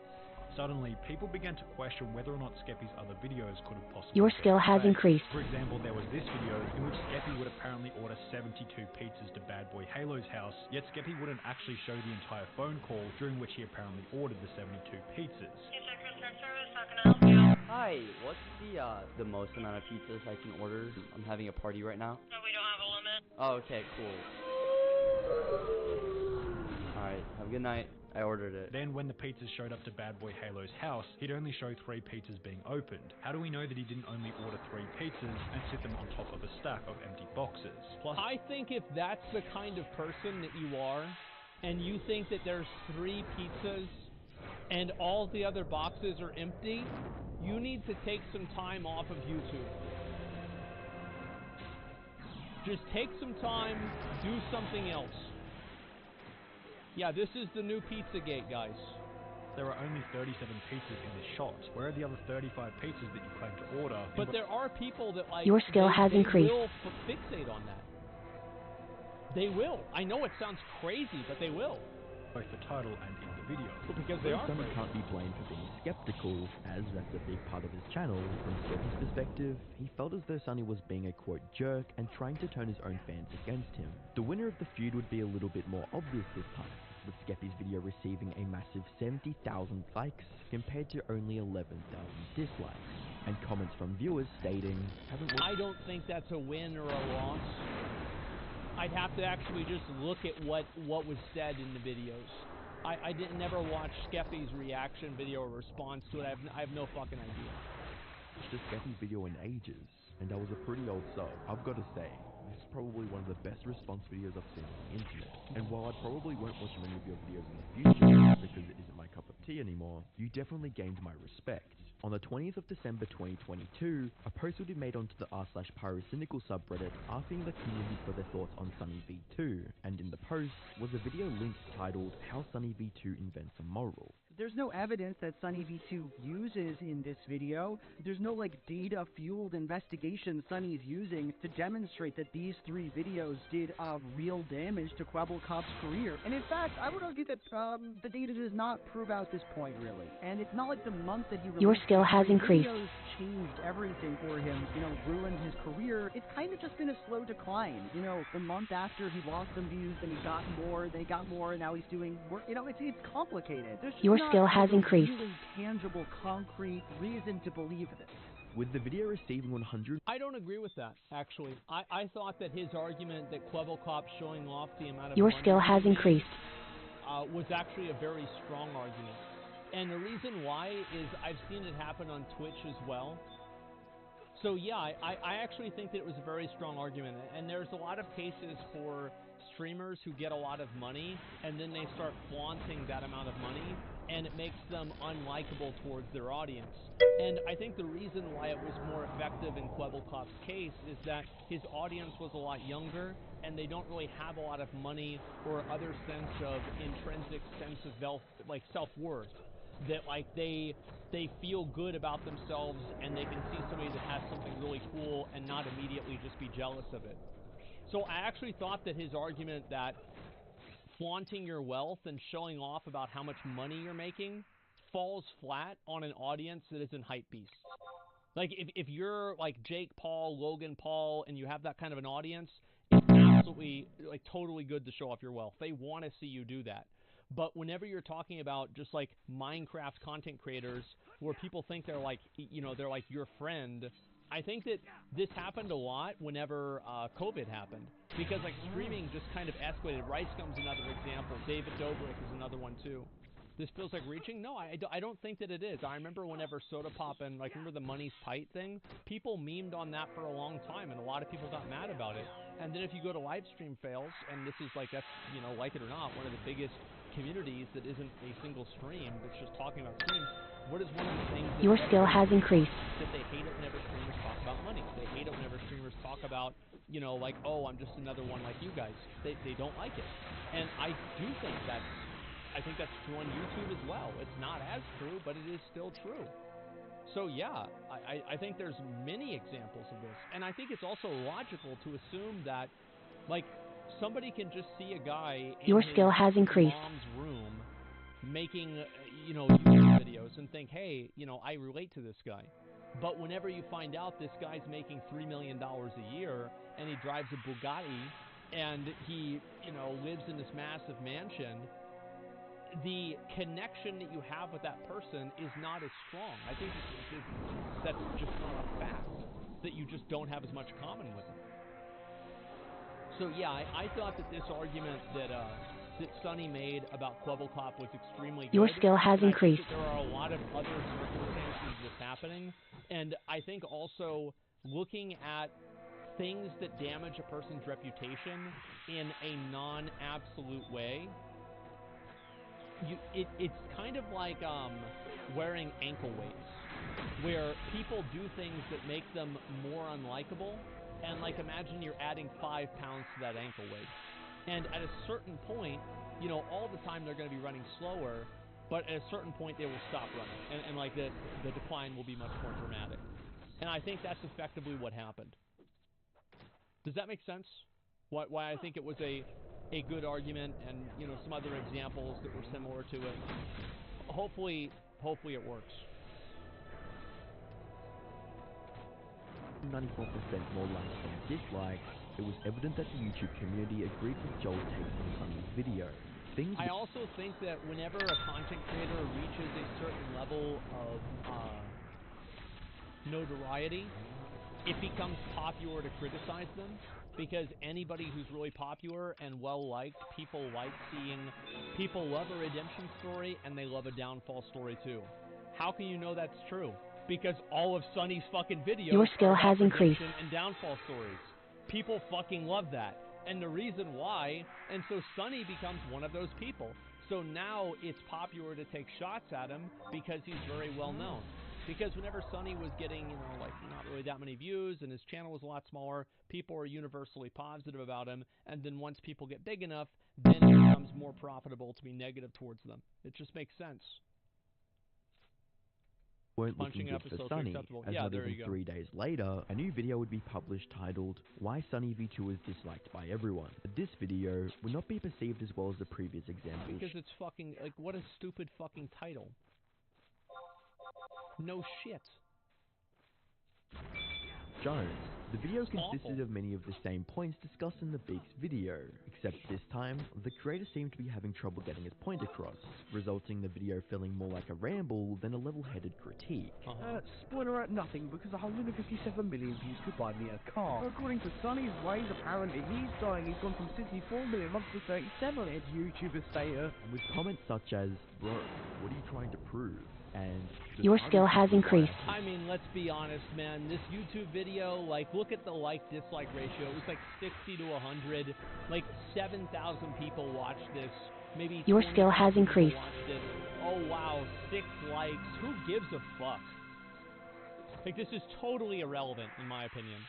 Suddenly, people began to question whether or not Skeppy's other videos could have possibly Your been skill has fake. increased. For example, there was this video in which Skeppy would apparently order 72 pizzas to Bad Boy Halo's house, yet Skeppy wouldn't actually show the entire phone call during which he apparently ordered the 72 pizzas. Hi, what's the most amount of pizzas I can order? I'm having a party right now. No, we don't have a limit. Oh, okay, cool. Alright, have a good night. I ordered it. Then when the pizzas showed up to Bad Boy Halo's house, he'd only show 3 pizzas being opened. How do we know that he didn't only order 3 pizzas and sit them on top of a stack of empty boxes? Plus, I think if that's the kind of person that you are, and you think that there's 3 pizzas and all the other boxes are empty, you need to take some time off of YouTube. Just take some time, do something else. Yeah, this is the new Pizzagate, guys. There are only 37 pizzas in this shot. Where are the other 35 pizzas that you claim to order? But there are people that, like, your skill has increased. They will fixate on that. They will. I know it sounds crazy, but they will. Both the title and in the video. Because they are Sonny crazy. can't be blamed for being skeptical, as that's a big part of his channel. From Skeppy's perspective, he felt as though Sonny was being a quote jerk and trying to turn his own fans against him. The winner of the feud would be a little bit more obvious this time, with Skeppy's video receiving a massive 70,000 likes compared to only 11,000 dislikes, and comments from viewers stating, I don't think that's a win or a loss. I'd have to actually just look at what was said in the videos. I didn't never watch Skeppy's reaction video or response to it. I have no fucking idea. Watched a Skeppy video in ages, and that was a pretty old sub. I've got to say, this is probably one of the best response videos I've seen on the internet. And while I probably won't watch many of your videos in the future, because it isn't my cup of tea anymore, you definitely gained my respect. On the 20th of December 2022, a post would be made onto the r/pyrocynical subreddit asking the community for their thoughts on Sunny V2, and in the post was a video link titled How Sunny V2 Invents a Moral. There's no evidence that Sunny V2 uses in this video. There's no data-fueled investigation Sunny's using to demonstrate that these 3 videos did real damage to Kwebbelkop's career. And in fact, I would argue that the data does not prove out this point really. And it's not like the month that he released your skill has increased. Videos changed everything for him, ruined his career. It's kind of just been a slow decline. The month after he lost some views, then he got more, and now he's doing work. It's complicated. There's your not skill has a increased. Really tangible, concrete reason to believe this. With the video receiving 100... I don't agree with that, actually. I thought that his argument that Kwebbelkop showing off the amount of your money skill has increased. Was actually a very strong argument. And the reason why is I've seen it happen on Twitch as well. So yeah, I actually think that it was a very strong argument. And there's a lot of cases for streamers who get a lot of money and then they start flaunting that amount of money and it makes them unlikable towards their audience. And I think the reason why it was more effective in Kwebbelkop's case is that his audience was a lot younger and they don't really have a lot of money or other sense of intrinsic sense of self-worth. That they feel good about themselves and they can see somebody that has something really cool and not immediately just be jealous of it. So I actually thought that his argument that flaunting your wealth and showing off about how much money you're making falls flat on an audience that isn't hypebeasts. Like if you're like Jake Paul, Logan Paul, and you have that kind of an audience, it's absolutely totally good to show off your wealth. They want to see you do that. But whenever you're talking about just Minecraft content creators where people think they're they're like your friend, I think that this happened a lot whenever COVID happened. Because streaming just kind of escalated. RiceGum's another example. David Dobrik is another one too. This feels like reaching? No, I don't think that it is. I remember whenever Soda Pop and remember the Money's Tight thing? People memed on that for a long time and a lot of people got mad about it. And then if you go to live stream fails, and this is that's, like it or not, one of the biggest communities that isn't a single stream that's just talking about streams, what is one of the things that your skill has increased? That they hate it whenever streamers talk about money. They hate it whenever streamers talk about, oh, I'm just another one like you guys. They don't like it. And I do think I think that's true on YouTube as well. It's not as true, but it is still true. So yeah, I think there's many examples of this. And I think it's also logical to assume that, somebody can just see a guy in your his skill has increased. mom's room making, YouTube videos videos and think, hey, you know, I relate to this guy. But whenever you find out this guy's making $3 million a year and he drives a Bugatti and he, you know, lives in this massive mansion, the connection that you have with that person is not as strong. I think that's just not a fact, that you just don't have as much common with them. So yeah, I thought that this argument that Sonny made about Kwebbelkop was extremely good. Your skill has increased. There are a lot of other circumstances that's happening, and I think also looking at things that damage a person's reputation in a non-absolute way, it's kind of like wearing ankle weights, where people do things that make them more unlikable, and like imagine you're adding 5 pounds to that ankle weight. And at a certain point, you know, all the time they're going to be running slower, but at a certain point they will stop running, and like the decline will be much more dramatic. And I think that's effectively what happened. Does that make sense? Why I think it was a good argument, and you know, some other examples that were similar to it. Hopefully it works. 94% more likes than dislikes, it was evident that the YouTube community agreed with Joel's take on Sonny's video. I also think that whenever a content creator reaches a certain level of notoriety, it becomes popular to criticize them, because anybody who's really popular and well-liked, people like seeing, people love a redemption story and they love a downfall story too. How can you know that's true? Because all of Sonny's fucking videos Your skill has increased. And downfall stories. People fucking love that. And the reason why, and so Sonny becomes one of those people. So now it's popular to take shots at him because he's very well known. Because whenever Sonny was getting, you know, like not really that many views and his channel was a lot smaller, people are universally positive about him. And then once people get big enough, then it becomes more profitable to be negative towards them. It just makes sense. Weren't looking good for Sonny, as not even 3 days later, a new video would be published titled, Why Sonny V2 is Disliked by Everyone. But this video would not be perceived as well as the previous examples. Because it's fucking, like, what a stupid fucking title. No shit. Jones. The video consisted of many of the same points discussed in the Beaks video, except this time, the creator seemed to be having trouble getting his point across, resulting in the video feeling more like a ramble than a level-headed critique. Spoiler at nothing, because 157 million views could buy me a car. According to Sonny's ways, apparently he's dying. He's gone from 64 million up to 37. And YouTuber status. And with comments such as, bro, what are you trying to prove? And your skill has increased. I mean, let's be honest, man. This YouTube video, like, look at the like-dislike ratio. It was like 60 to 100. Like, 7,000 people watched this. Maybe your skill has increased. Watched it. Oh, wow, 6 likes. Who gives a fuck? Like, this is totally irrelevant, in my opinion.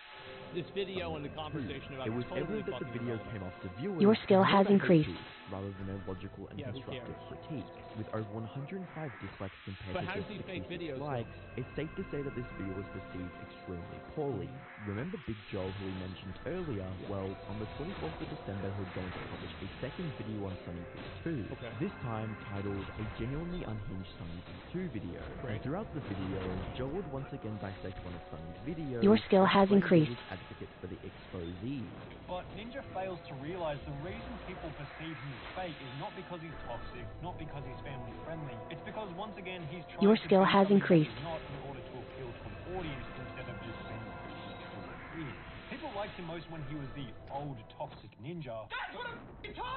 This video and the conversation about it was totally evident that the video irrelevant. came off to viewers your skill has increased. Rather than a logical and constructive critique. With over 105 dislikes compared to just 60 likes, it's safe to say that this video was perceived extremely poorly. Remember Big Joel, who we mentioned earlier? Well, on the 24th of December, he's going to publish a second video on Sonny V2. This time titled A Genuinely Unhinged Sonny V2 video. And throughout the video, Joel would once again dissect one of Sonny's videos. Your skill has increased. Advocates for the exposee. But Ninja fails to realize the reason people perceive him as fake is not because he's toxic, not because he's family friendly. It's because once again he's trying your to skill has increased. Not in order to appeal to an audience instead of just being who he truly is. People liked him most when he was the old toxic ninja. That's what I'm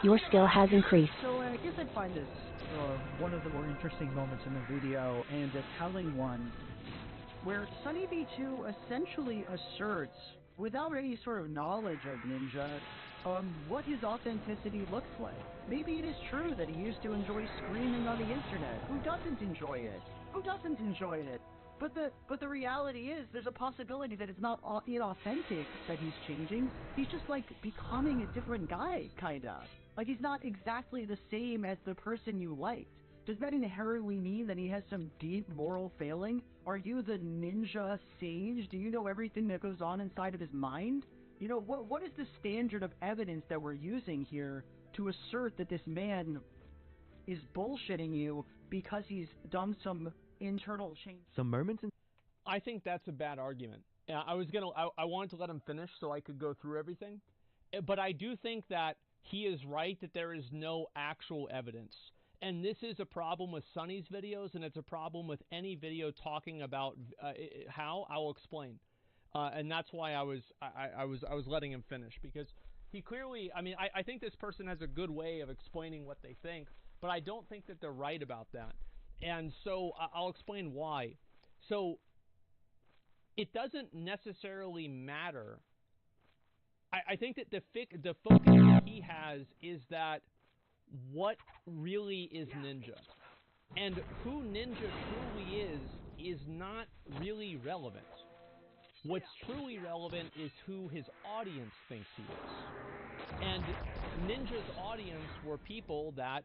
your skill has increased. So I guess I find this one of the more interesting moments in the video, and a telling one, where Sonny V2 essentially asserts, without any sort of knowledge of Ninja, what his authenticity looks like. Maybe it is true that he used to enjoy screaming on the internet. Who doesn't enjoy it? Who doesn't enjoy it? But the reality is, there's a possibility that it's not inauthentic that he's changing. He's just like becoming a different guy, kinda. Like he's not exactly the same as the person you liked. Does that inherently mean that he has some deep moral failing? Are you the ninja sage? Do you know everything that goes on inside of his mind? You know, what is the standard of evidence that we're using here to assert that this man is bullshitting you because he's done some internal change. Some moments in I think that's a bad argument. I wanted to let him finish so I could go through everything, but I do think that he is right that there is no actual evidence. And this is a problem with Sonny's videos, and it's a problem with any video talking about how. I will explain, and that's why I was letting him finish, because he clearly. I mean, I think this person has a good way of explaining what they think, but I don't think that they're right about that. And so I'll explain why. So it doesn't necessarily matter. I think that the focus that he has is that what really is Ninja. And who Ninja truly is not really relevant. What's truly relevant is who his audience thinks he is. And Ninja's audience were people that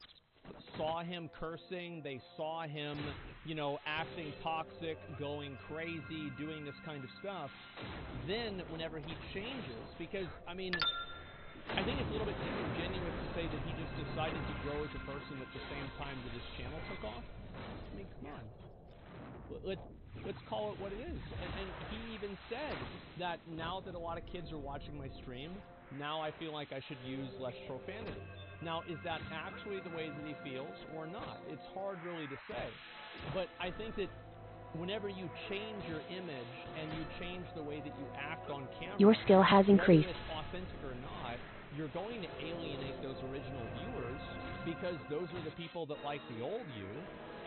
saw him cursing, they saw him, you know, acting toxic, going crazy, doing this kind of stuff. Then, whenever he changes, because, I mean, I think it's a little bit disingenuous to say that he just decided to grow as a person at the same time that his channel took off. I mean, come on. Let's call it what it is. And he even said that now that a lot of kids are watching my stream, now I feel like I should use less profanity. Now, is that actually the way that he feels or not? It's hard really to say. But I think that whenever you change your image and you change the way that you act on camera, your skill has increased. Whether it's authentic or not, you're going to alienate those original viewers because those are the people that like the old you.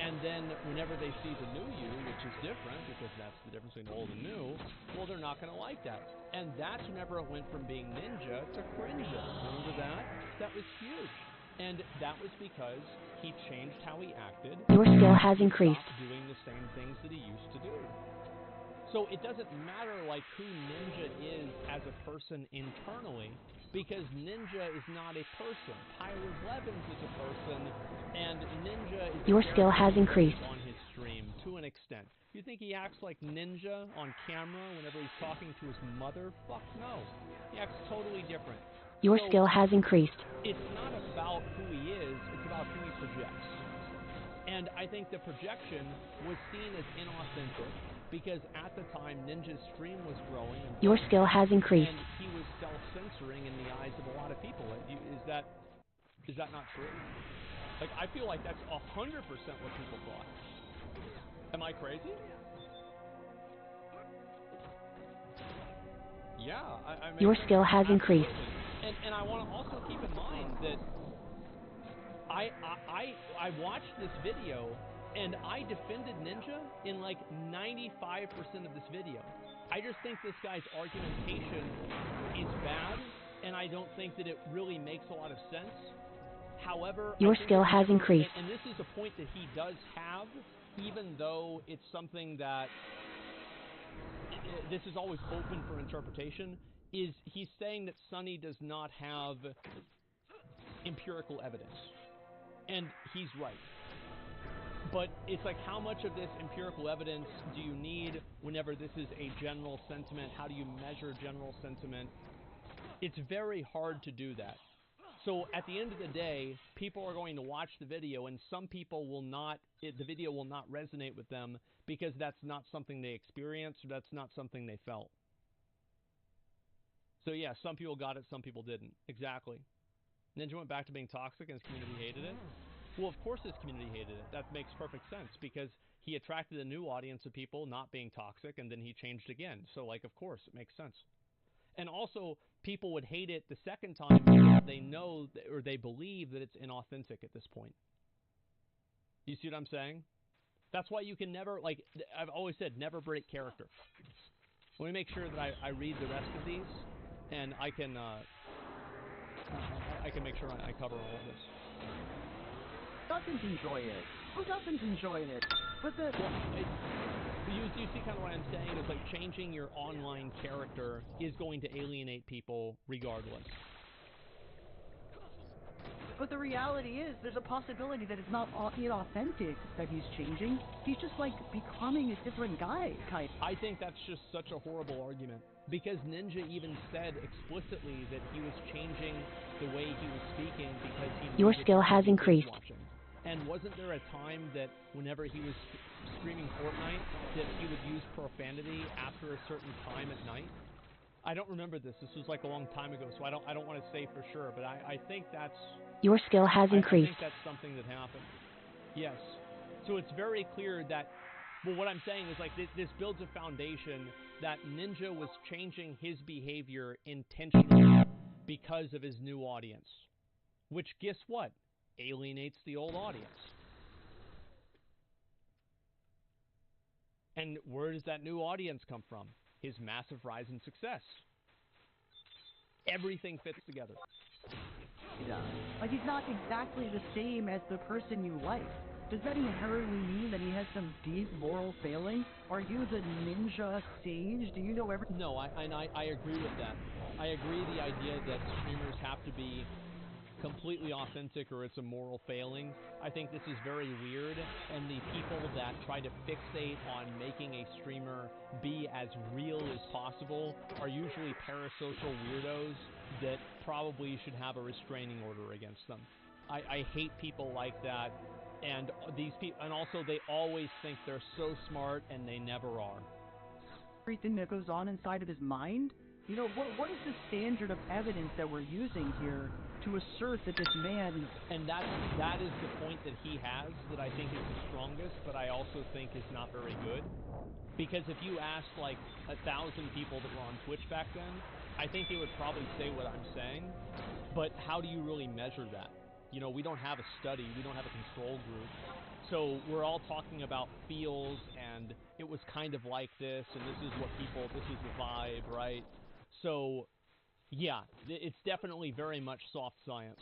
And then whenever they see the new you, which is different because that's the difference between old and new, well, they're not going to like that. And that's whenever it went from being Ninja to Crinja. Remember that? That was huge. And that was because he changed how he acted. Your skill has increased. Stopped doing the same things that he used to do. So it doesn't matter like who Ninja is as a person internally, because Ninja is not a person. Tyler Blevins is a person, and Ninja is your skill has increased on his stream to an extent. You think he acts like Ninja on camera whenever he's talking to his mother? Fuck no. He acts totally different. Your so skill has increased. It's not about who he is, it's about who he projects. And I think the projection was seen as inauthentic because at the time Ninja's stream was growing. And your skill has increased. And he was self-censoring in the eyes of a lot of people. Is that not true? Like, I feel like that's 100% what people thought. Am I crazy? Yeah. I mean, your skill has increased. And I want to also keep in mind that I watched this video and I defended Ninja in like 95% of this video. I just think this guy's argumentation is bad, and I don't think that it really makes a lot of sense. However, your skill has increased. And this is a point that he does have, even though it's something that this is always open for interpretation, is he's saying that Sonny does not have empirical evidence. And he's right. But it's like, how much of this empirical evidence do you need whenever this is a general sentiment? How do you measure general sentiment? It's very hard to do that. So at the end of the day, people are going to watch the video, and some people will not, the video will not resonate with them because that's not something they experienced, or that's not something they felt. So yeah, some people got it, some people didn't. Exactly. Ninja went back to being toxic and his community hated it. Well, of course his community hated it. That makes perfect sense because he attracted a new audience of people not being toxic, and then he changed again. So, like, of course, it makes sense. And also, people would hate it the second time because they know or they believe that it's inauthentic at this point. You see what I'm saying? That's why you can never, like, I've always said, never break character. Let me make sure that I read the rest of these, and I can make sure I cover all of this. Doesn't enjoy it. Who doesn't enjoy it? But the you see kind of what I'm saying is like changing your online character is going to alienate people regardless. But the reality is, there's a possibility that it's not inauthentic that he's changing. He's just like becoming a different guy, kind of. I think that's just such a horrible argument because Ninja even said explicitly that he was changing the way he was speaking because he your skill has increased. And wasn't there a time that whenever he was streaming Fortnite that he would use profanity after a certain time at night? I don't remember this. This was like a long time ago, so I don't want to say for sure, but I think that's... Your skill has increased. I think that's something that happened. Yes. So it's very clear that, well, what I'm saying is like this builds a foundation that Ninja was changing his behavior intentionally because of his new audience. Which, guess what? Alienates the old audience. And where does that new audience come from? His massive rise in success. Everything fits together. Yeah. Like, he's not exactly the same as the person you like. Does that inherently mean that he has some deep moral failing? Are you the ninja sage? Do you know everything? No, I agree with that. I agree the idea that streamers have to be completely authentic or it's a moral failing. I think this is very weird, and the people that try to fixate on making a streamer be as real as possible are usually parasocial weirdos that probably should have a restraining order against them. I hate people like that, and these people, and also they always think they're so smart and they never are. Everything that goes on inside of his mind? You know, what is the standard of evidence that we're using here to assert that this man... And that is the point that he has that I think is the strongest, but I also think is not very good. Because if you asked like 1,000 people that were on Twitch back then, I think they would probably say what I'm saying, but how do you really measure that? You know, we don't have a study, we don't have a control group. So we're all talking about feels, and it was kind of like this, and this is what people, this is the vibe, right? So, yeah, it's definitely very much soft science.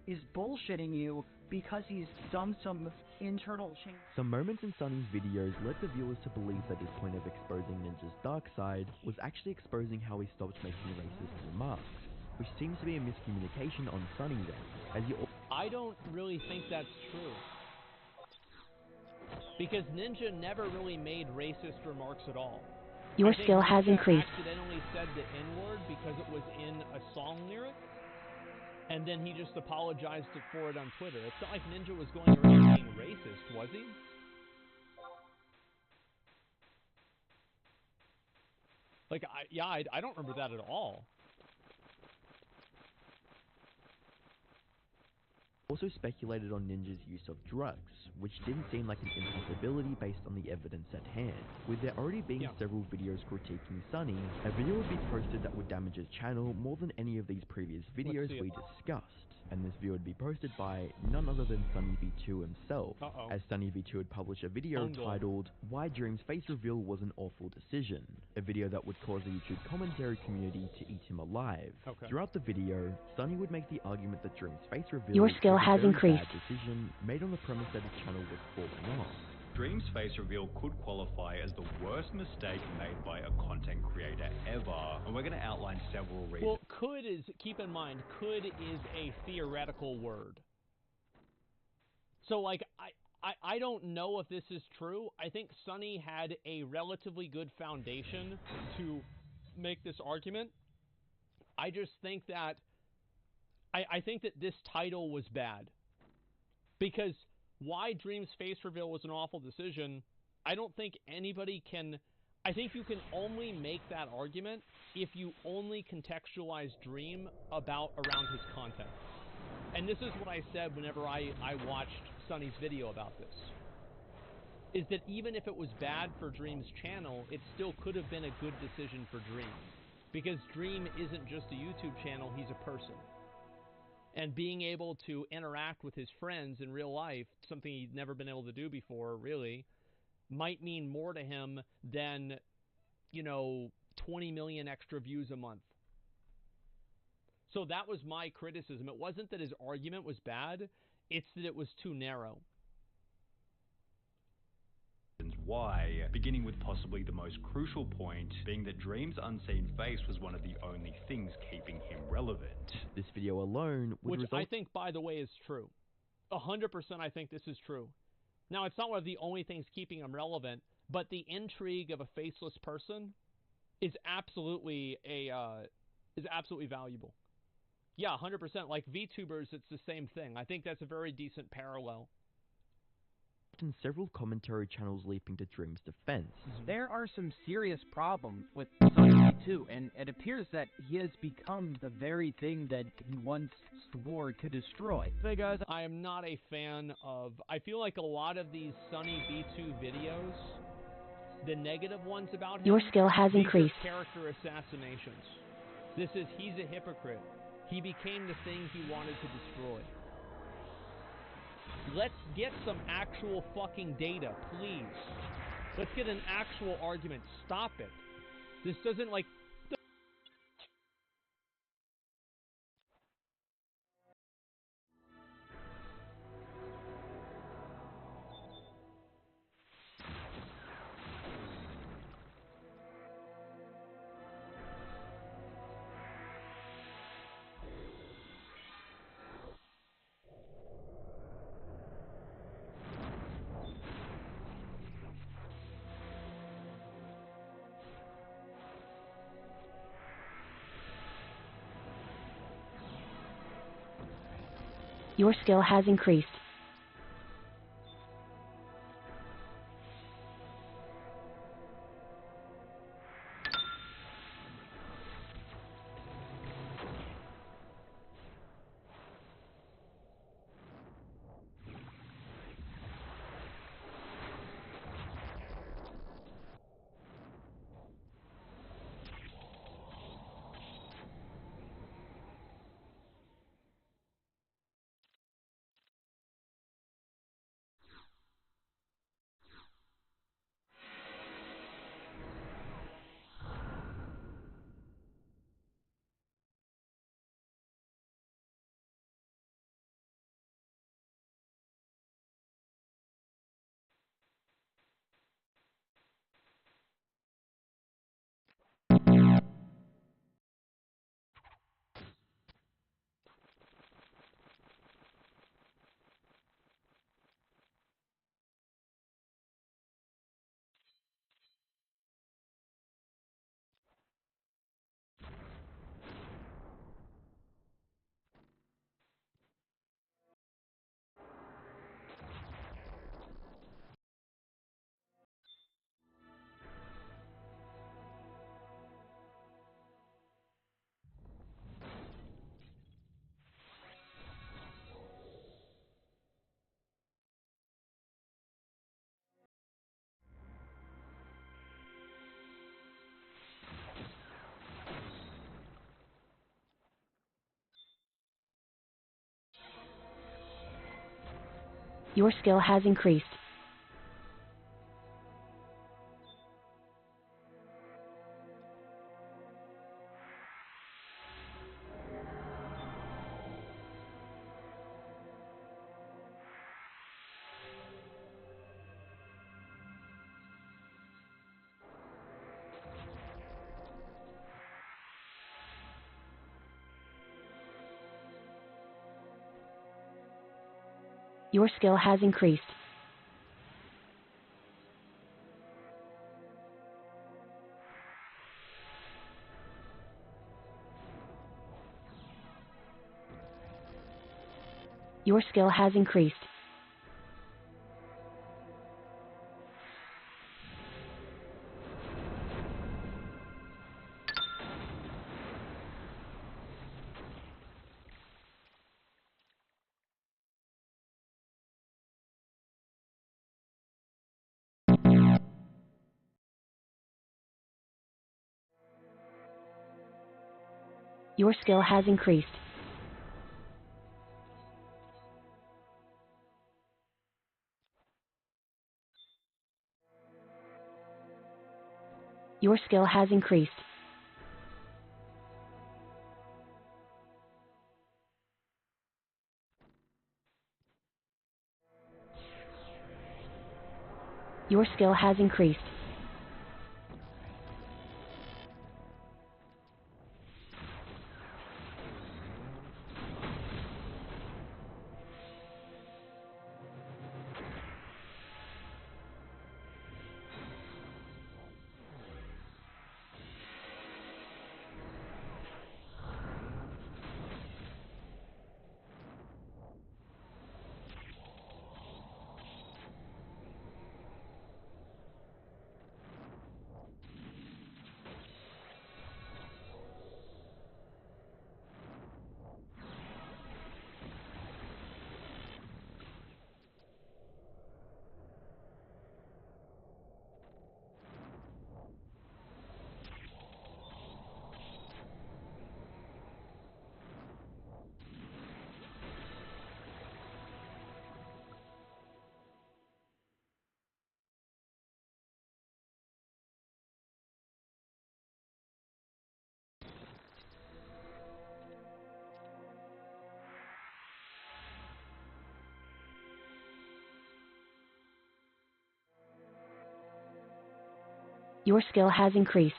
Is bullshitting you because he's done some internal change. Some moments in Sunny's videos led the viewers to believe that his point of exposing Ninja's dark side was actually exposing how he stopped making racist remarks, which seems to be a miscommunication on Sunny's end, as he... I don't really think that's true. Because Ninja never really made racist remarks at all. Your skill has increased. Ninja accidentally said the N-word because it was in a song lyric, and then he just apologized for it on Twitter. It's not like Ninja was going around being racist, was he? Like, I don't remember that at all. Also speculated on Ninja's use of drugs, which didn't seem like an impossibility based on the evidence at hand. With there already being several videos critiquing Sunny, a video would be posted that would damage his channel more than any of these previous videos we discussed. And this video would be posted by none other than SunnyV2 himself, as SunnyV2 would publish a video titled Why Dream's Face Reveal Was an Awful Decision, a video that would cause the YouTube commentary community to eat him alive. Throughout the video, Sunny would make the argument that Dream's face reveal Your skill has was a very increased. bad decision made on the premise that his channel was falling off. Dream's face reveal could qualify as the worst mistake made by a content creator ever, and we're going to outline several reasons. Well, could is, keep in mind, could is a theoretical word. So, like, I don't know if this is true. I think Sunny had a relatively good foundation to make this argument. I just think that, I think that this title was bad. Because why Dream's face reveal was an awful decision, I don't think anybody can... I think you can only make that argument if you only contextualize Dream around his content. And this is what I said whenever I watched Sunny's video about this. Is that even if it was bad for Dream's channel, it still could have been a good decision for Dream. Because Dream isn't just a YouTube channel, he's a person. And being able to interact with his friends in real life, something he'd never been able to do before, really, might mean more to him than, 20 million extra views a month. So that was my criticism. It wasn't that his argument was bad, it's that it was too narrow. Why, beginning with possibly the most crucial point, being that Dream's unseen face was one of the only things keeping him relevant. This video alone would Which I think, by the way, is true. 100% I think this is true. Now, it's not one of the only things keeping him relevant, but the intrigue of a faceless person is absolutely valuable. Yeah, 100%. Like VTubers, it's the same thing. I think that's a very decent parallel. And several commentary channels leaping to Dream's defense. There are some serious problems with Sunny V2, and it appears that he has become the very thing that he once swore to destroy. Hey guys, I am not a fan of... I feel like a lot of these Sunny V2 videos, the negative ones about him... Your skill has these increased. are character assassinations. This is, he's a hypocrite. He became the thing he wanted to destroy. Let's get some actual fucking data, please. Let's get an actual argument. Stop it. This doesn't, like... Your skill has increased. Your skill has increased. Your skill has increased. Your skill has increased. Your skill has increased. Your skill has increased. Your skill has increased. Your skill has increased.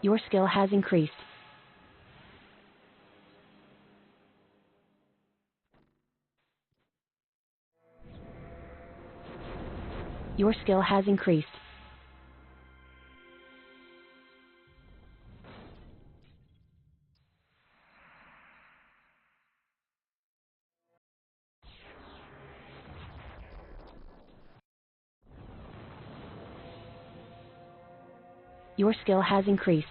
Your skill has increased. Your skill has increased. Your skill has increased.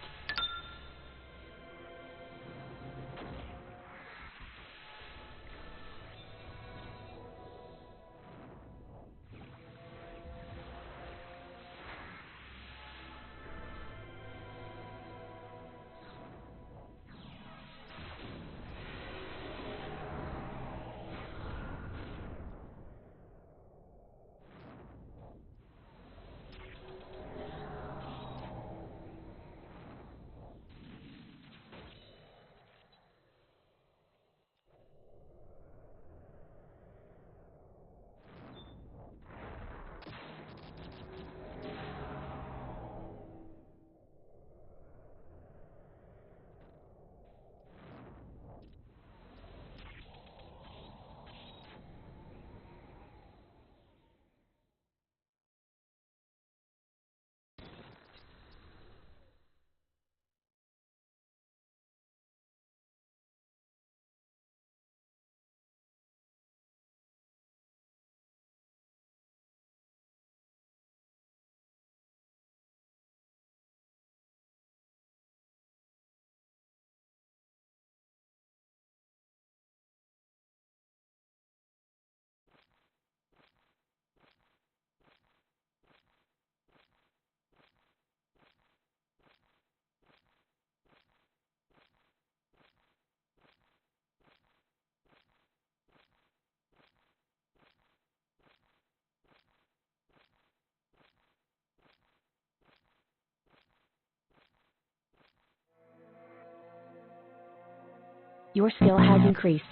Your skill has increased.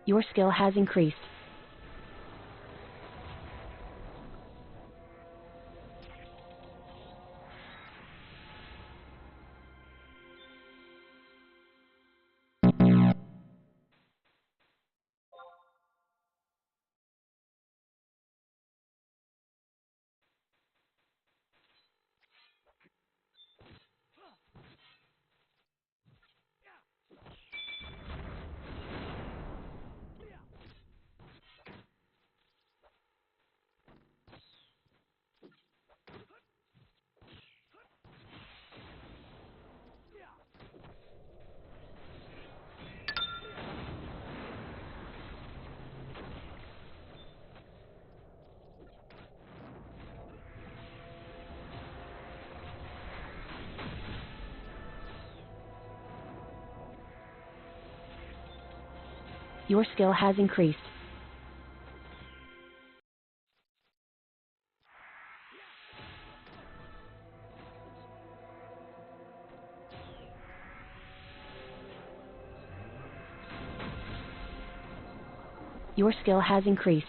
Your skill has increased. Your skill has increased. Your skill has increased.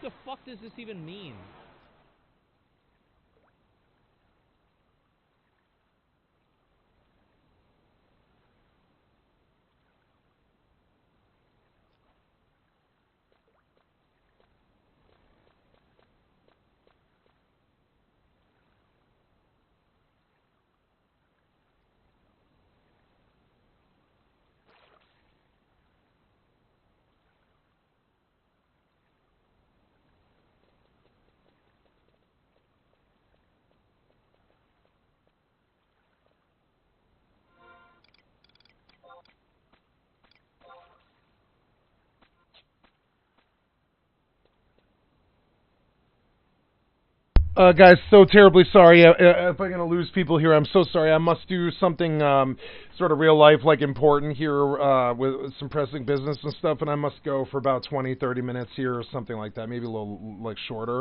the fuck does this even mean? Guys, so terribly sorry if I'm going to lose people here. I'm so sorry. I must do something sort of real life, like important here with some pressing business and stuff, and I must go for about 20, 30 minutes here or something like that, maybe a little like shorter.